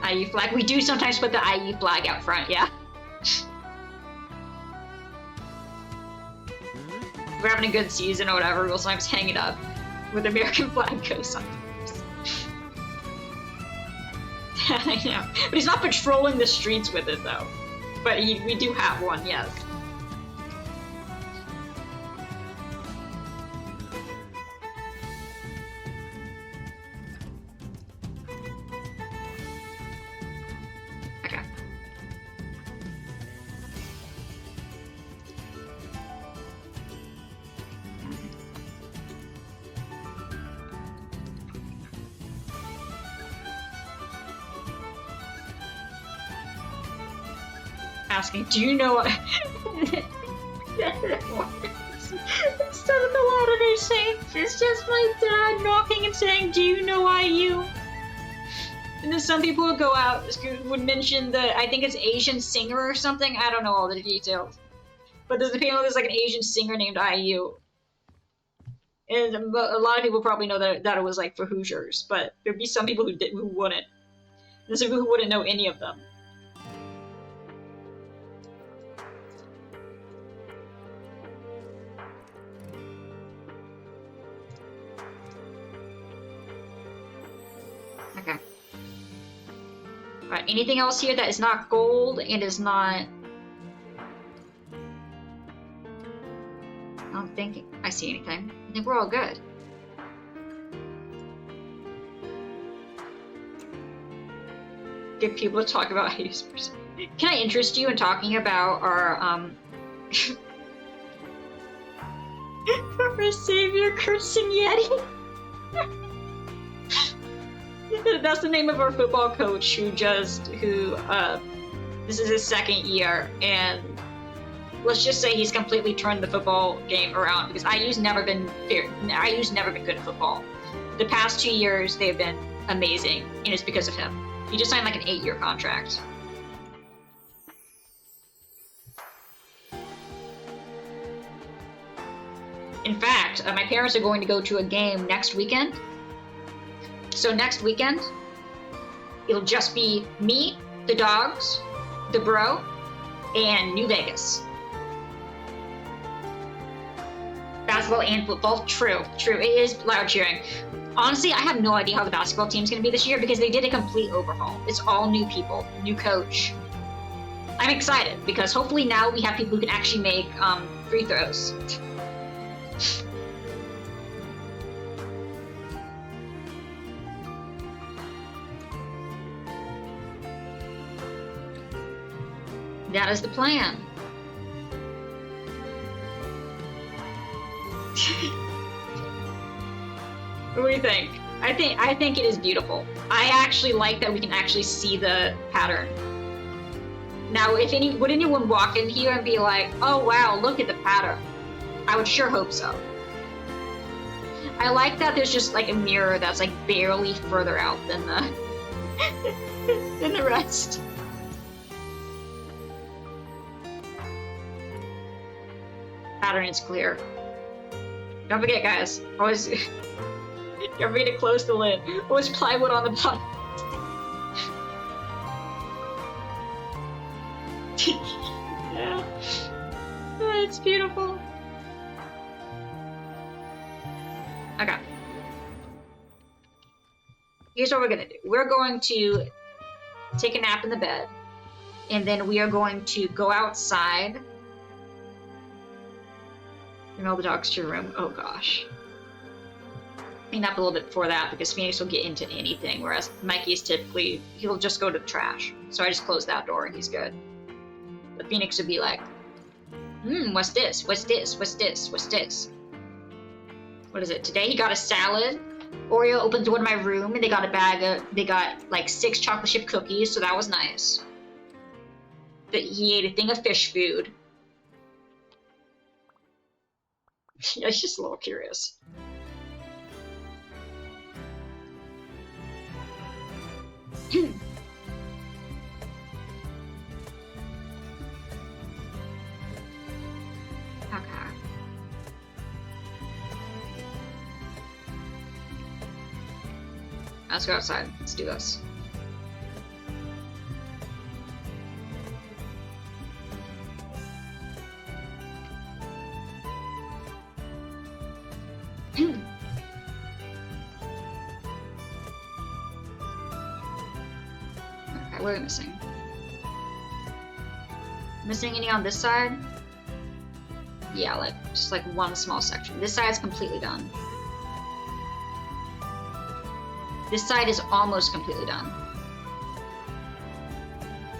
IU flag. We do sometimes put the IU flag out front, yeah. We're having a good season or whatever, we'll sometimes hang it up with American flag coats sometimes. I know. But he's not patrolling the streets with it though. But we do have one, yes. Okay. Asking, do you know what? Instead of the Latter-day Saints, it's just my dad knocking and saying, "Do you know IU?" And then some people would go out, would mention the, I think it's Asian singer or something. I don't know all the details, but there's like an Asian singer named IU, and a lot of people probably know that it was like for Hoosiers, but there'd be some people who wouldn't. There's some people who wouldn't know any of them. Okay. Alright, anything else here that is not gold and is not... I don't think I see anything. I think we're all good. Get people to talk about IUs. Can I interest you in talking about our, our savior, Kurtson Yeti? That's the name of our football coach this is his second year, and let's just say he's completely turned the football game around because IU's never been good at football. The past 2 years, they've been amazing, and it's because of him. He just signed like an 8-year contract. In fact, my parents are going to go to a game next weekend. So next weekend, it'll just be me, the dogs, the bro, and New Vegas. Basketball and football, true. It is loud cheering. Honestly, I have no idea how the basketball team's going to be this year because they did a complete overhaul. It's all new people, new coach. I'm excited because hopefully now we have people who can actually make free throws. That is the plan. What do you think? I think it is beautiful. I actually like that we can actually see the pattern. Now, would anyone walk in here and be like, "Oh wow, look at the pattern"? I would sure hope so. I like that there's just like a mirror that's like barely further out than the than the rest. Pattern is clear. Don't forget, guys. Always don't forget to close the lid. Always plywood on the bottom. Yeah. Oh, it's beautiful. Okay. Here's what we're gonna do. We're going to take a nap in the bed, and then we are going to go outside. Bring all the dogs to your room. Oh gosh. Clean up a little bit before that because Phoenix will get into anything, whereas Mikey is typically, he'll just go to the trash. So I just close that door and he's good. But Phoenix would be like, what's this? What's this? What's this? What's this? What is it? Today he got a salad. Oreo opened the door to my room and they got like 6 chocolate chip cookies, so that was nice. But he ate a thing of fish food. Yeah, he's just a little curious. Okay. Let's go outside. Let's do this. Okay, what are we missing? Missing any on this side? Yeah, like just like one small section. This side is completely done. This side is almost completely done.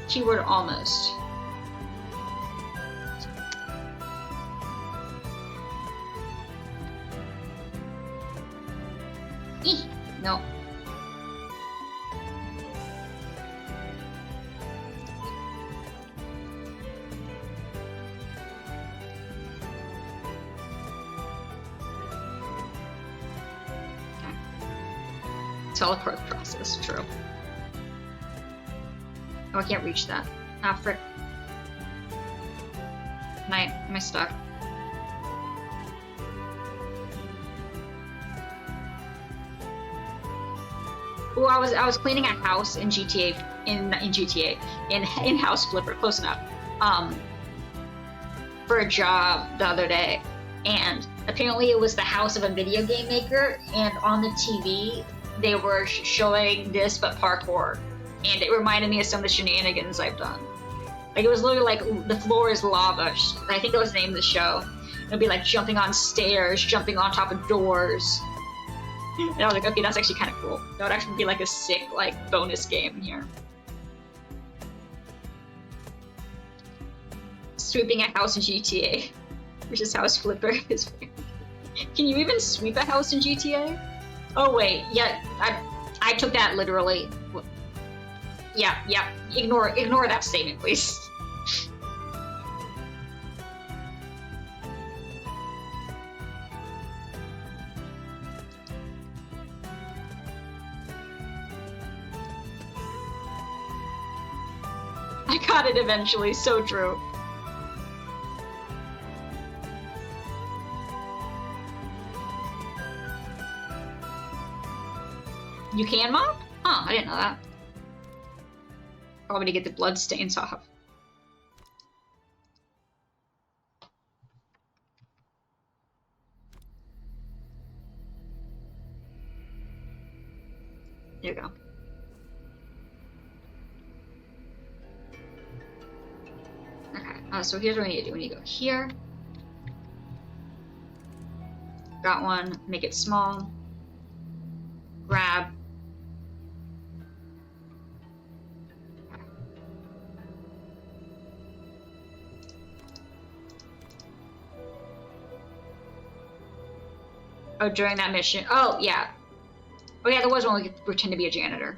Keyword almost. No. Teleport process, true. Oh, I can't reach that. Ah, frick. Am I stuck? Oh, I was cleaning a house in GTA in House Flipper, close enough. For a job the other day, and apparently it was the house of a video game maker, and on the TV they were showing this but parkour, and it reminded me of some of the shenanigans I've done. Like it was literally like the floor is lava. I think that was the name of the show. It'd be like jumping on stairs, jumping on top of doors. And I was like, okay, that's actually kind of cool. That would actually be like a sick like bonus game here. Sweeping a house in GTA, which is House Flipper. Can you even sweep a house in GTA? Oh wait, yeah, I took that literally. Yeah, ignore that statement, please. I got it eventually, so true. You can mop? Huh, I didn't know that. Probably to get the blood stains off. There you go. Okay, so here's what we need to do. We need to go here. Got one, make it small. Grab. Oh, during that mission. Oh, yeah. Oh, yeah, there was one where we could pretend to be a janitor.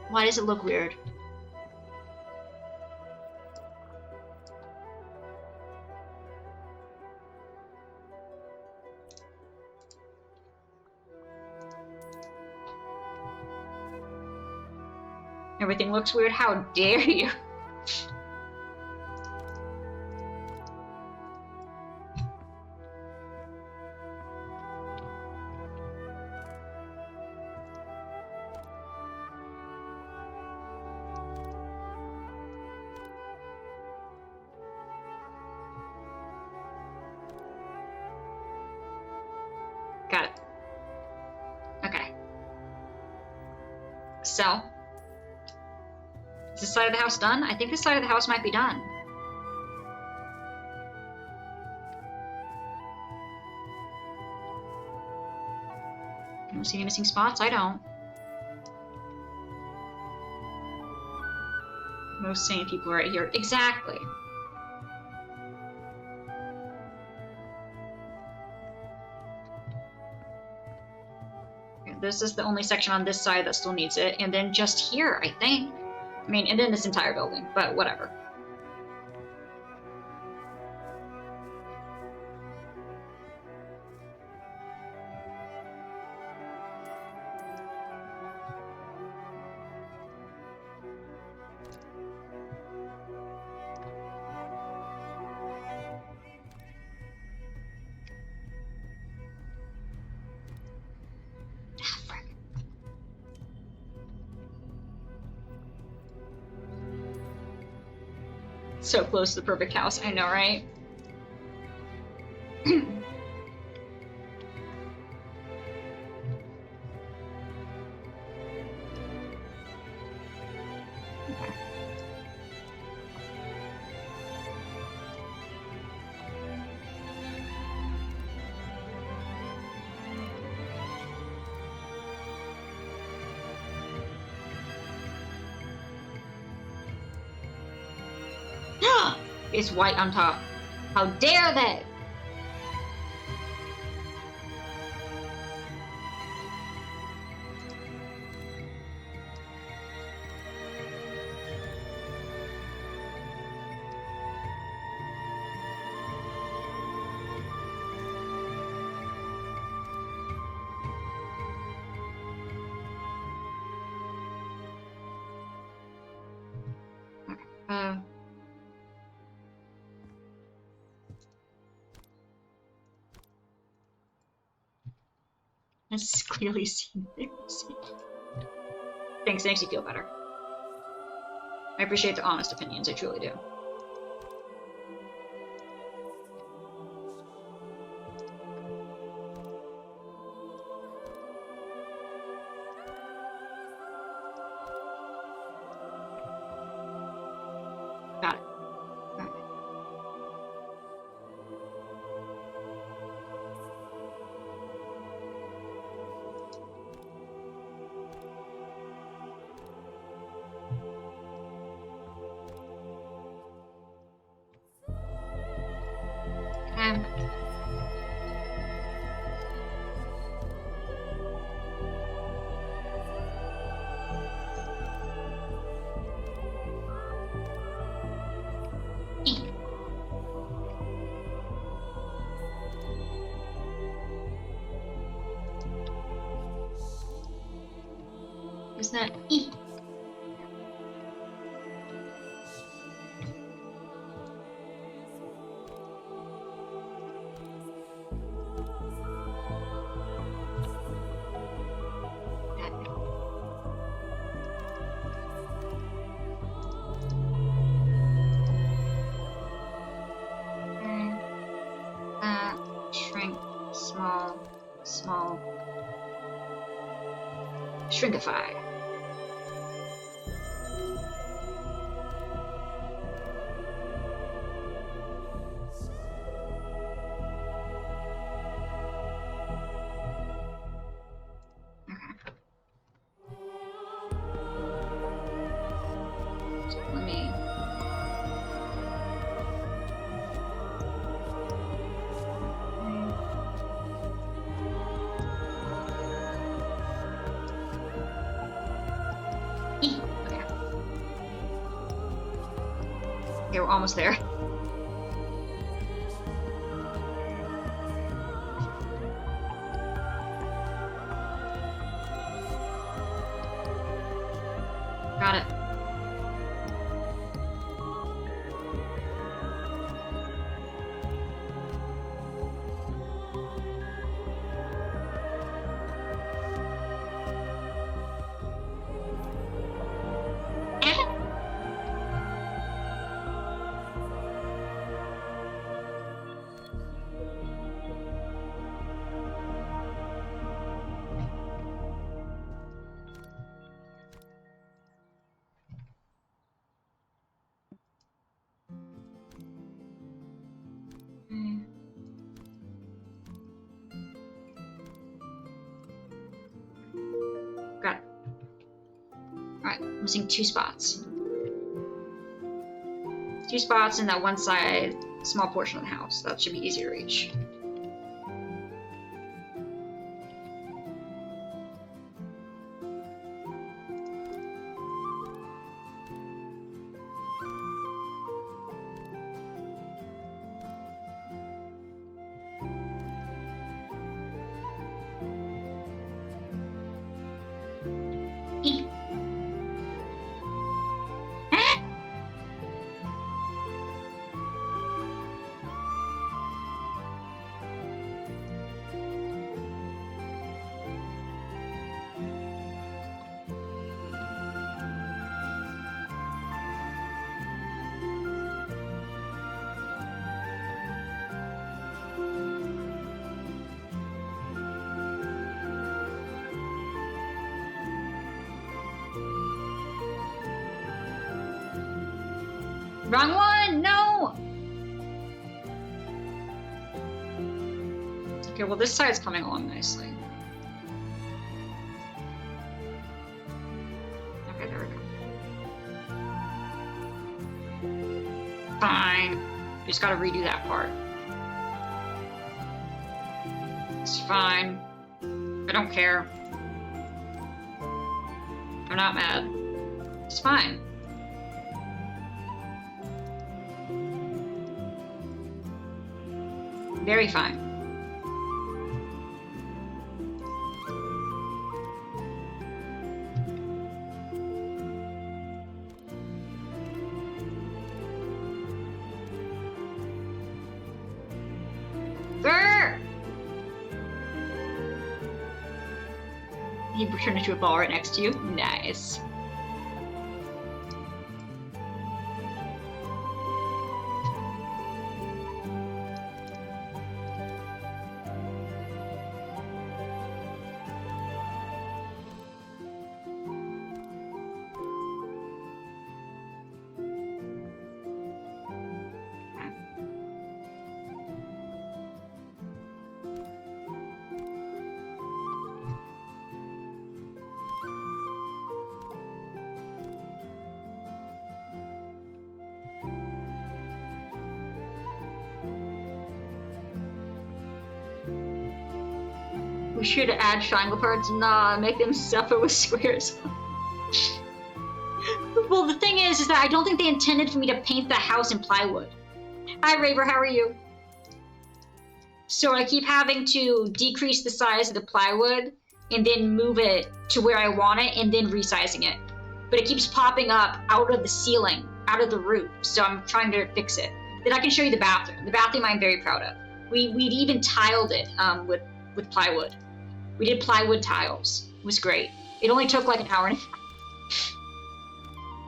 Why does it look weird? Everything looks weird? How dare you? Got it. Okay. So, is this side of the house done? I think this side of the house might be done. You don't see any missing spots? I don't. Most sane people are right here. Exactly. This is the only section on this side that still needs it, and then just here, I think. I mean, and then this entire building, but whatever. So close to the perfect house, I know, right? It's white on top. How dare they? It's clearly seen. Thanks, it makes you feel better. I appreciate the honest opinions, I truly do. Got it. Okay. Is that E? Small, small. Shrinkify. Let me. Okay. Okay, we're almost there. Got it. Got it. Alright, I'm missing 2 spots. 2 spots in that one side, small portion of the house. That should be easy to reach. Wrong one! No! Okay, well this side's coming along nicely. Okay, there we go. Fine. You just gotta redo that part. It's fine. I don't care. I'm not mad. It's fine. Very fine. Grr! You turned into a ball right next to you. Nice. We should add triangle parts. Nah, make them suffer with squares. Well, the thing is that I don't think they intended for me to paint the house in plywood. Hi, Raver, how are you? So I keep having to decrease the size of the plywood and then move it to where I want it and then resizing it. But it keeps popping up out of the ceiling, out of the roof. So I'm trying to fix it. Then I can show you the bathroom. The bathroom I'm very proud of. We even tiled it with plywood. We did plywood tiles. It was great. It only took like an hour and a half.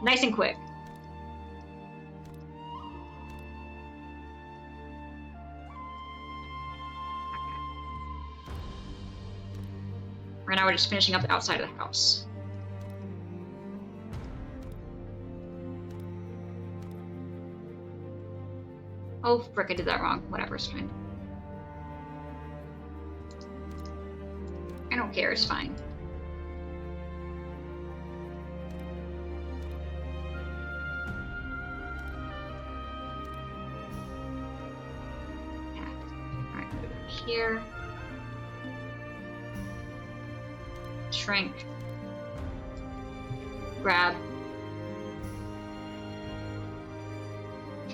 Nice and quick. Right now we're just finishing up the outside of the house. Oh, frick, I did that wrong. Whatever, it's fine. I don't care, it's fine. Yeah. Alright, move it here. Shrink. Grab.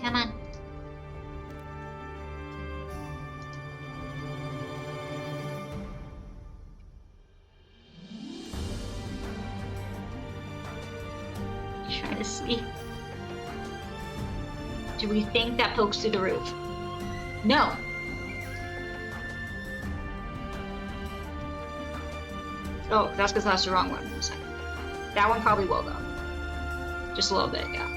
Come on. Try to see. Do we think that pokes through the roof? No. Oh, that's because that's the wrong one. One second. That one probably will, though. Just a little bit, yeah.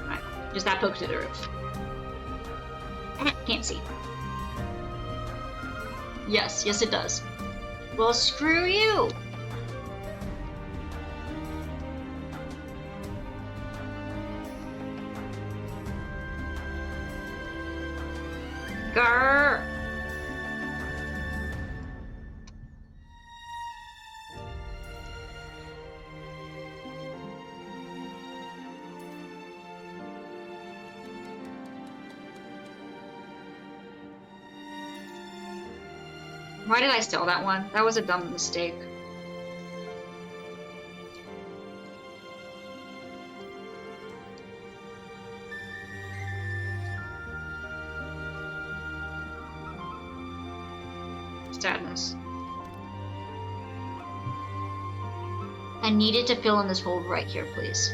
Alright, just that pokes through the roof. Can't see. Yes, yes it does. Well, screw you! Grr! Why did I steal that one? That was a dumb mistake. Sadness. I needed to fill in this hole right here, please.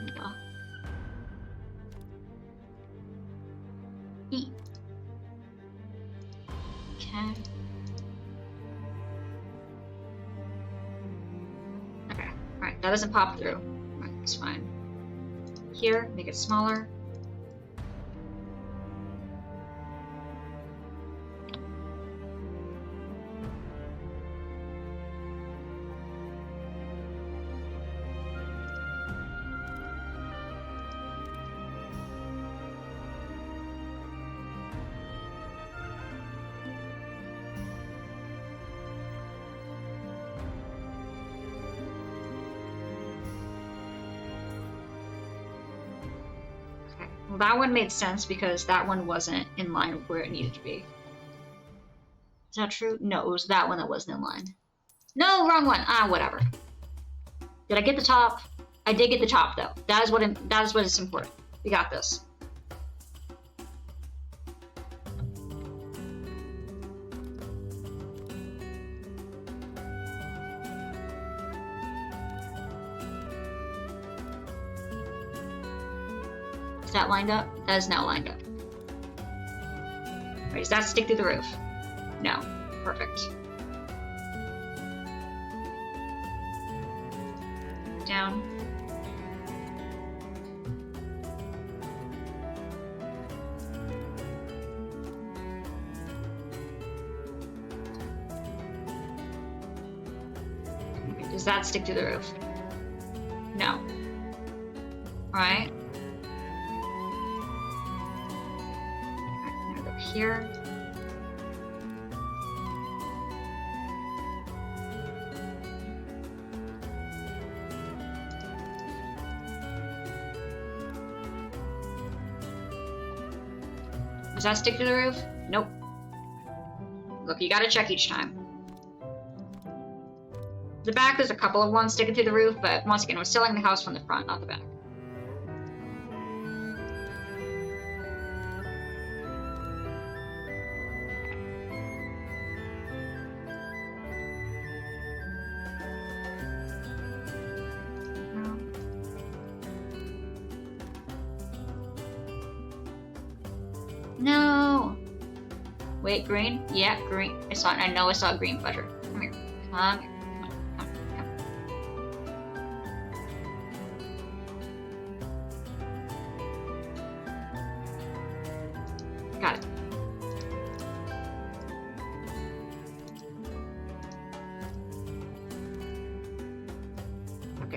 Yeah. E. Okay. Alright, that doesn't pop through. Right, it's fine. Here, make it smaller. Well, that one made sense because that one wasn't in line with where it needed to be. Is that true? No, it was that one that wasn't in line. No, wrong one. Ah, whatever. Did I get the top? I did get the top, though. That is what is important. We got this. Is that lined up? That is now lined up. Wait, does that stick through the roof? No. Perfect. Down. Okay, does that stick to the roof? No. Alright. Now go here. Does that stick to the roof? Nope. Look, you gotta check each time. The back, there's a couple of ones sticking through the roof, but once again, we're selling the house from the front, not the back. No. Wait, green? Yeah, green. I know I saw green pleasure. Come here. Come here. Come on. Come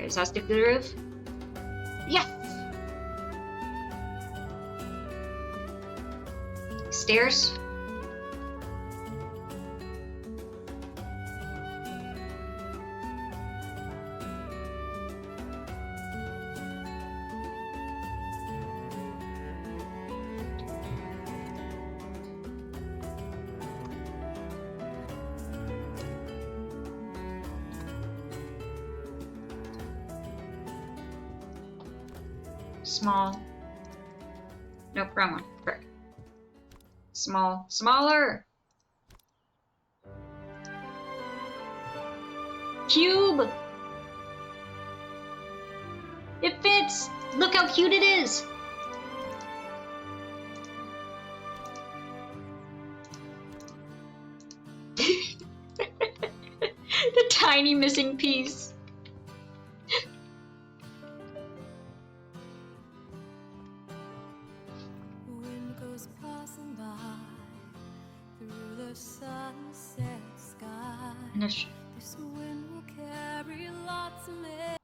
does that stick to the roof? Yes! Stairs? Small. Nope, wrong one. Frick. Small. Smaller! Cube! It fits! Look how cute it is! The tiny missing piece. Wind goes passing by through the sunset sky. And there's- This wind will carry lots of men.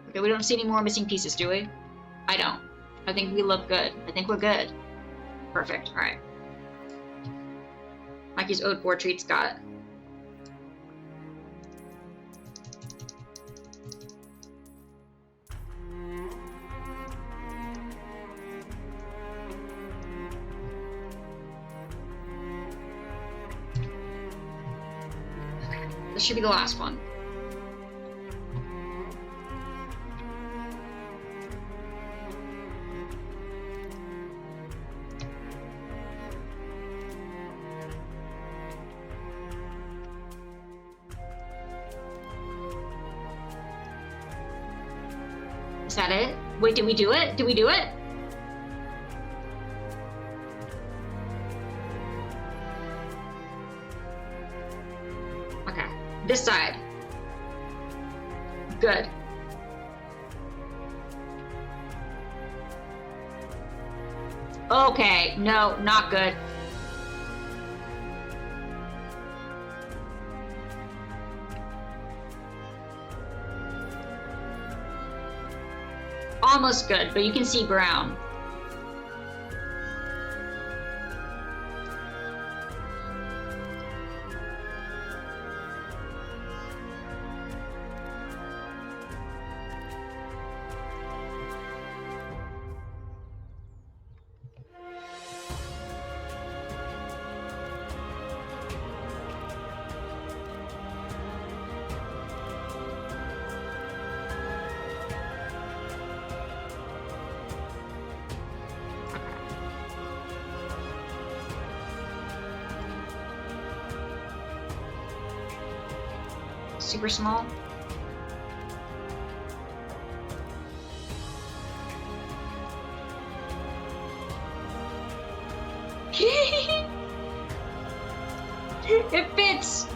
Okay, we don't see any more missing pieces, do we? I don't. I think we look good. I think we're good. Perfect. Alright. Mikey's Ode 4 treats got it. This should be the last one. Is that it? Wait, did we do it? Did we do it? Okay. This side. Good. Okay. No, not good. Almost good, but you can see brown. Super small. It fits.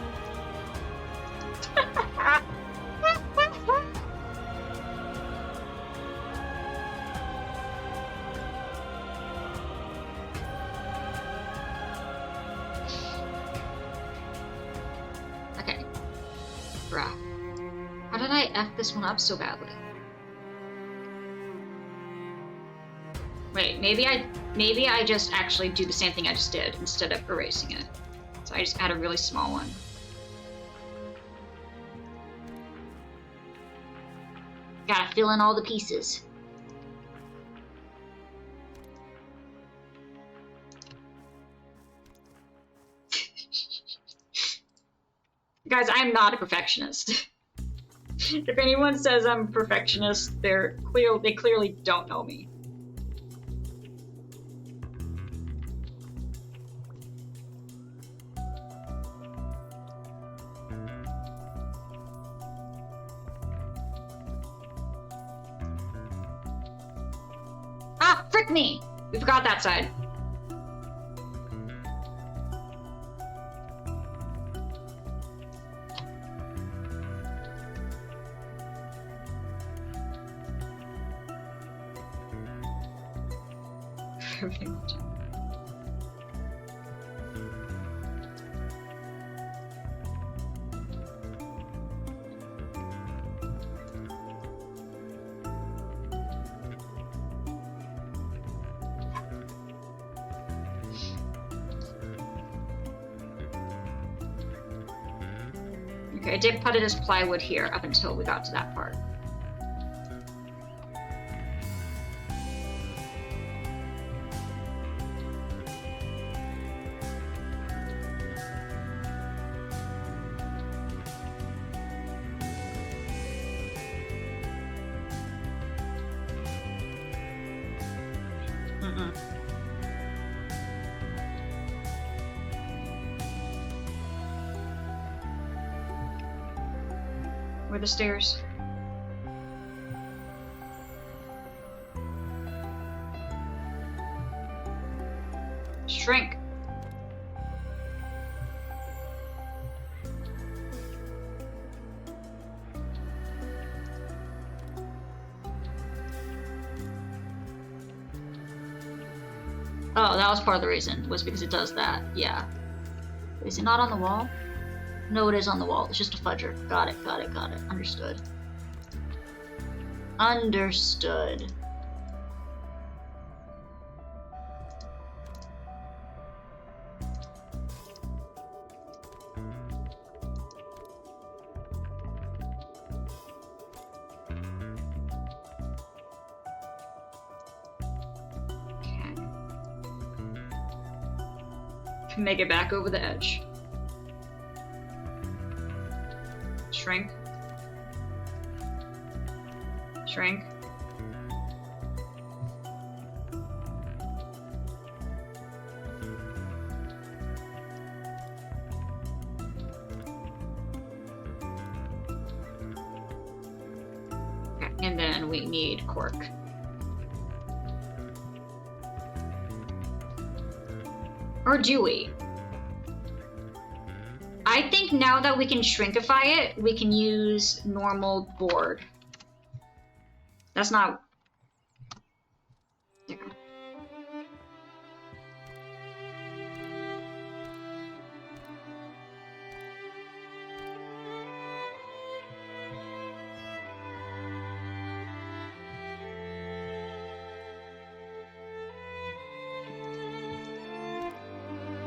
Okay. Bruh. How did I F this one up so badly? Wait, maybe I just actually do the same thing I just did instead of erasing it. So I just add a really small one. Gotta fill in all the pieces. Guys, I'm not a perfectionist. If anyone says I'm a perfectionist, they clearly don't know me. Ah, frick me! We forgot that side. Perfect. Okay, I did put it as plywood here up until we got to that part. Mm-mm. Where are the stairs? Shrink. Oh, that was part of the reason, was because it does that. Yeah. Is it not on the wall? No, it is on the wall. It's just a fudger. Got it, got it, got it. Understood. Understood. Okay. Can make it back over the edge. Shrink. Shrink. Okay, and then we need cork. Or do we? I think now that we can shrinkify it, we can use normal board. That's not... There.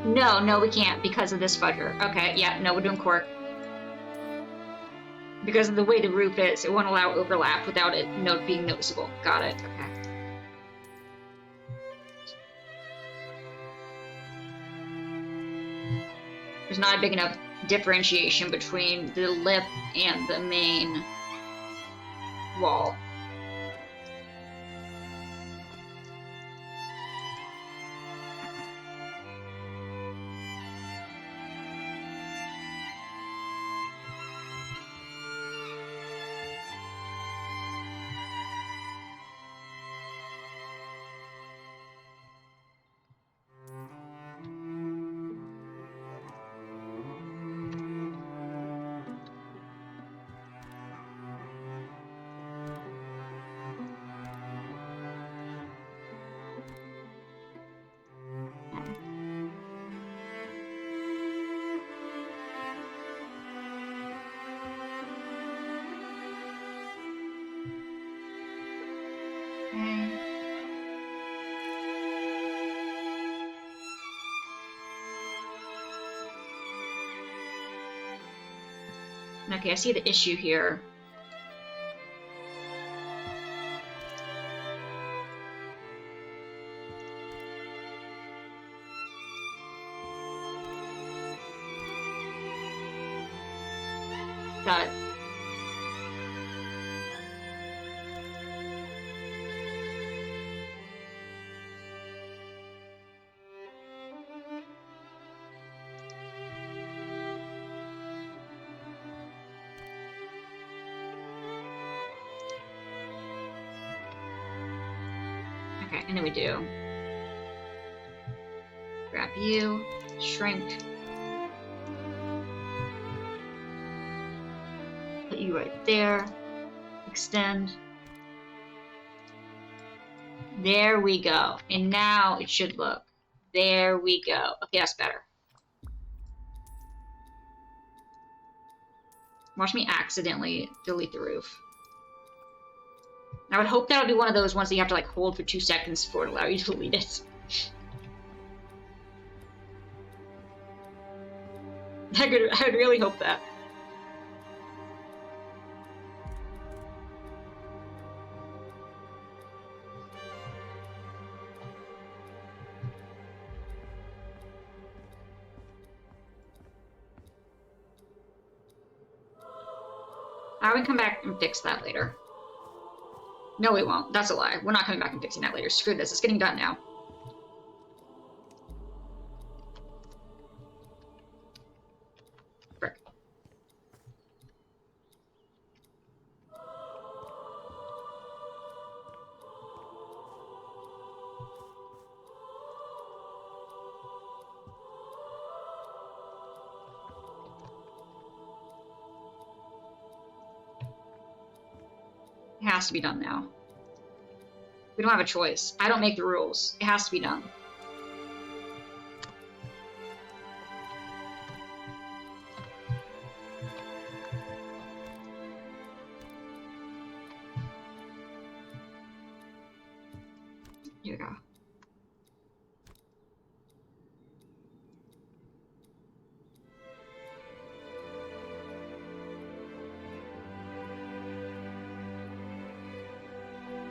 No, no, we can't because of this fudger. Okay, yeah, no, we're doing cork. Because of the way the roof is, it won't allow overlap without it being noticeable. Got it, okay. There's not a big enough differentiation between the lip and the main wall. Okay, I see the issue here. Got it. Okay, and then we do. Grab you, shrink. Put you right there. Extend. There we go. And now it should look. There we go. Okay, that's better. Watch me accidentally delete the roof. I would hope that would be one of those ones that you have to like hold for 2 seconds before it allows you to delete it. I would really hope that. I can come back and fix that later. No, we won't. That's a lie. We're not coming back and fixing that later. Screw this. It's getting done now. Frick. It has to be done now. We don't have a choice. I don't make the rules. It has to be done. Here we go.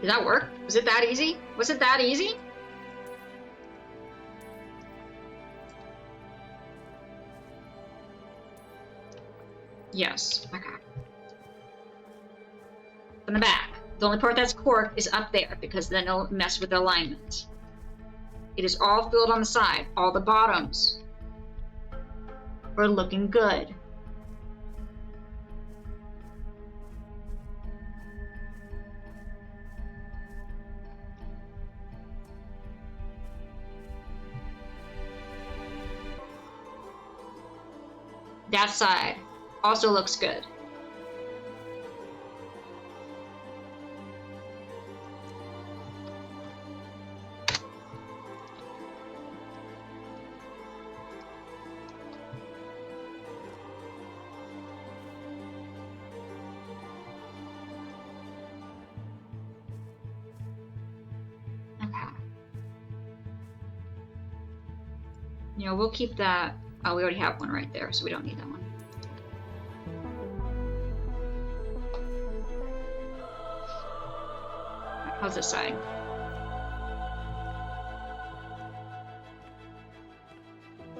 Did that work? Was it that easy? Was it that easy? Yes. Okay. From the back. The only part that's corked is up there because then it'll mess with the alignment. It is all filled on the side. All the bottoms are looking good. That side also looks good. Okay. You know, we'll keep that. Oh, we already have one right there, so we don't need that one. How's this side?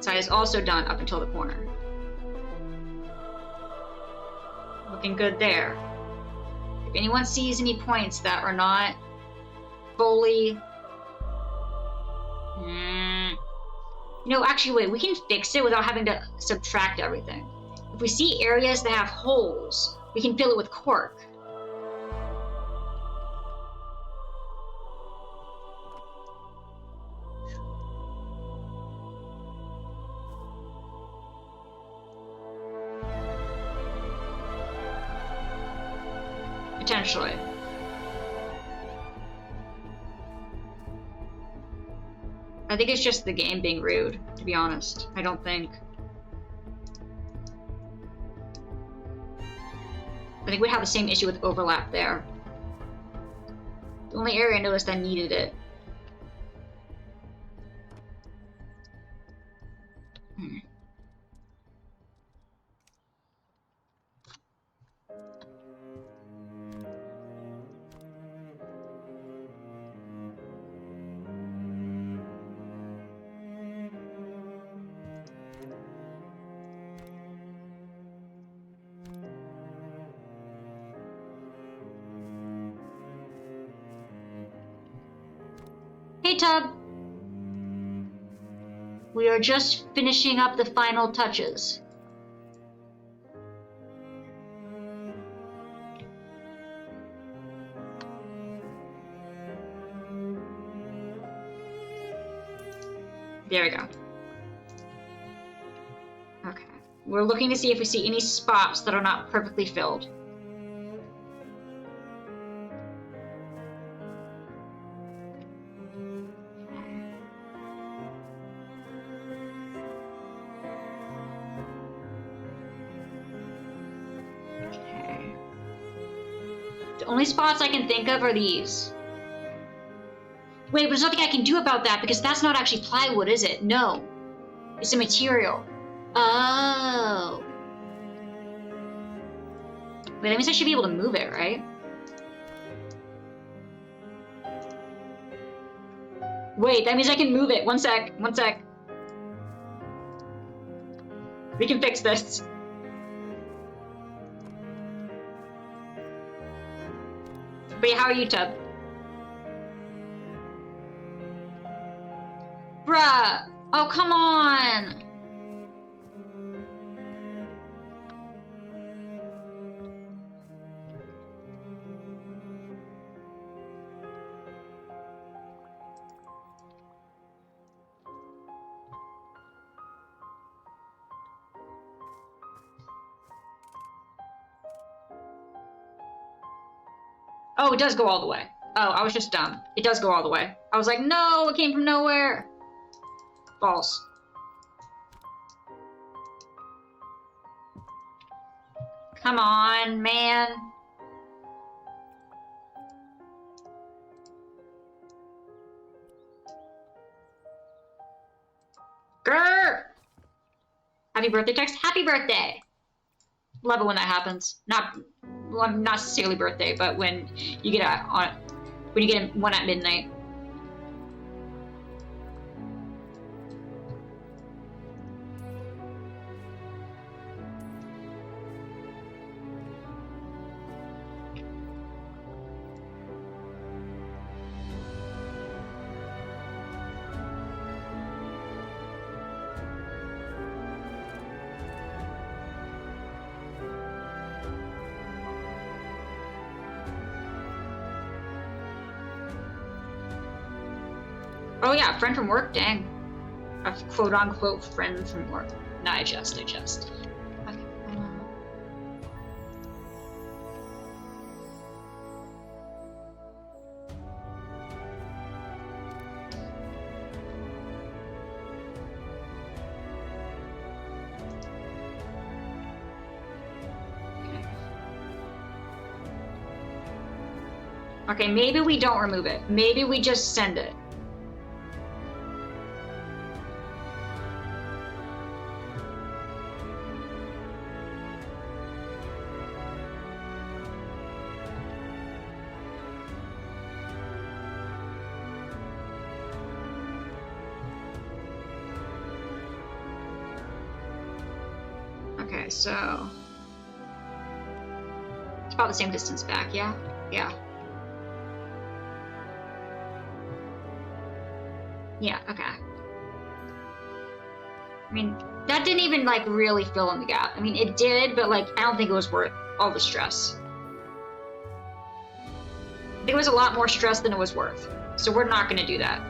Side is also done up until the corner. Looking good there. If anyone sees any points that are not fully... No, actually, wait, we can fix it without having to subtract everything. If we see areas that have holes, we can fill it with cork. Potentially. I think it's just the game being rude, to be honest. I don't think. I think we have the same issue with overlap there. The only area I noticed that needed it. Hey, Tub. We are just finishing up the final touches. There we go. Okay. We're looking to see if we see any spots that are not perfectly filled. The only spots I can think of are these. Wait, but there's nothing I can do about that because that's not actually plywood, is it? No. It's a material. Oh. Wait, that means I should be able to move it, right? Wait, that means I can move it. One sec. One sec. We can fix this. Wait, how are you, Tub? Bruh! Oh, come on! Oh, it does go all the way. Oh, I was just dumb. It does go all the way. I was like, no, it came from nowhere. False. Come on, man. Grr! Happy birthday text. Happy birthday. Love it when that happens. Not necessarily birthday, but when you get one at midnight. Oh yeah, friend from work? Dang. A quote-unquote friend from work. Nah, I just. Okay. Okay, maybe we don't remove it. Maybe we just send it. Okay, so it's about the same distance back, yeah? Yeah. Yeah, okay. I mean, that didn't even, like, really fill in the gap. I mean, it did, but, like, I don't think it was worth all the stress. I think it was a lot more stress than it was worth. So we're not going to do that.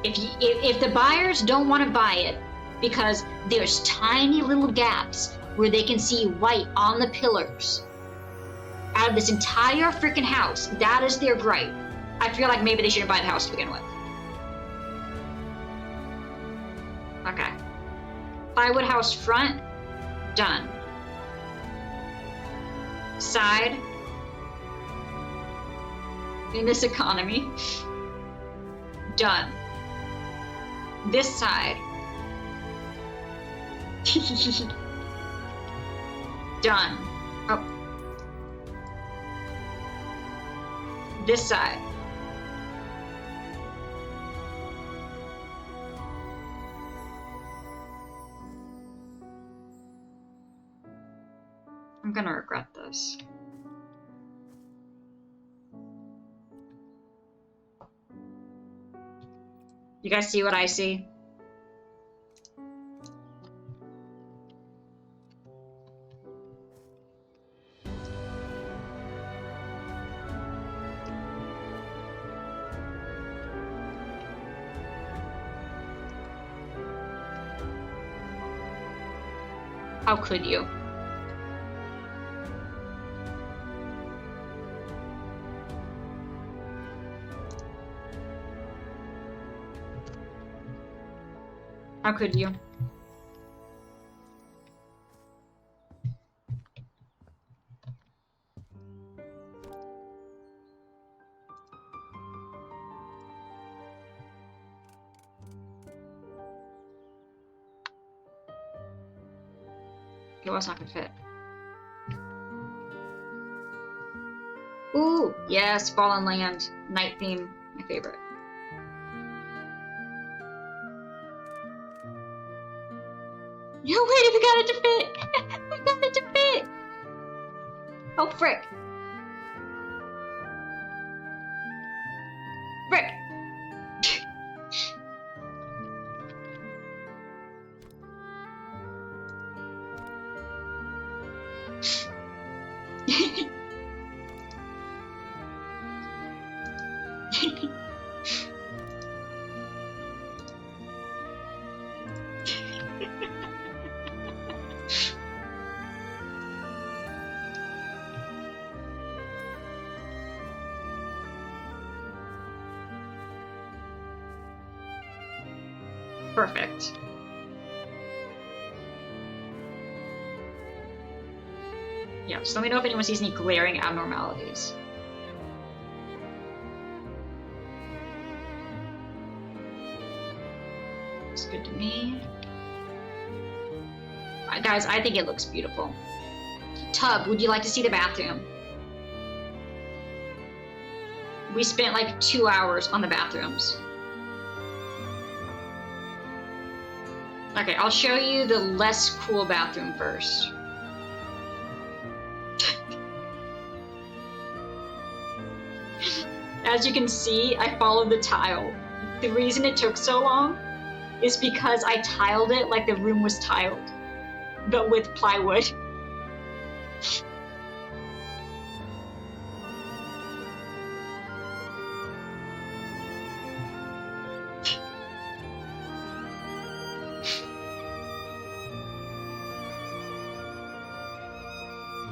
If the buyers don't want to buy it because there's tiny little gaps where they can see white on the pillars out of this entire freaking house, that is their gripe. I feel like maybe they shouldn't buy the house to begin with. Okay. Plywood house front, done. Side. In this economy, done. This side. Done. Oh. This side. I'm gonna regret this. You guys see what I see? How could you? How could you? Okay, well, it's not gonna fit. Ooh, yes, Fallen Land, night theme, my favorite. No way, we got it to fit! Oh, frick. Frick. Perfect. Yeah, just let me know if anyone sees any glaring abnormalities. Looks good to me. Guys, I think it looks beautiful. Tub, would you like to see the bathroom? We spent like 2 hours on the bathrooms. Okay, I'll show you the less cool bathroom first. As you can see, I followed the tile. The reason it took so long is because I tiled it like the room was tiled, but with plywood.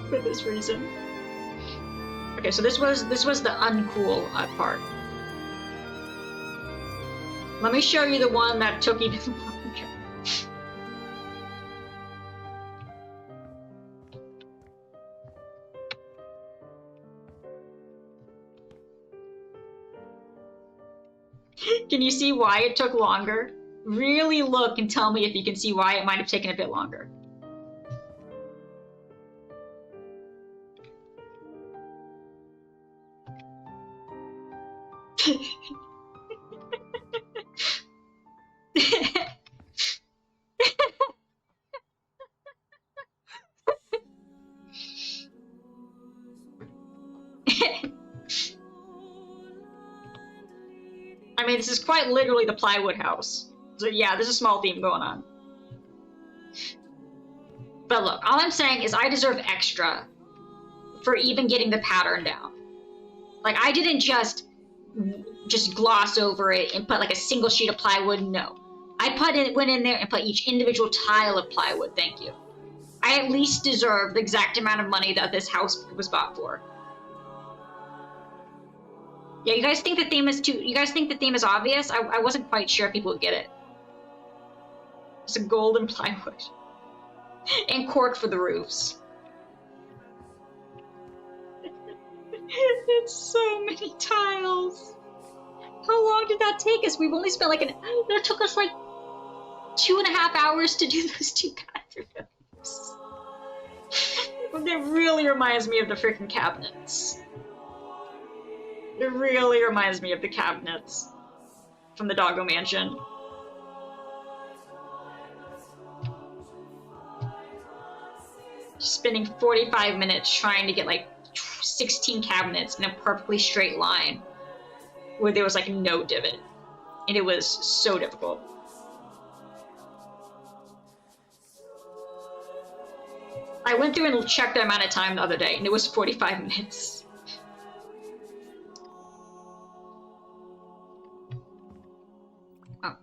For this reason. Okay, so this was the uncool part. Let me show you the one that took even longer. Can you see why it took longer? Really look and tell me if you can see why it might have taken a bit longer. I mean, this is quite literally the plywood house. So yeah, there's a small theme going on. But look, all I'm saying is I deserve extra for even getting the pattern down. Like, I didn't just gloss over it and put like a single sheet of plywood. No, I went in there and put each individual tile of plywood. Thank you. I at least deserve the exact amount of money that this house was bought for. Yeah, you guys think the theme is too? You guys think the theme is obvious? I wasn't quite sure if people would get it. It's a golden plywood and cork for the roofs. It's so many tiles. How long did that take us? We've only spent like that took us like 2.5 hours to do those 2 bathrooms. It really reminds me of the freaking cabinets. It really reminds me of the cabinets from the Doggo Mansion. Spending 45 minutes trying to get like 16 cabinets in a perfectly straight line where there was like no divot. And it was so difficult. I went through and checked the amount of time the other day and it was 45 minutes. Oh.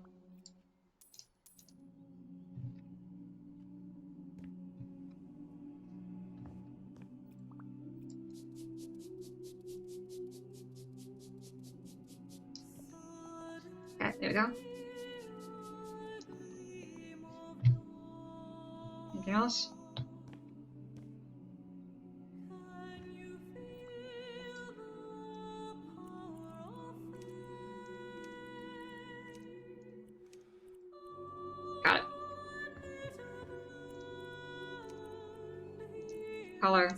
Okay, there we go. Anything else? Got it. Color.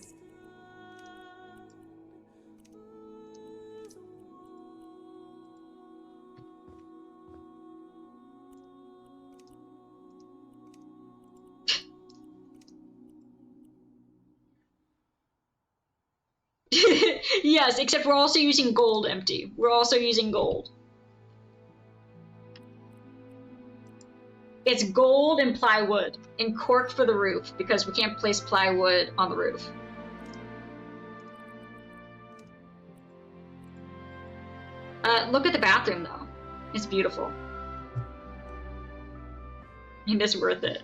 Yes, except we're also using gold, Empty. We're also using gold. It's gold and plywood and cork for the roof because we can't place plywood on the roof. Look at the bathroom though. It's beautiful. And it's worth it.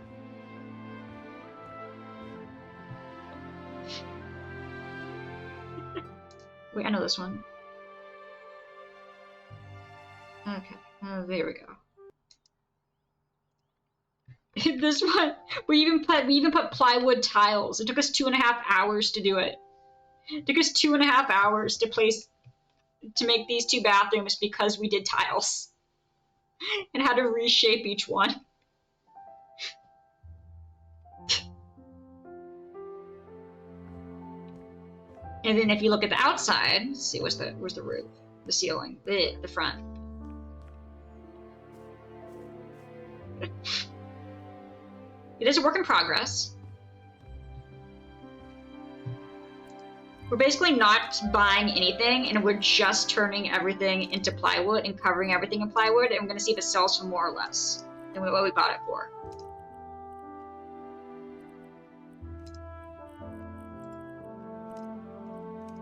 Wait, I know this one. Okay, there we go. This one, we even put plywood tiles. It took us 2.5 hours to do it. It took us 2.5 hours to make these 2 bathrooms because we did tiles and had to reshape each one. And then if you look at the outside, let's see, where's the roof, the ceiling, the front. It is a work in progress. We're basically not buying anything, and we're just turning everything into plywood and covering everything in plywood, and we're going to see if it sells for more or less than what we bought it for.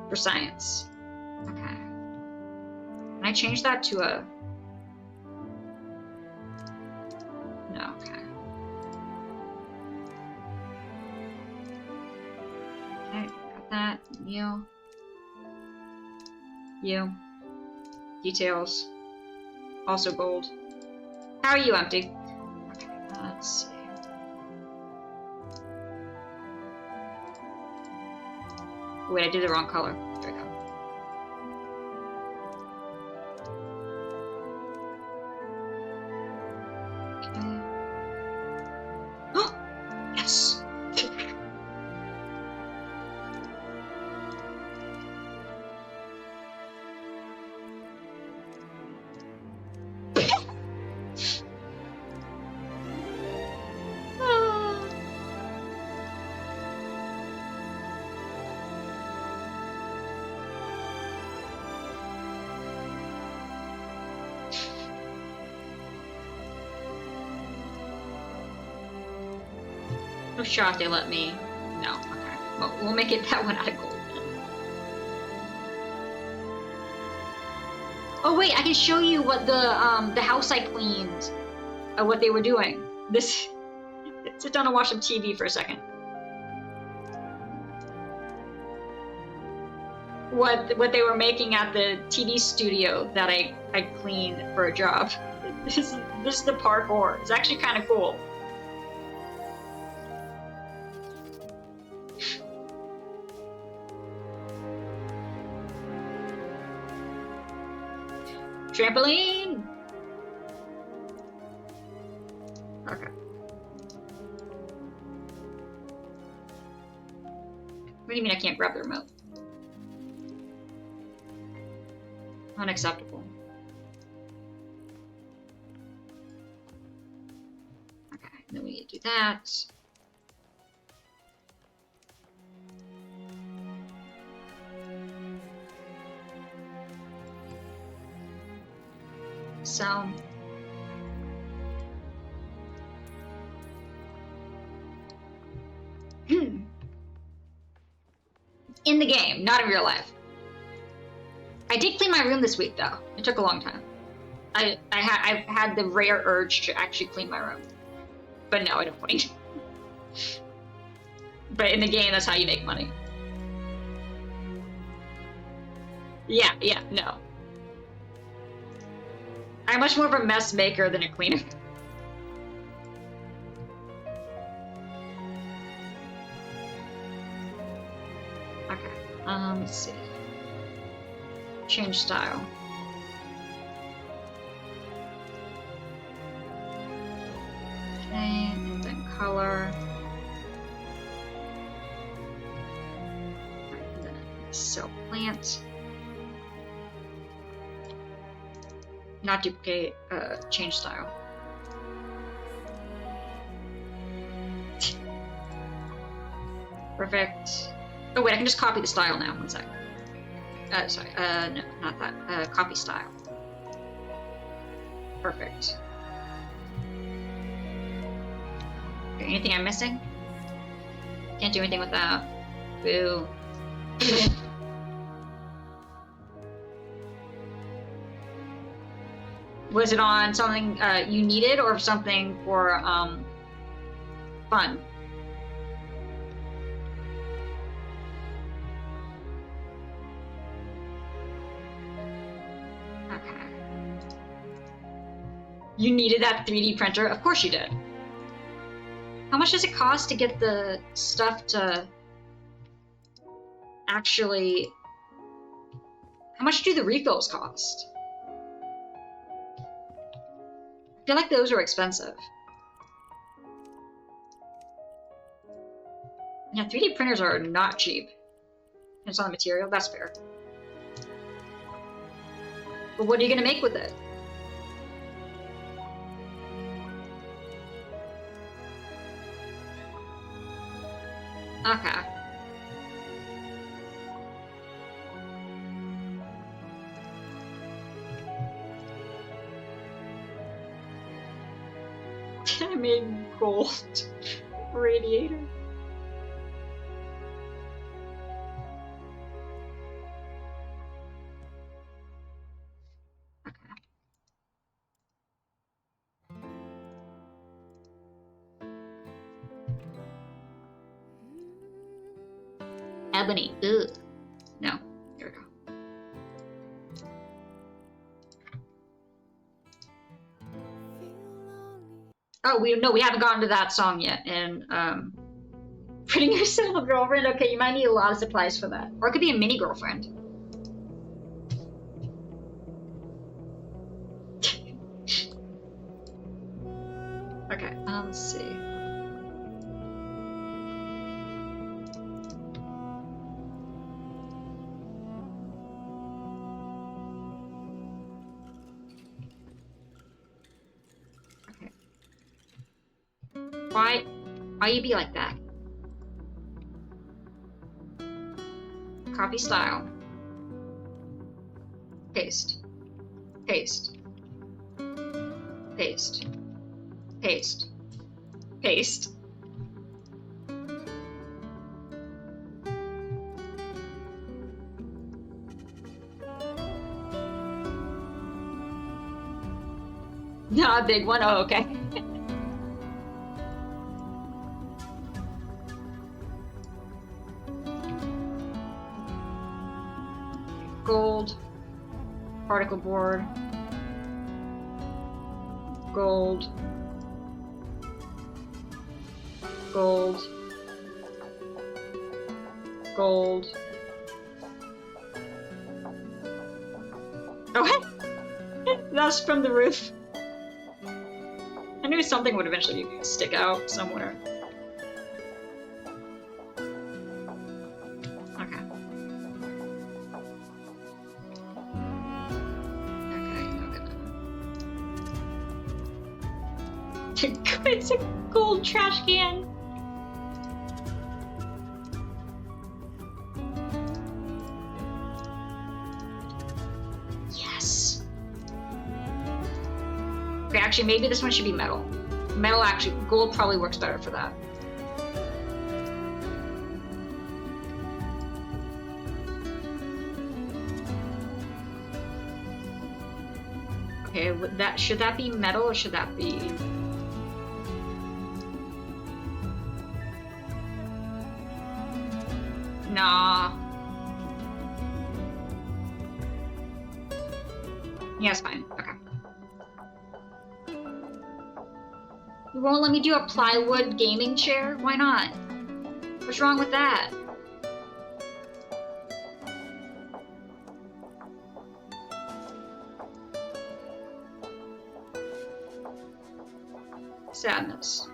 For science. Okay. Can I change that to a... No, okay. Okay, got that. You. Details. Also gold. How are you, Empty? Okay, let's see. Wait, I did the wrong color. There we go. Okay. Oh! Yes! No shot they let me. No, okay. Well, we'll make it that one out of gold. Oh wait, I can show you what the house I cleaned, what they were doing. This. Sit down and watch some TV for a second. What they were making at the TV studio that I cleaned for a job. This is the parkour. It's actually kind of cool. Trampoline! Okay. What do you mean I can't grab the remote? Unacceptable. Okay, then we need to do that. So in the game, not in real life. I did clean my room this week though. It took a long time. I've had the rare urge to actually clean my room. But no, I don't point. But in the game, that's how you make money. Yeah, no. I'm much more of a mess maker than a cleaner. Okay, let's see. Change style. Okay, and then color. And then cell plant. Not duplicate, change style. Perfect. Oh wait, I can just copy the style now, one sec. Sorry, no, not that. Copy style. Perfect. Okay, anything I'm missing? Can't do anything with that. Boo. Was it on something you needed or something for fun? Okay. You needed that 3D printer? Of course you did. How much does it cost to get the stuff to actually... How much do the refills cost? I feel like those are expensive. Yeah, 3D printers are not cheap. It's on the material, that's fair. But what are you gonna make with it? Okay. I made gold radiator. Ebony. Ugh. No. Here we go. Oh, we haven't gotten to that song yet. And putting yourself a girlfriend. Okay, you might need a lot of supplies for that, or it could be a mini girlfriend. Okay. Let's see. Why you be like that? Copy style. Paste. Paste. Paste. Paste. Paste. Not a big one. Oh, okay. Gold, particle board, gold, gold, gold. Oh, hey! That's from the roof. I knew something would eventually stick out somewhere. It's a gold trash can. Yes. Okay, actually, maybe this one should be metal. Metal, actually, gold probably works better for that. Okay, should that be metal or should that be? Nah. Yeah, it's fine. Okay. You won't let me do a plywood gaming chair? Why not? What's wrong with that? Sadness.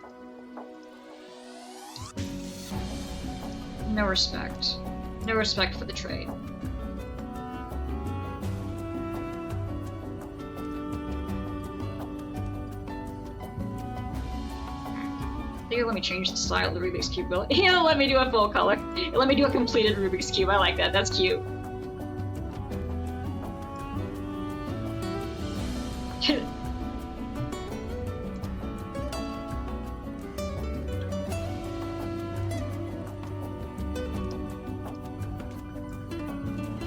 No respect. No respect for the trade. Here, let me change the style of the Rubik's Cube. Yeah, let me do a full color. Let me do a completed Rubik's Cube. I like that. That's cute.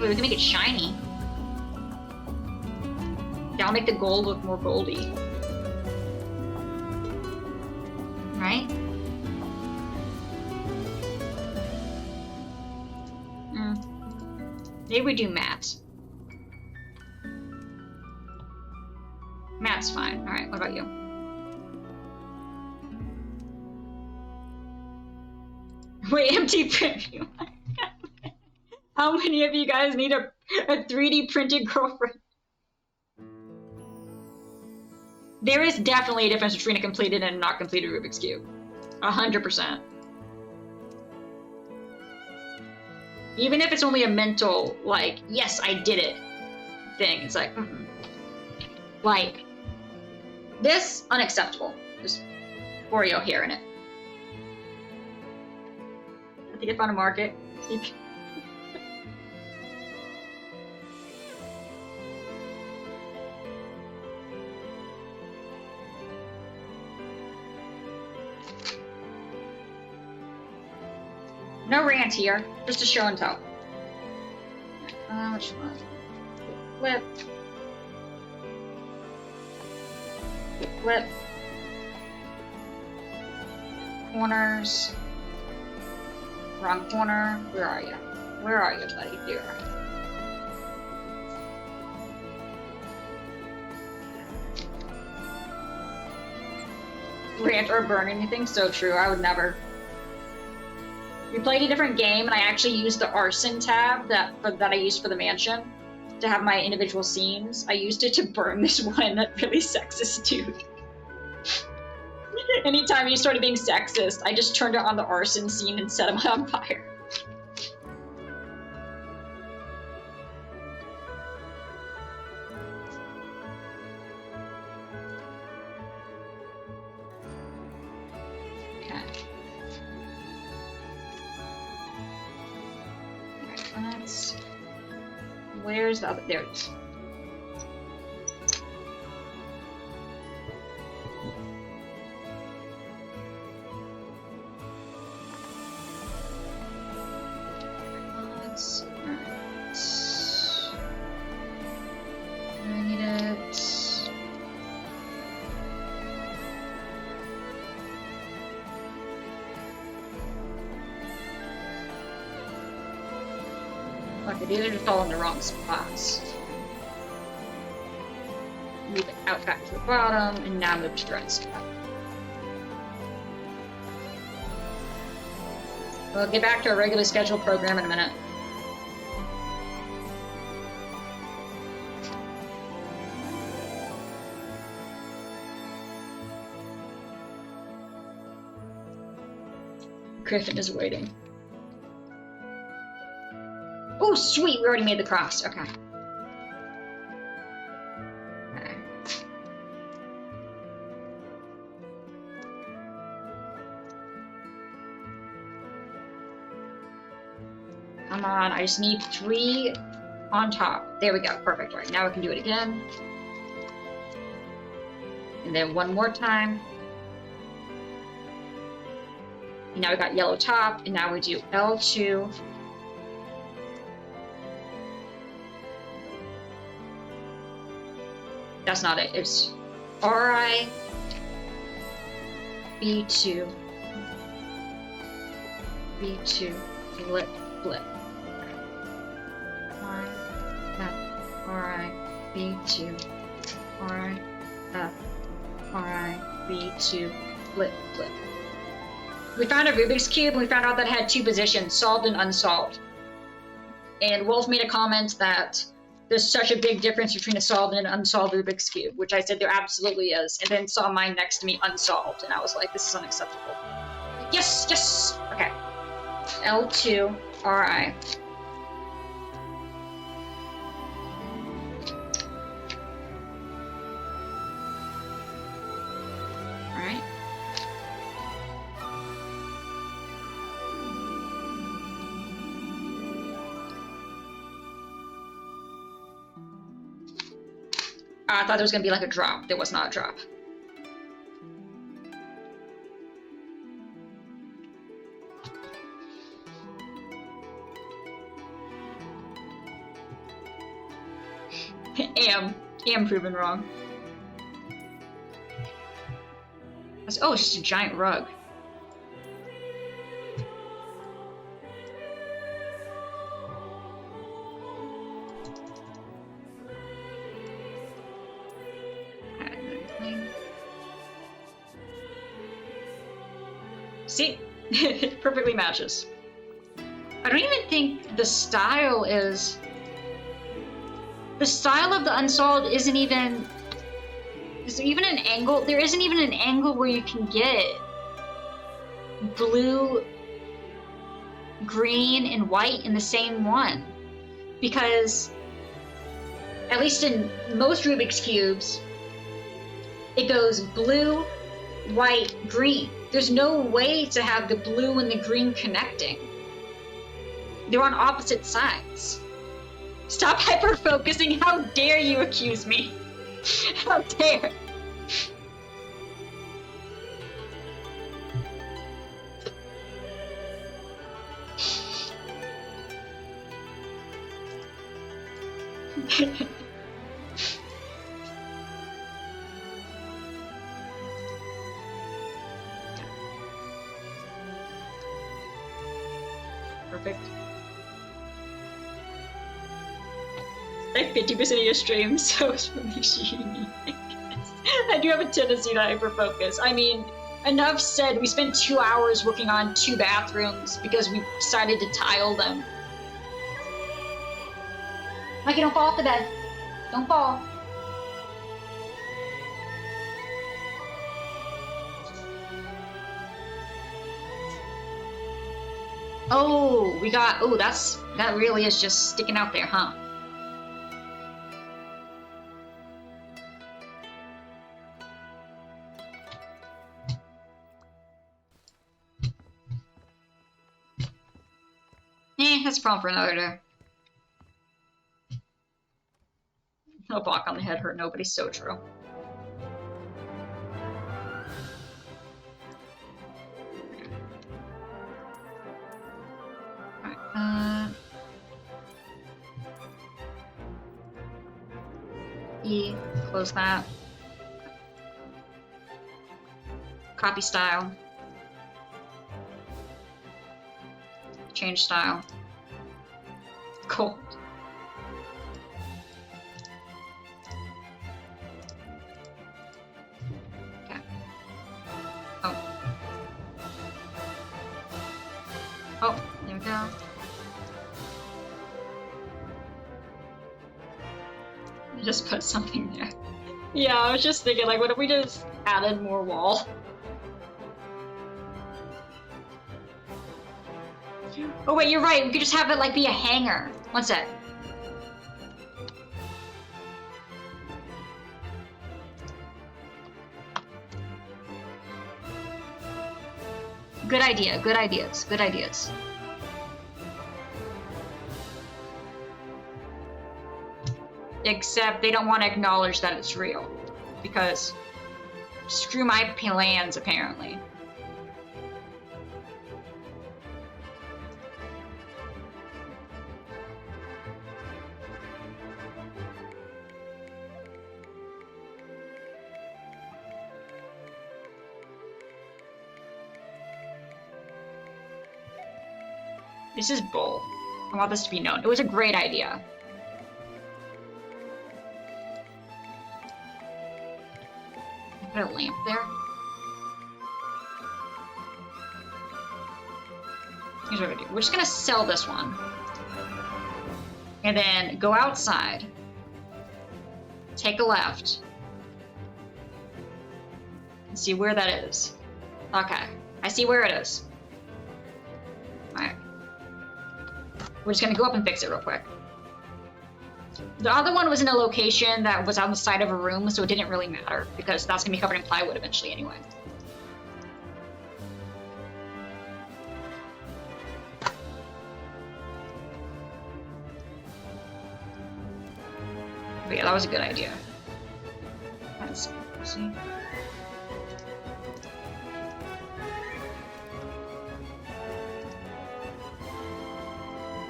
Wait, we can make it shiny. Yeah, I'll make the gold look more goldy. Right? Maybe we do matte. Matte's fine. Alright, what about you? Wait, empty print. How many of you guys need a 3D printed girlfriend? There is definitely a difference between a completed and a not completed Rubik's Cube. 100%. Even if it's only a mental, like, yes, I did it thing. It's like, Like, this, unacceptable. There's Oreo hair in it. I think I found a market. No rant here, just a show and tell. Which one? Flip. Flip. Corners. Wrong corner. Where are you? Where are you, buddy? Here. Rant or burn anything? So true. I would never. We played a different game, and I actually used the arson tab that I used for the mansion to have my individual scenes. I used it to burn this one really sexist dude. Anytime he started being sexist, I just turned it on the arson scene and set him on fire. Okay. Alright, let's... Where's the other... There it is. I need it. Okay, these are just all in the wrong spots. Move it out back to the bottom, and now move to the right spot. We'll get back to our regularly scheduled program in a minute. Griffin is waiting. Oh, sweet! We already made the cross. Okay. Okay. Come on, I just need 3 on top. There we go. Perfect. All right, now we can do it again. And then one more time. And now we got yellow top, and now we do L2. That's not it. It's RI, B2, B2, flip, flip. RI, B2, RI, F, RI, B2, flip, flip. We found a Rubik's Cube, and we found out that it had 2 positions, solved and unsolved. And Wolf made a comment that there's such a big difference between a solved and an unsolved Rubik's Cube, which I said there absolutely is, and then saw mine next to me unsolved, and I was like, this is unacceptable. Yes, yes! Okay. L2, RI. Alright. I thought there was going to be like a drop. There was not a drop. Am proven wrong. Oh, it's just a giant rug. See? It perfectly matches. I don't even think the style is... The style of the Unsolved isn't even... Is there even an angle? There isn't even an angle where you can get blue, green, and white in the same one. Because, at least in most Rubik's Cubes, it goes blue, white, green. There's no way to have the blue and the green connecting. They're on opposite sides. Stop hyper-focusing. How dare you accuse me? How dare? Perfect. Like 50% of your stream, so it's really unique. I do have a tendency to hyper-focus. I mean, enough said, we spent 2 hours working on 2 bathrooms because we decided to tile them. Mikey, don't fall off the bed. Don't fall. Oh, we got, oh, that really is just sticking out there, huh? That's a problem for another day. No block on the head hurt nobody, so true. Alright, E, close that. Copy style. Change style. Cool. Okay. Oh. Oh, there we go. Just put something there. Yeah, I was just thinking, like, what if we just added more wall? Oh wait, you're right. We could just have it like be a hanger. One sec. Good idea. Good ideas. Good ideas. Except they don't want to acknowledge that it's real. Because screw my plans, apparently. This is bull. I want this to be known. It was a great idea. Put a lamp there. Here's what we're gonna do. We're just gonna sell this one. And then go outside. Take a left. And see where that is. Okay. I see where it is. Alright. We're just gonna go up and fix it real quick. The other one was in a location that was on the side of a room, so it didn't really matter, because that's gonna be covered in plywood eventually anyway. But yeah, that was a good idea. Let's see.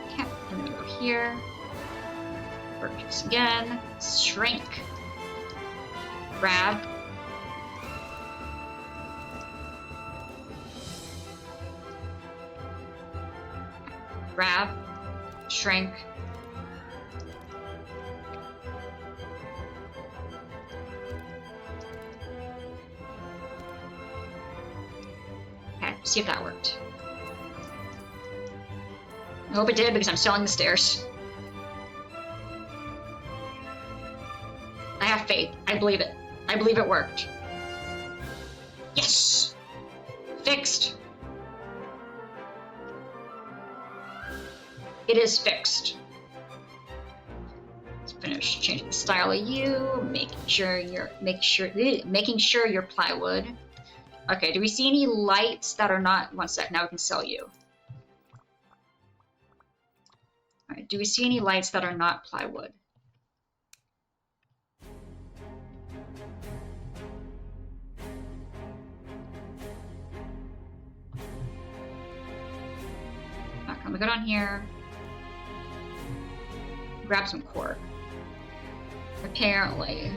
Okay, I'm gonna go here. Purchase again. Shrink. Grab. Grab. Shrink. Okay, see if that worked. I hope it did because I'm selling the stairs. I have faith. I believe it. I believe it worked. Yes! Fixed. It is fixed. Let's finish changing the style of you, making sure you're plywood. Okay, do we see any lights that are not? One sec, now we can sell you. Alright, do we see any lights that are not plywood? Can we go down here? Grab some cork. Apparently,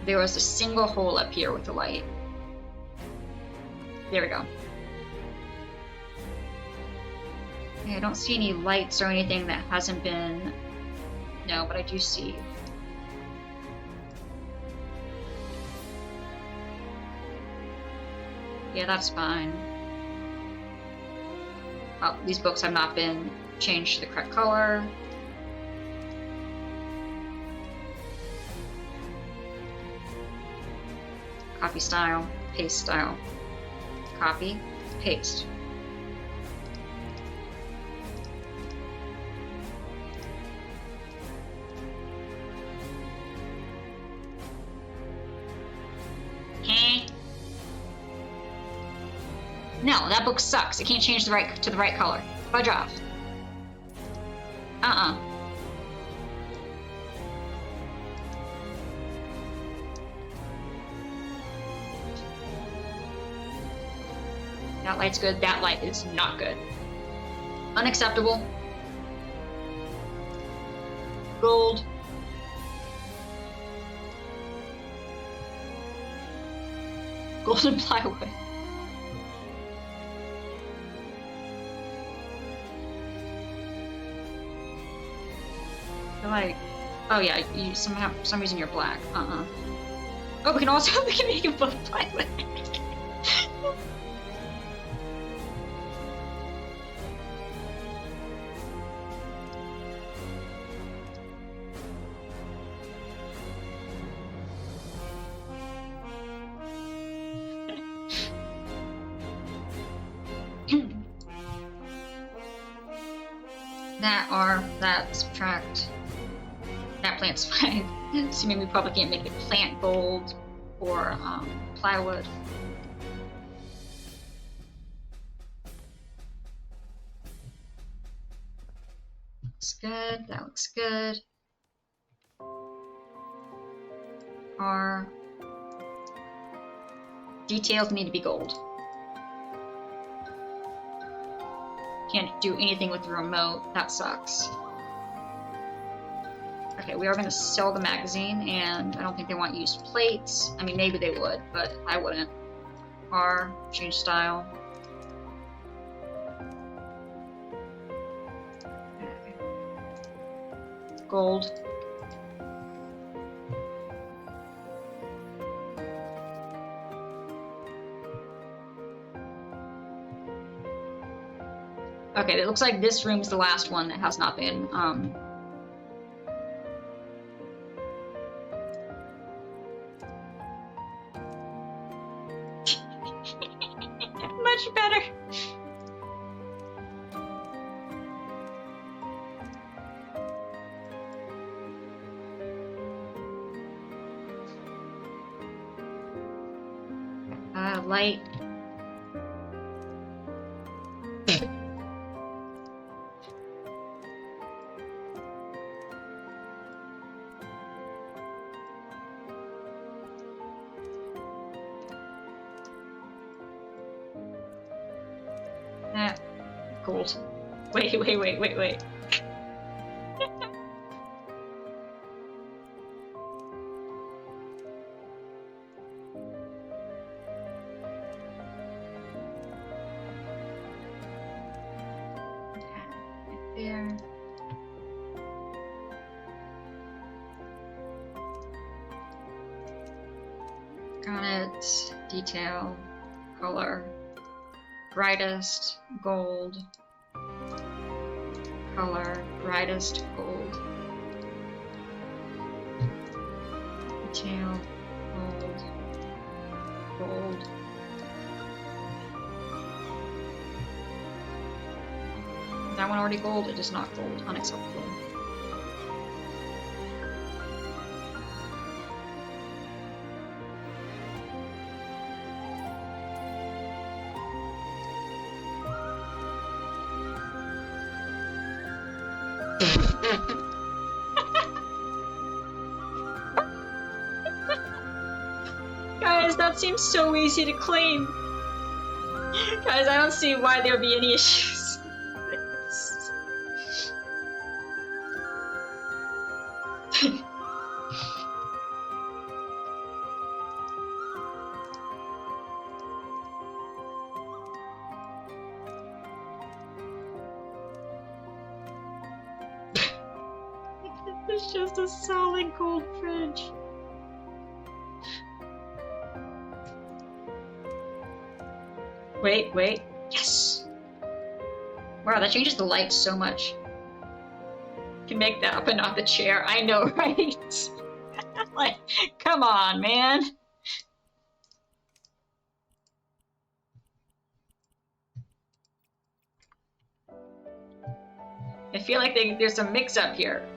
there was a single hole up here with the light. There we go. Okay, I don't see any lights or anything that hasn't been... No, but I do see... Yeah, that's fine. Oh, these books have not been changed to the correct color. Copy style, paste style. Copy, paste. No, that book sucks. It can't change to the right color. Fudge off. That light's good. That light is not good. Unacceptable. Gold. Golden plywood. Like, oh yeah, you somehow for some reason you're black. Oh, we can also make it both plywood. That subtract. That plant's fine. Assuming we probably can't make it plant gold or plywood. Looks good. That looks good. Our details need to be gold. Can't do anything with the remote. That sucks. Okay, we are going to sell the magazine, and I don't think they want used plates. I mean, maybe they would, but I wouldn't. R, change style. Okay. Gold. Okay, it looks like this room's the last one that has not been, much better. Light. Gold. Wait. there. Granite, detail, color, brightest, gold, color, brightest, gold, detail, gold, gold. Is that one already gold? It is not gold. Unacceptable. Guys, that seems so easy to claim. Guys, I don't see why there would be any issues with this. It's just a solid gold fridge. Wait. Yes! Wow, that changes the light so much. Can make that up and not the chair. I know, right? Like, come on, man. I feel like there's some mix-up here.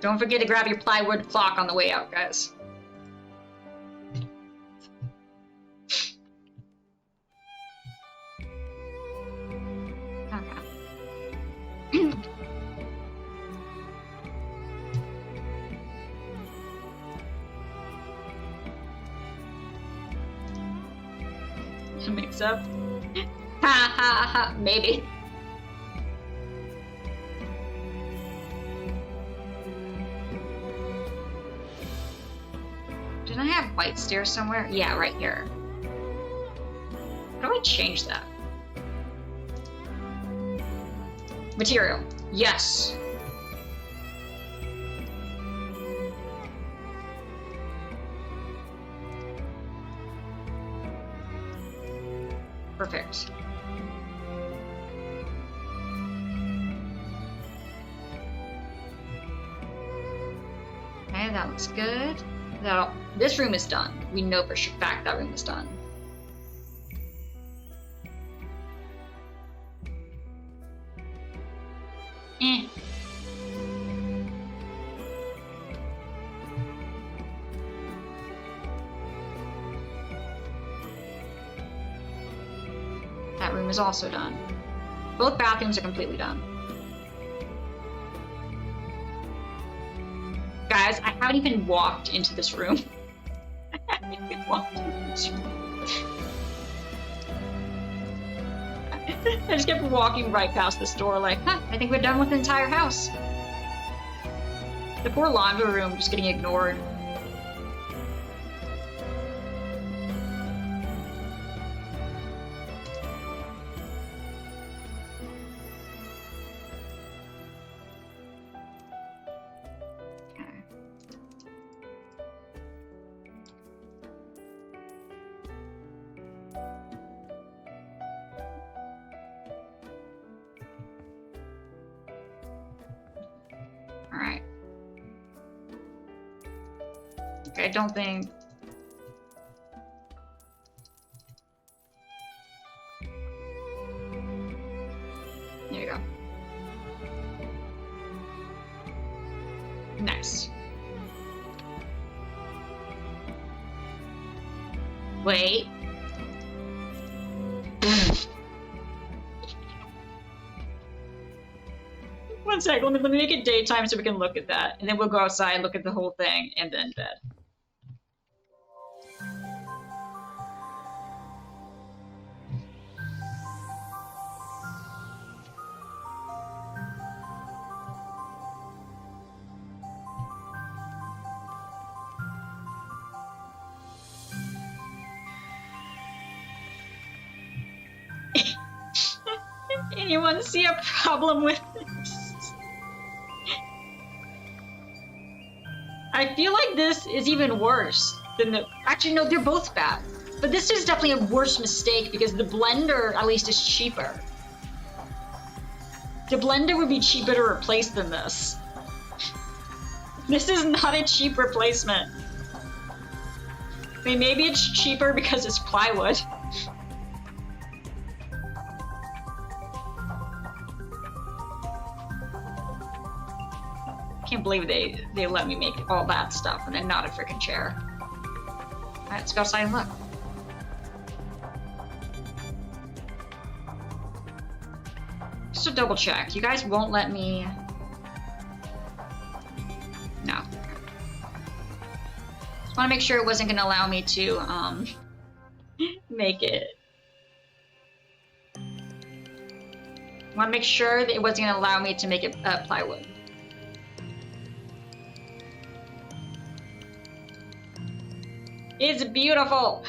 Don't forget to grab your plywood clock on the way out, guys. Okay. Mix up. Ha ha ha, maybe. Did I have white stairs somewhere? Yeah, right here. How do I change that? Material. Yes. Perfect. Okay, that looks good. This room is done. We know for sure fact that room is done. That room is also done. Both bathrooms are completely done. Guys, I haven't even walked into this room. I haven't even walked into this room. I just kept walking right past this door like, huh, I think we're done with the entire house. The poor laundry room just getting ignored. Alright. Okay, I don't think... There you go. Nice. Wait. One sec, let me make it daytime so we can look at that. And then we'll go outside, look at the whole thing, and then bed. anyone see a problem with this? I feel like this is even worse than the... Actually, no, they're both bad. But this is definitely a worse mistake because the blender, at least, is cheaper. The blender would be cheaper to replace than this. This is not a cheap replacement. I mean, maybe it's cheaper because it's plywood. Can't believe they let me make all that stuff and then not a freaking chair. Alright, let's go outside and look. Just to double check, you guys won't let me... No. Just want to make sure it wasn't going to allow me to make it. Want to make sure that it wasn't going to allow me to make it plywood. It's beautiful.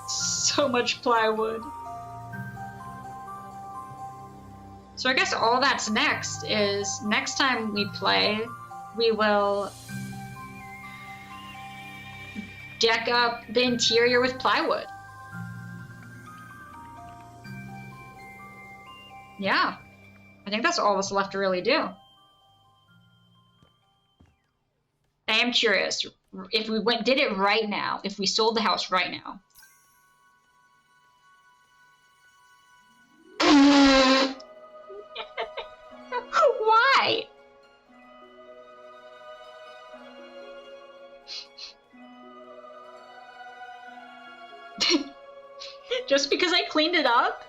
So much plywood. So I guess all that's next is next time we play, we will deck up the interior with plywood. Yeah. I think that's all that's left to really do. I am curious if we did it right now, if we sold the house right now. Why? Just because I cleaned it up?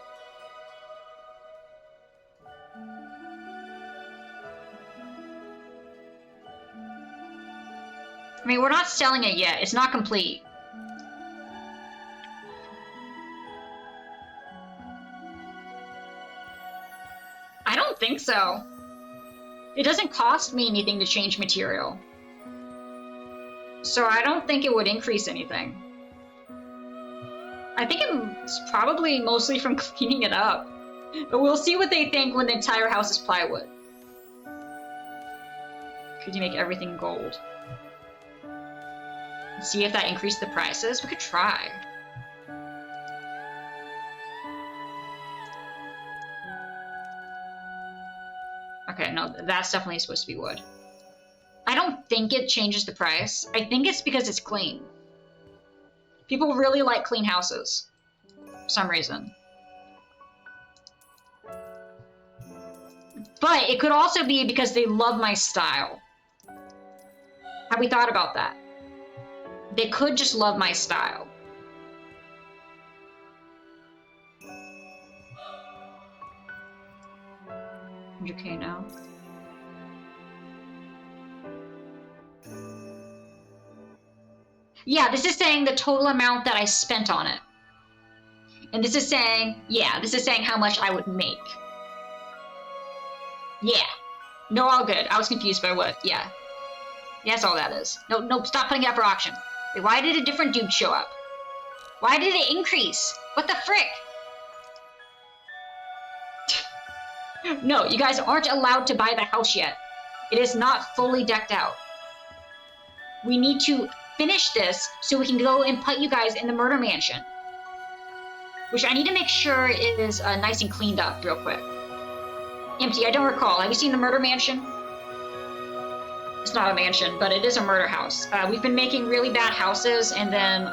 I mean, we're not selling it yet. It's not complete. I don't think so. It doesn't cost me anything to change material. So I don't think it would increase anything. I think it's probably mostly from cleaning it up. But we'll see what they think when the entire house is plywood. Could you make everything gold? See if that increased the prices? We could try. Okay, no, that's definitely supposed to be wood. I don't think it changes the price. I think it's because it's clean. People really like clean houses. For some reason. But it could also be because they love my style. Have we thought about that? They could just love my style. Okay now. Yeah, this is saying the total amount that I spent on it. And this is saying, yeah, this is saying how much I would make. Yeah. No, all good. I was confused by what, yeah. Yeah, that's all that is. No, stop putting it up for auction. Wait, why did a different dude show up? Why did it increase? What the frick? No, you guys aren't allowed to buy the house yet. It is not fully decked out. We need to finish this so we can go and put you guys in the murder mansion. Which I need to make sure it is nice and cleaned up real quick. Empty, I don't recall. Have you seen the murder mansion? It's not a mansion, but it is a murder house. We've been making really bad houses and then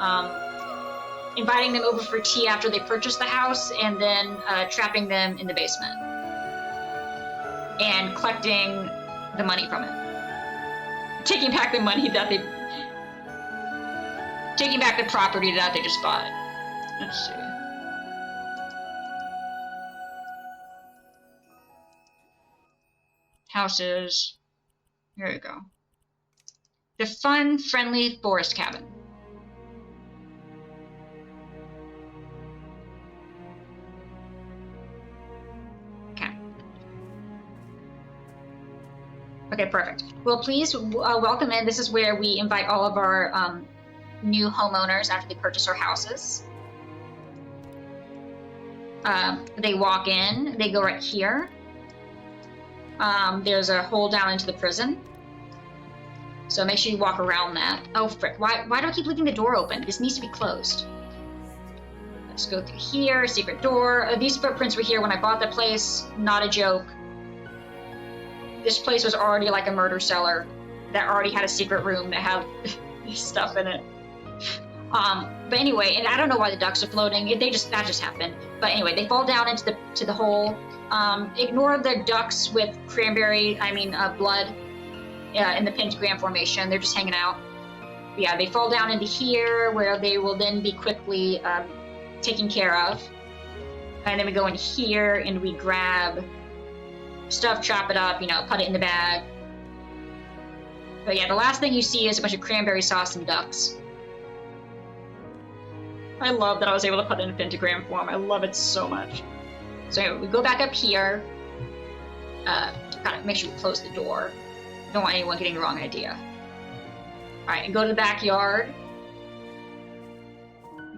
inviting them over for tea after they purchase the house and then trapping them in the basement. And collecting the money from it. Taking back the money that they... Taking back the property that they just bought. Let's see. Houses. Here we go. The fun, friendly forest cabin. Okay, perfect. Well, please welcome in. This is where we invite all of our new homeowners after they purchase our houses. They walk in, they go right here. There's a hole down into the prison. So make sure you walk around that. Oh, frick. Why do I keep leaving the door open? This needs to be closed. Let's go through here. Secret door. These footprints were here when I bought the place. Not a joke. This place was already like a murder cellar that already had a secret room that had stuff in it. But anyway, and I don't know why the ducks are floating. That just happened. But anyway, they fall down into the hole. Ignore the ducks with blood in the pentagram formation. They're just hanging out. But yeah, they fall down into here where they will then be quickly taken care of. And then we go in here and we grab stuff, chop it up, put it in the bag. But yeah, the last thing you see is a bunch of cranberry sauce and ducks. I love that I was able to put it in a pentagram form. I love it so much. So anyway, we go back up here. Gotta make sure we close the door. Don't want anyone getting the wrong idea. Alright, and go to the backyard.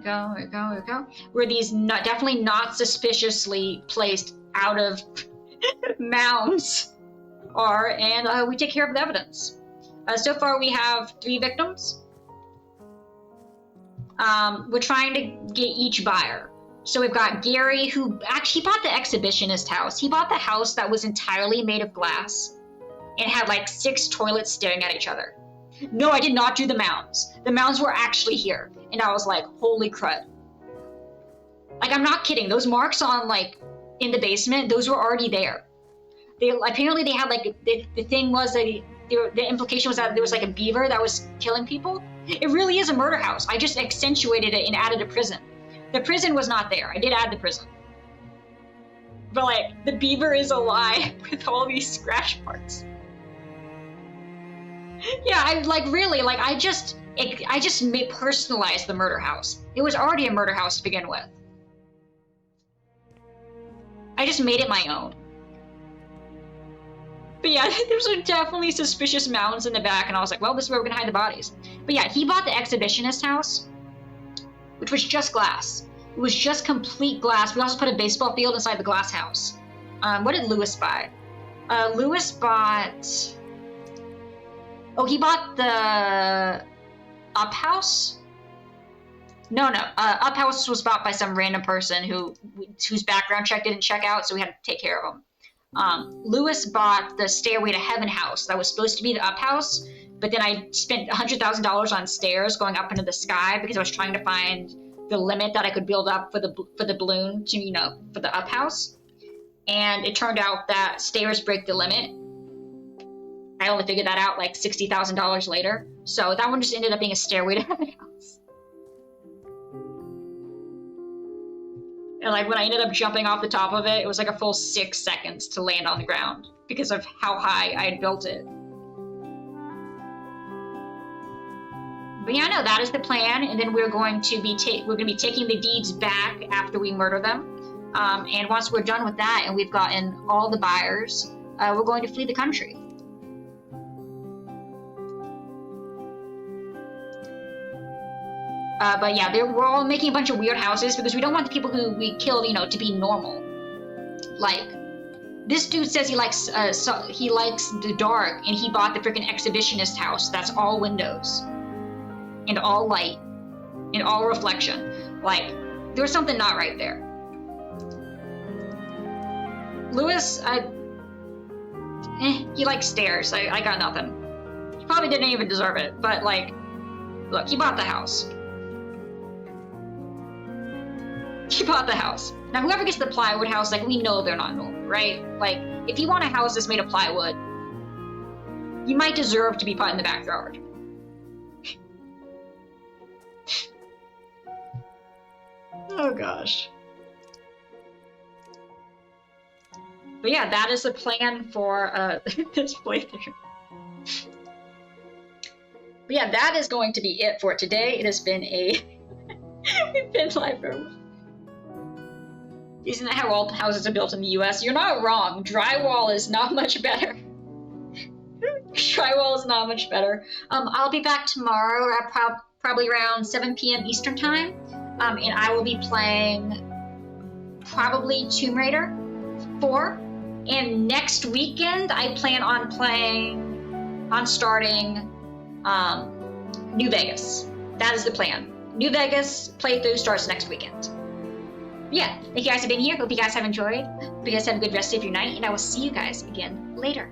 Go. Where these definitely not suspiciously placed out of mounds are, and we take care of the evidence. So far we have 3 victims. We're trying to get each buyer. So we've got Gary, who actually bought the exhibitionist house. He bought the house that was entirely made of glass and had like 6 toilets staring at each other. No, I did not do the mounds. The mounds were actually here. And I was like, holy crud. Like, I'm not kidding. Those marks on, like, in the basement, those were already there. Apparently they had, like, the thing was that the implication was that there was, like, a beaver that was killing people. It really is a murder house. I just accentuated it and added a prison. The prison was not there. I did add the prison. But, like, the beaver is alive with all these scratch marks. Yeah, I just personalized the murder house. It was already a murder house to begin with. I just made it my own. But yeah, there's definitely suspicious mounds in the back, and I was like, well, this is where we're gonna hide the bodies. But yeah, he bought the exhibitionist house, which was just glass. It was just complete glass. We also put a baseball field inside the glass house. What did Lewis buy? Lewis bought... Oh, he bought the Up House? No. Up House was bought by some random person whose background check didn't check out, so we had to take care of him. Lewis bought the Stairway to Heaven house that was supposed to be the Up House, but then I spent $100,000 on stairs going up into the sky because I was trying to find the limit that I could build up for the balloon to, for the Up House. And it turned out that stairs break the limit. I only figured that out like $60,000 later. So that one just ended up being a Stairway to Heaven house. And like when I ended up jumping off the top of it, it was like a full 6 seconds to land on the ground because of how high I had built it. But yeah, no, that is the plan. And then we're going to be taking the deeds back after we murder them. And once we're done with that and we've gotten all the buyers, we're going to flee the country. But yeah, we're all making a bunch of weird houses because we don't want the people who we killed, to be normal. Like, this dude says he likes the dark, and he bought the freaking exhibitionist house that's all windows, and all light, and all reflection. Like, there was something not right there. Lewis, he likes stairs. I got nothing. He probably didn't even deserve it, but like, look, he bought the house. He bought the house. Now, whoever gets the plywood house, like, we know they're not normal, right? Like, if you want a house that's made of plywood, you might deserve to be put in the backyard. Oh, gosh. But yeah, that is the plan for this playthrough. But yeah, that is going to be it for today. It has been we've been live for... Isn't that how all houses are built in the US? You're not wrong. Drywall is not much better. Drywall is not much better. I'll be back tomorrow at probably around 7 p.m. Eastern time, and I will be playing probably Tomb Raider 4. And next weekend, I plan on starting New Vegas. That is the plan. New Vegas playthrough starts next weekend. Yeah, thank you guys for being here. Hope you guys have enjoyed. Hope you guys have a good rest of your night, and I will see you guys again later.